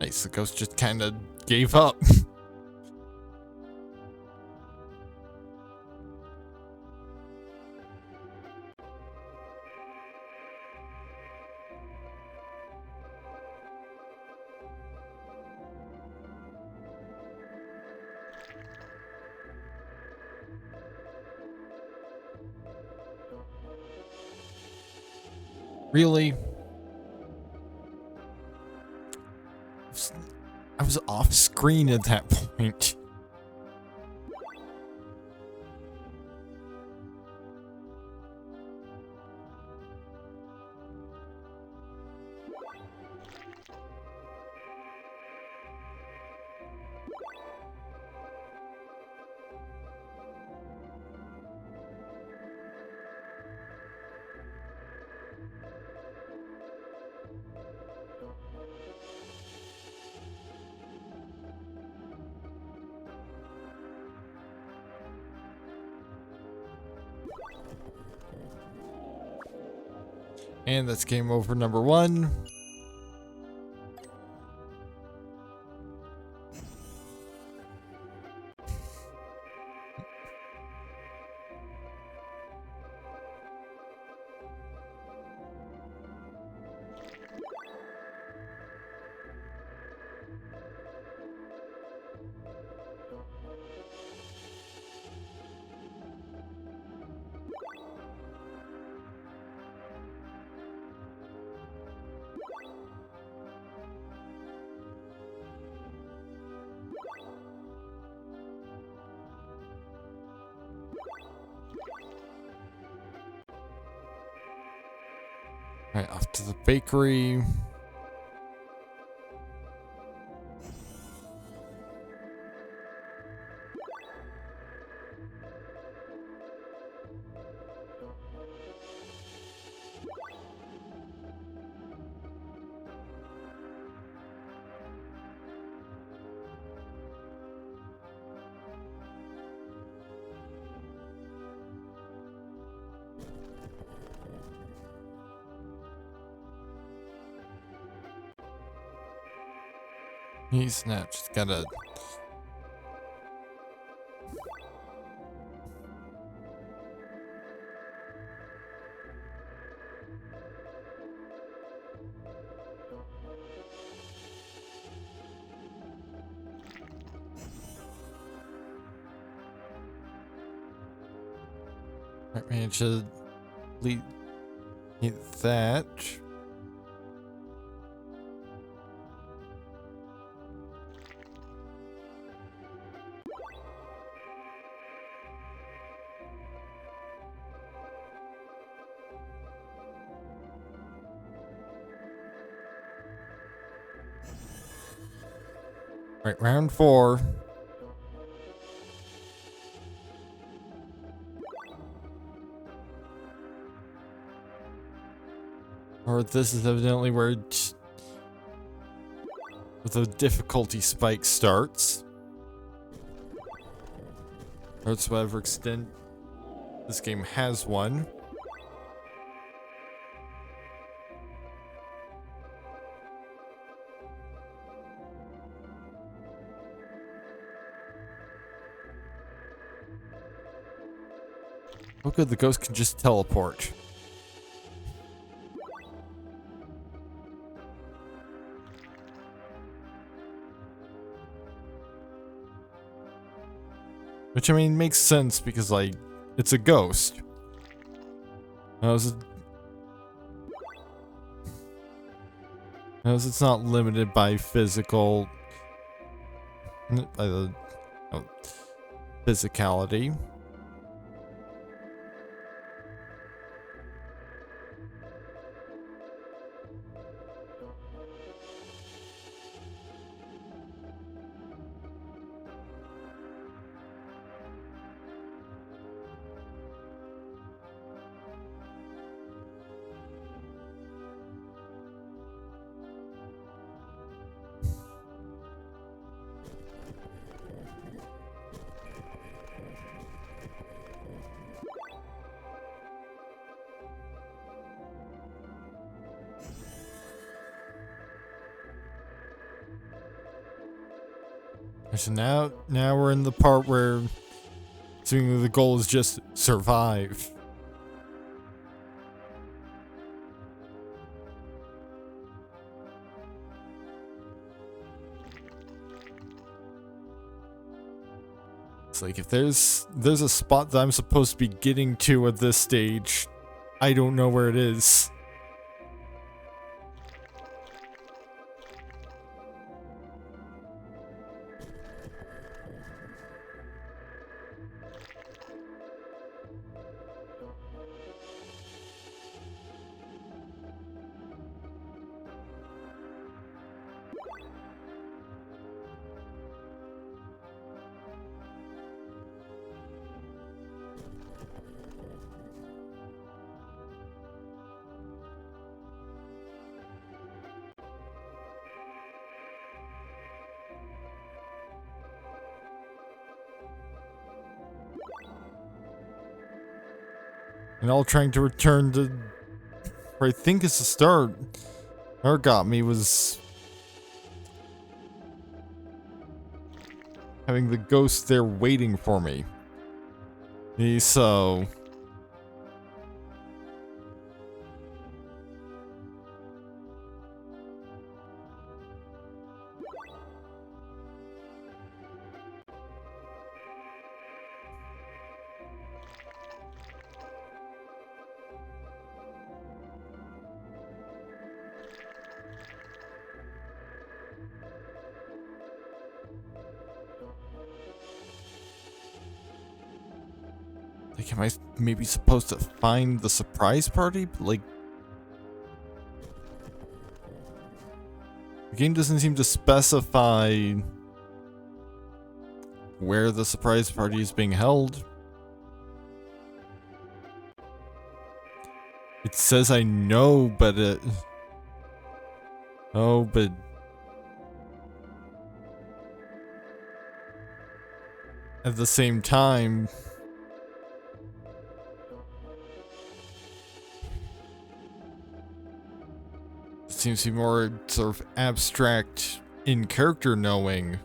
Nice, the ghost just kind of gave up. Really? I was off screen at that point. And that's game over number 1. Right, off to the bakery. He's not just gotta Right, man, should lead that. Right, round 4. Or this is evidently where the difficulty spike starts. Or to whatever extent this game has one. Oh good, the ghost can just teleport. Which, I mean, makes sense because, like, it's a ghost. It's not limited by physical... by the... physicality. So now we're in the part where seemingly the goal is just survive. It's like if there's a spot that I'm supposed to be getting to at this stage, I don't know where it is. And all trying to return to where I think is the start. What got me was having the ghost there waiting for me. So like, am I maybe supposed to find the surprise party? Like, the game doesn't seem to specify where the surprise party is being held. It says I know, but oh, but at the same time, it seems to be more sort of abstract in character knowing.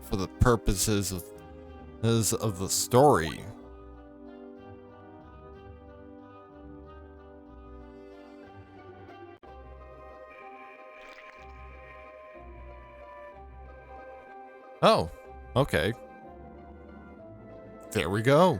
for the purposes of the story. Oh, okay. There we go.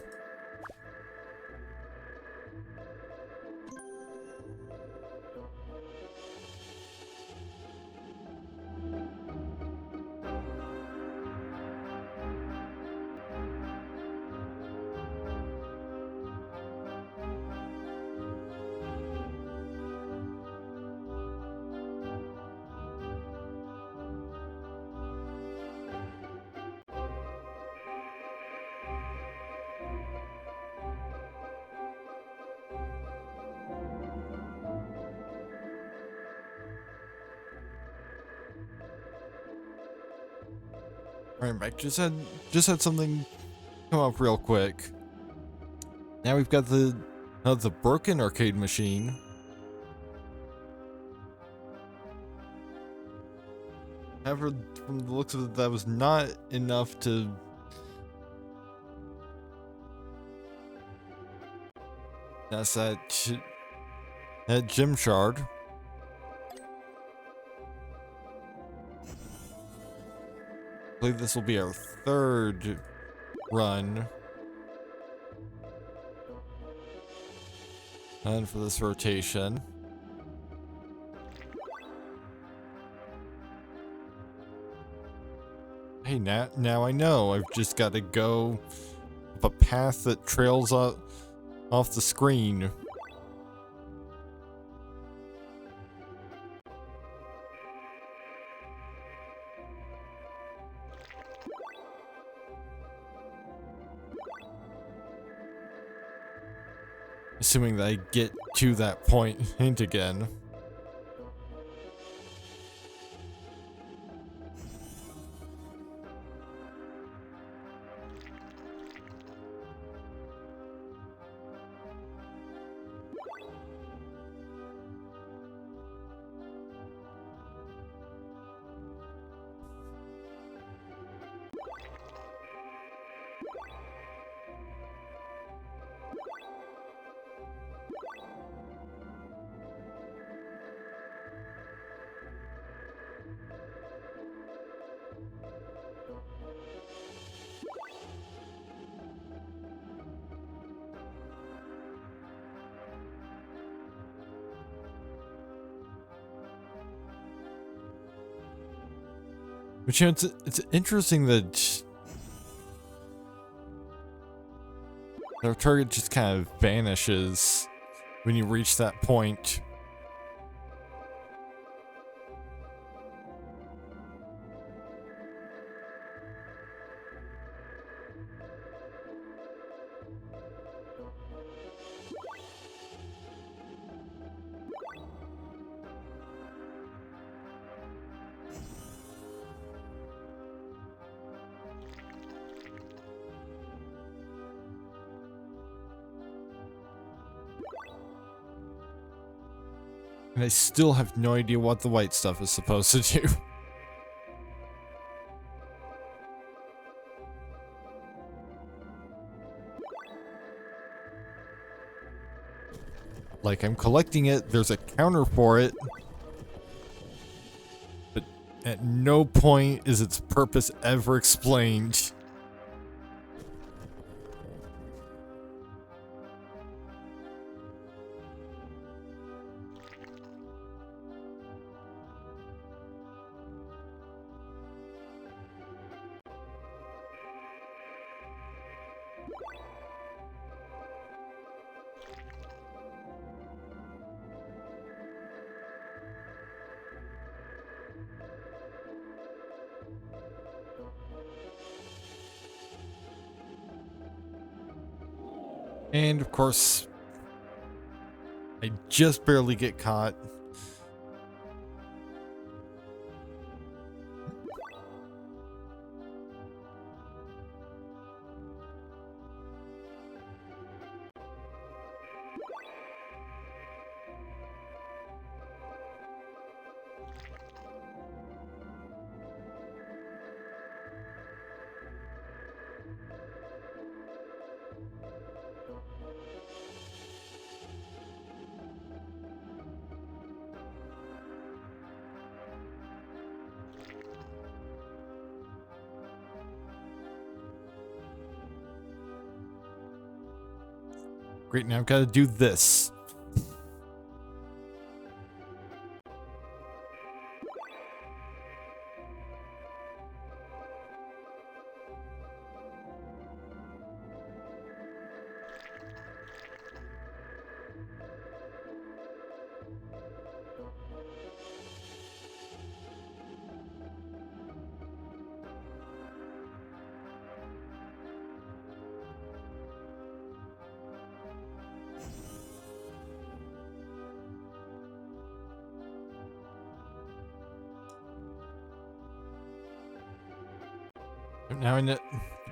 Alright, Mike, just had something come up real quick. Now we've got the broken arcade machine. However, from the looks of it, that was not enough to that's that gem shard. I believe this will be our third run. And for this rotation. Hey, now I know. I've just got to go up a path that trails off the screen. Assuming that I get to that point again. But you know, it's interesting that their target just kind of vanishes when you reach that point. And I still have no idea what the white stuff is supposed to do. Like, I'm collecting it, there's a counter for it. But at no point is its purpose ever explained. And of course, I just barely get caught. Great, now I've got to do this.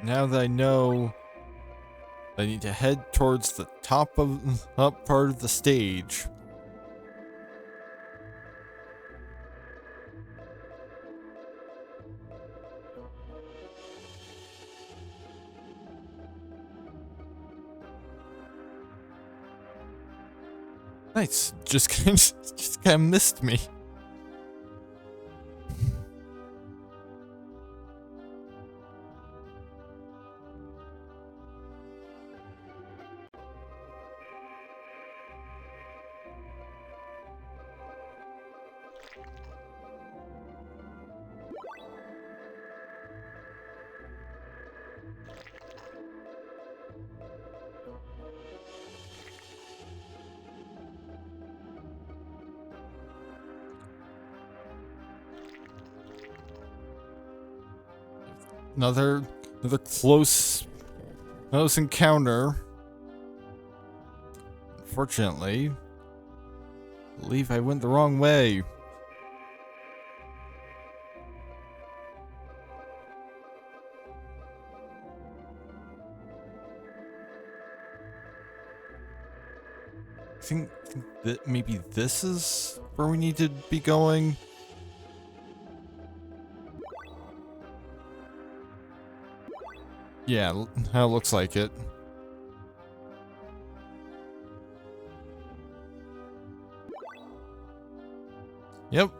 Now that I know, I need to head towards the top part of the stage. Nice, just kind of missed me. Another close encounter. Unfortunately, I believe I went the wrong way. I think that maybe this is where we need to be going. Yeah, that looks like it. Yep.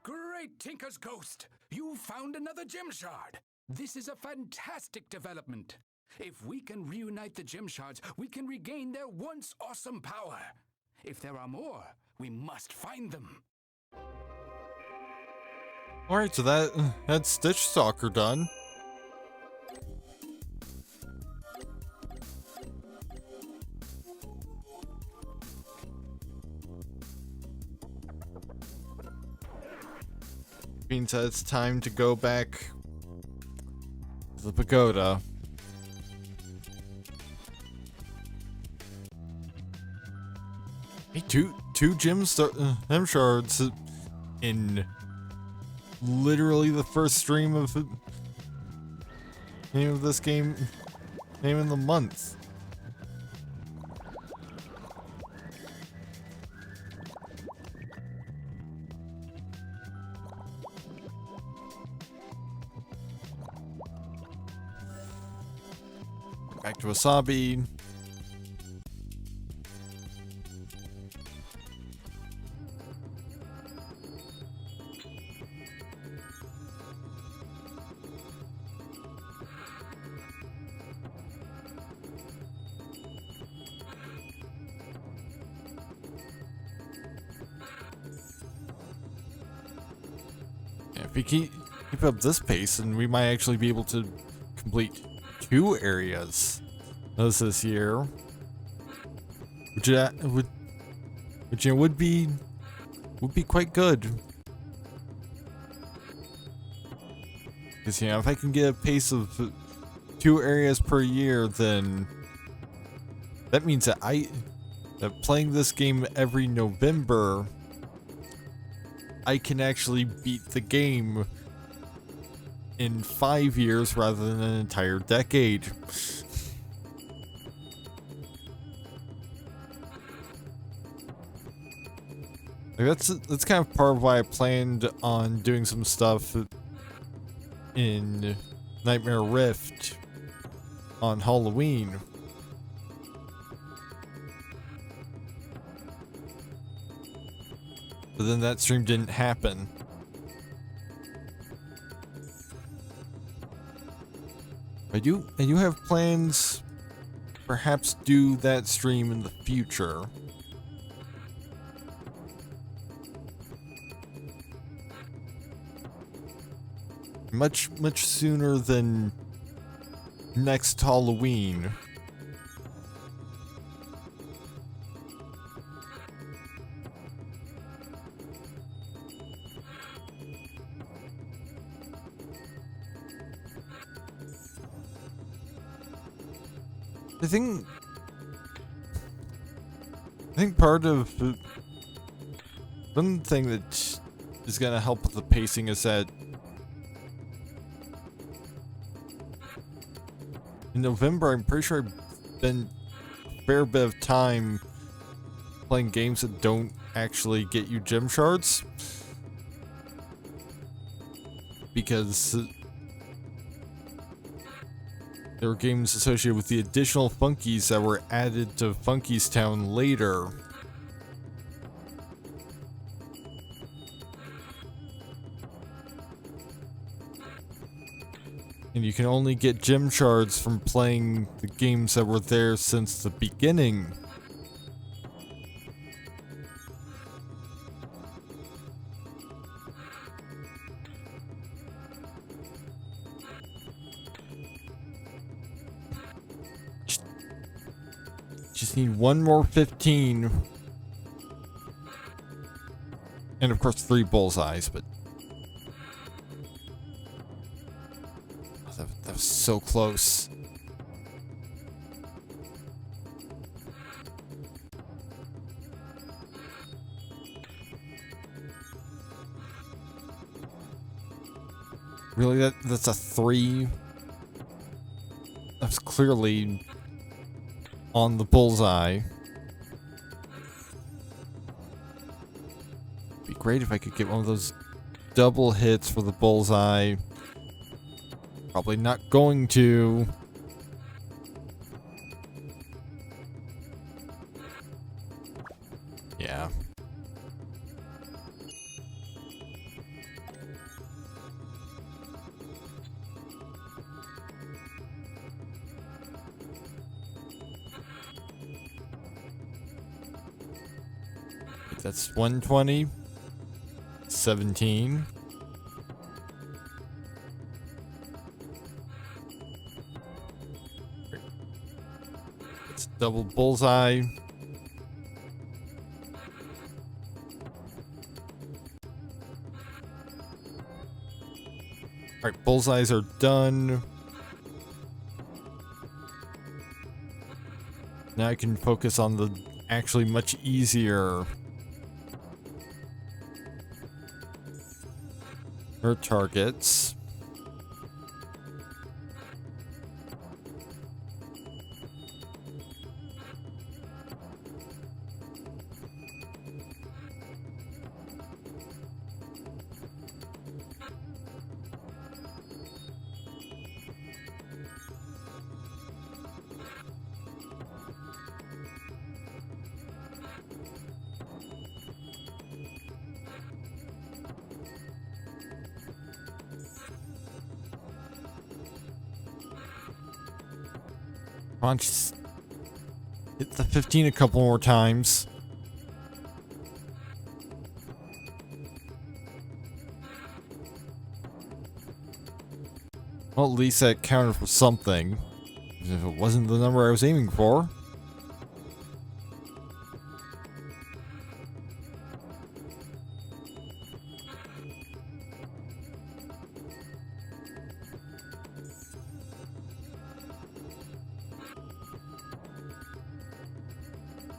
Great Tinker's Ghost! You found another gem shard! This is a fantastic development. If we can reunite the gem shards, we can regain their once awesome power. If there are more, we must find them. Alright, so that's Stitch Stalker done. Means that it's time to go back to the pagoda. Hey, two gem shards in literally the first stream of the name of this game, name of the month. Back to Wasabi. If we keep up this pace, and we might actually be able to complete 2 areas this year, which would be quite good. Because if I can get a pace of 2 areas per year, then that means that that playing this game every November, I can actually beat the game in 5 years rather than an entire decade. Like that's kind of part of why I planned on doing some stuff in Nightmare Rift on Halloween. But then that stream didn't happen. I do have plans, perhaps do that stream in the future. Much sooner than next Halloween. I think part of one thing that is gonna help with the pacing is that in November, I'm pretty sure I've spent a fair bit of time playing games that don't actually get you gem shards. Because there were games associated with the additional Funkies that were added to Funkies Town later. And you can only get gem shards from playing the games that were there since the beginning. Just need one more 15. And of course 3 bullseyes, but that was so close. Really, that's a 3? That's clearly on the bullseye. Be great if I could get one of those double hits for the bullseye. Probably not going to. Yeah. That's 120. 17. It's double bullseye. Alright, bullseyes are done. Now I can focus on the actually much easier targets. Come on, just hit the 15 a couple more times. Well, at least that counted for something. Even if it wasn't the number I was aiming for.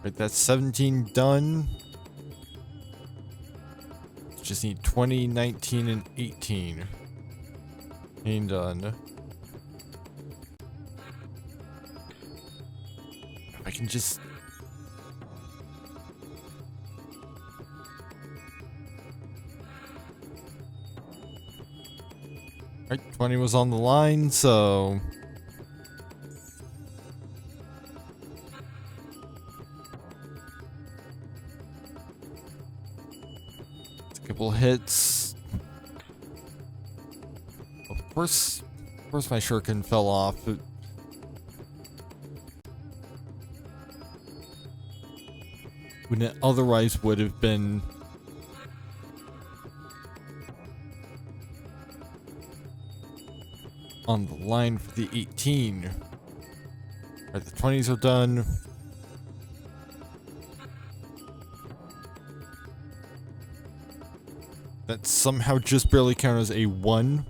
Right, that's 17 done. Just need 20, 19, and 18. And done. If I can just... Right, 20 was on the line, so... couple hits. Of course my shuriken fell off. When it otherwise would have been on the line for the 18. Alright, the 20s are done. That somehow just barely counted as a 1.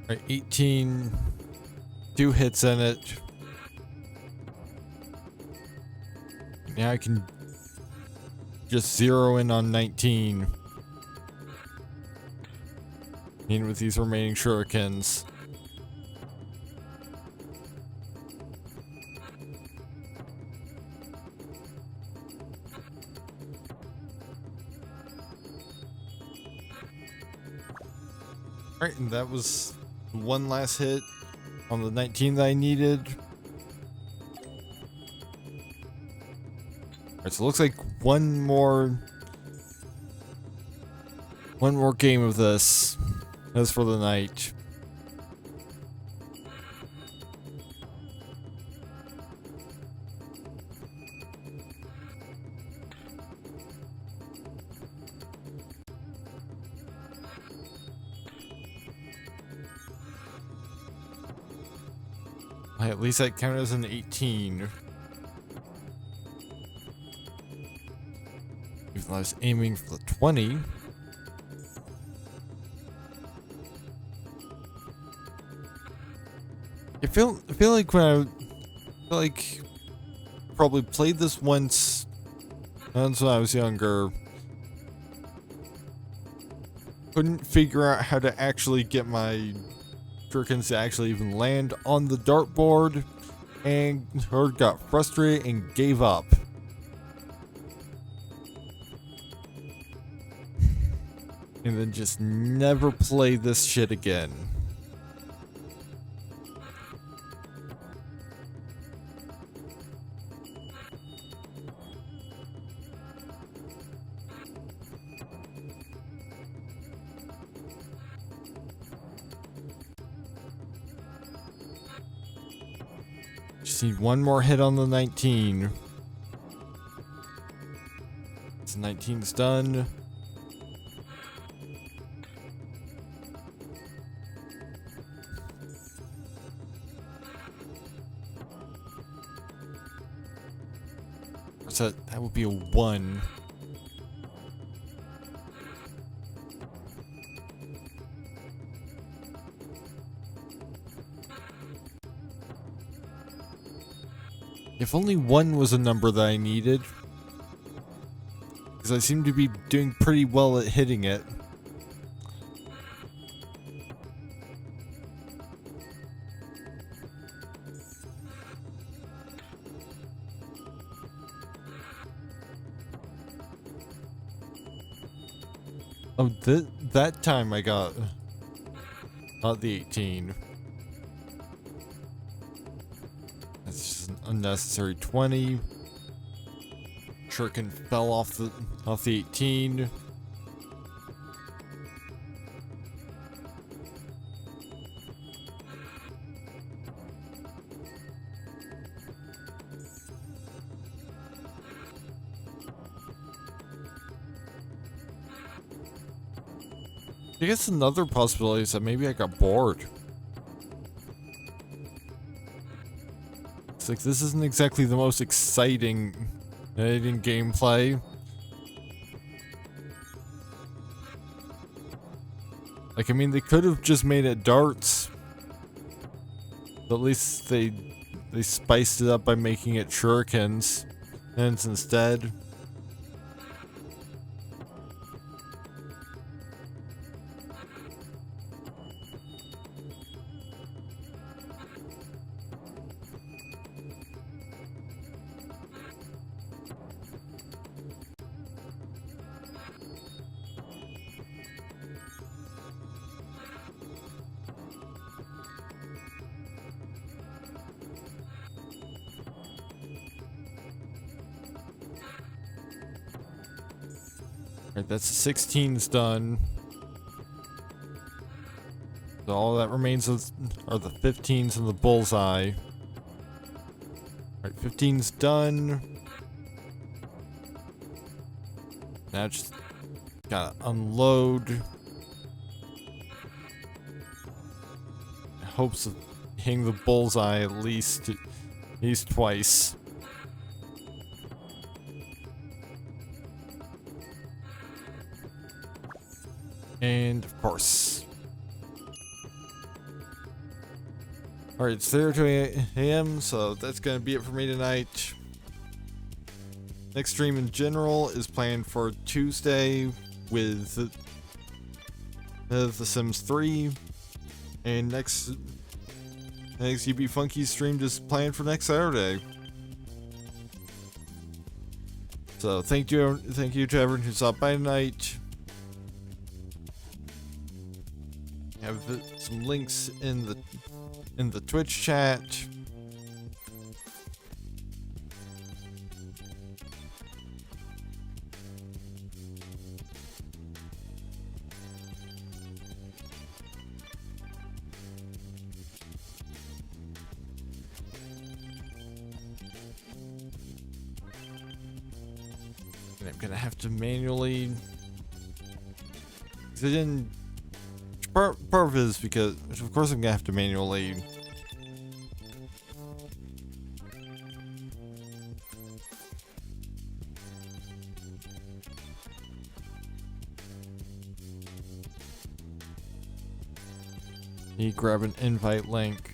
Alright, 18. 2 hits in it. Now I can just zero in on 19. In with these remaining shurikens. Alright, and that was one last hit on the 19 that I needed. Alright, so it looks like one more game of this. That's for the night. At least that counted as an 18. Even though I was aiming for the 20. I feel like probably played this once. That's when I was younger. Couldn't figure out how to actually get my shurikens to actually even land on the dartboard, and got frustrated and gave up. And then just never played this shit again. Just need one more hit on the 19. So 19's done. So that would be a 1. If only 1 was a number that I needed. Because I seem to be doing pretty well at hitting it. Oh, that time I got not the 18. That's just an unnecessary 20. Shuriken fell off the 18. I guess another possibility is that maybe I got bored. It's like, this isn't exactly the most exciting gameplay. Like, I mean, they could have just made it darts. But at least they spiced it up by making it shurikens. And instead. Alright, that's the 16's done. So all that remains are the 15s and the bullseye. Alright, 15's done. Now just gotta unload. Hopes of hitting the bullseye at least twice. And of course. Alright, it's 3:02 a.m. so that's gonna be it for me tonight. Next stream in general is planned for Tuesday with The Sims 3. And next U.B Funkeys stream is planned for next Saturday. So thank you to everyone who stopped by tonight. Have some links in the Twitch chat. And I'm gonna have to manually. Cause I didn't. Part of it is because, of course, I'm gonna have to manually. You grab an invite link.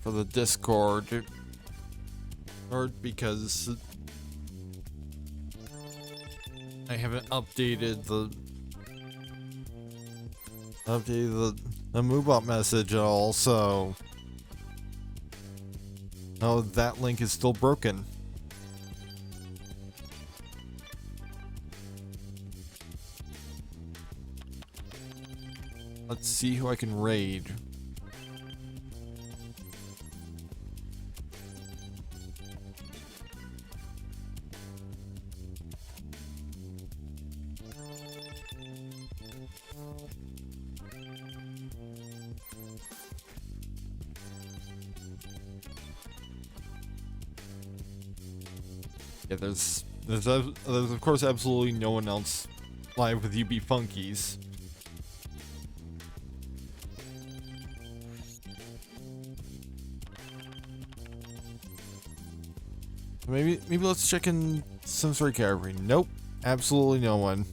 For the Discord, or because I haven't updated the MoveBot message at all, so oh, that link is still broken. Let's see who I can raid. Yeah, there's of course absolutely no one else live with U.B Funkeys. Maybe let's check in some sort of category. Nope, absolutely no one.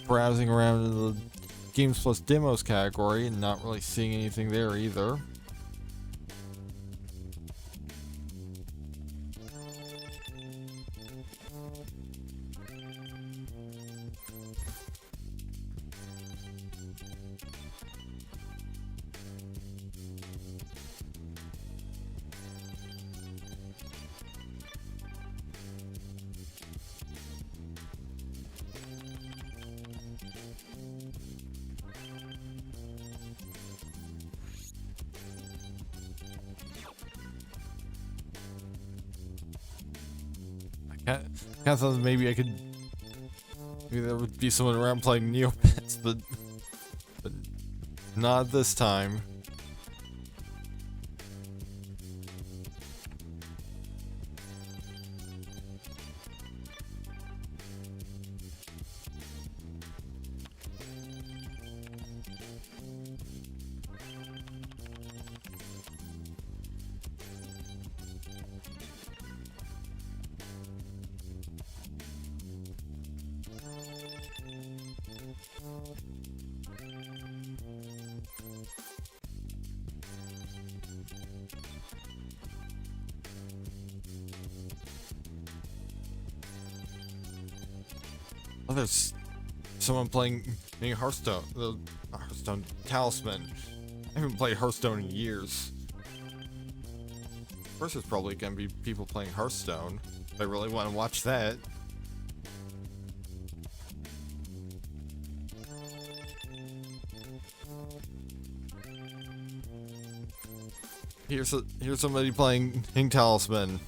Browsing around in the Games Plus Demos category and not really seeing anything there either. I thought maybe there would be someone around playing Neopets, but not this time. Oh, there's someone playing Hearthstone. The Hearthstone Talisman. I haven't played Hearthstone in years. Of course, there's probably gonna be people playing Hearthstone. If I really want to watch that. Here's somebody playing Talisman.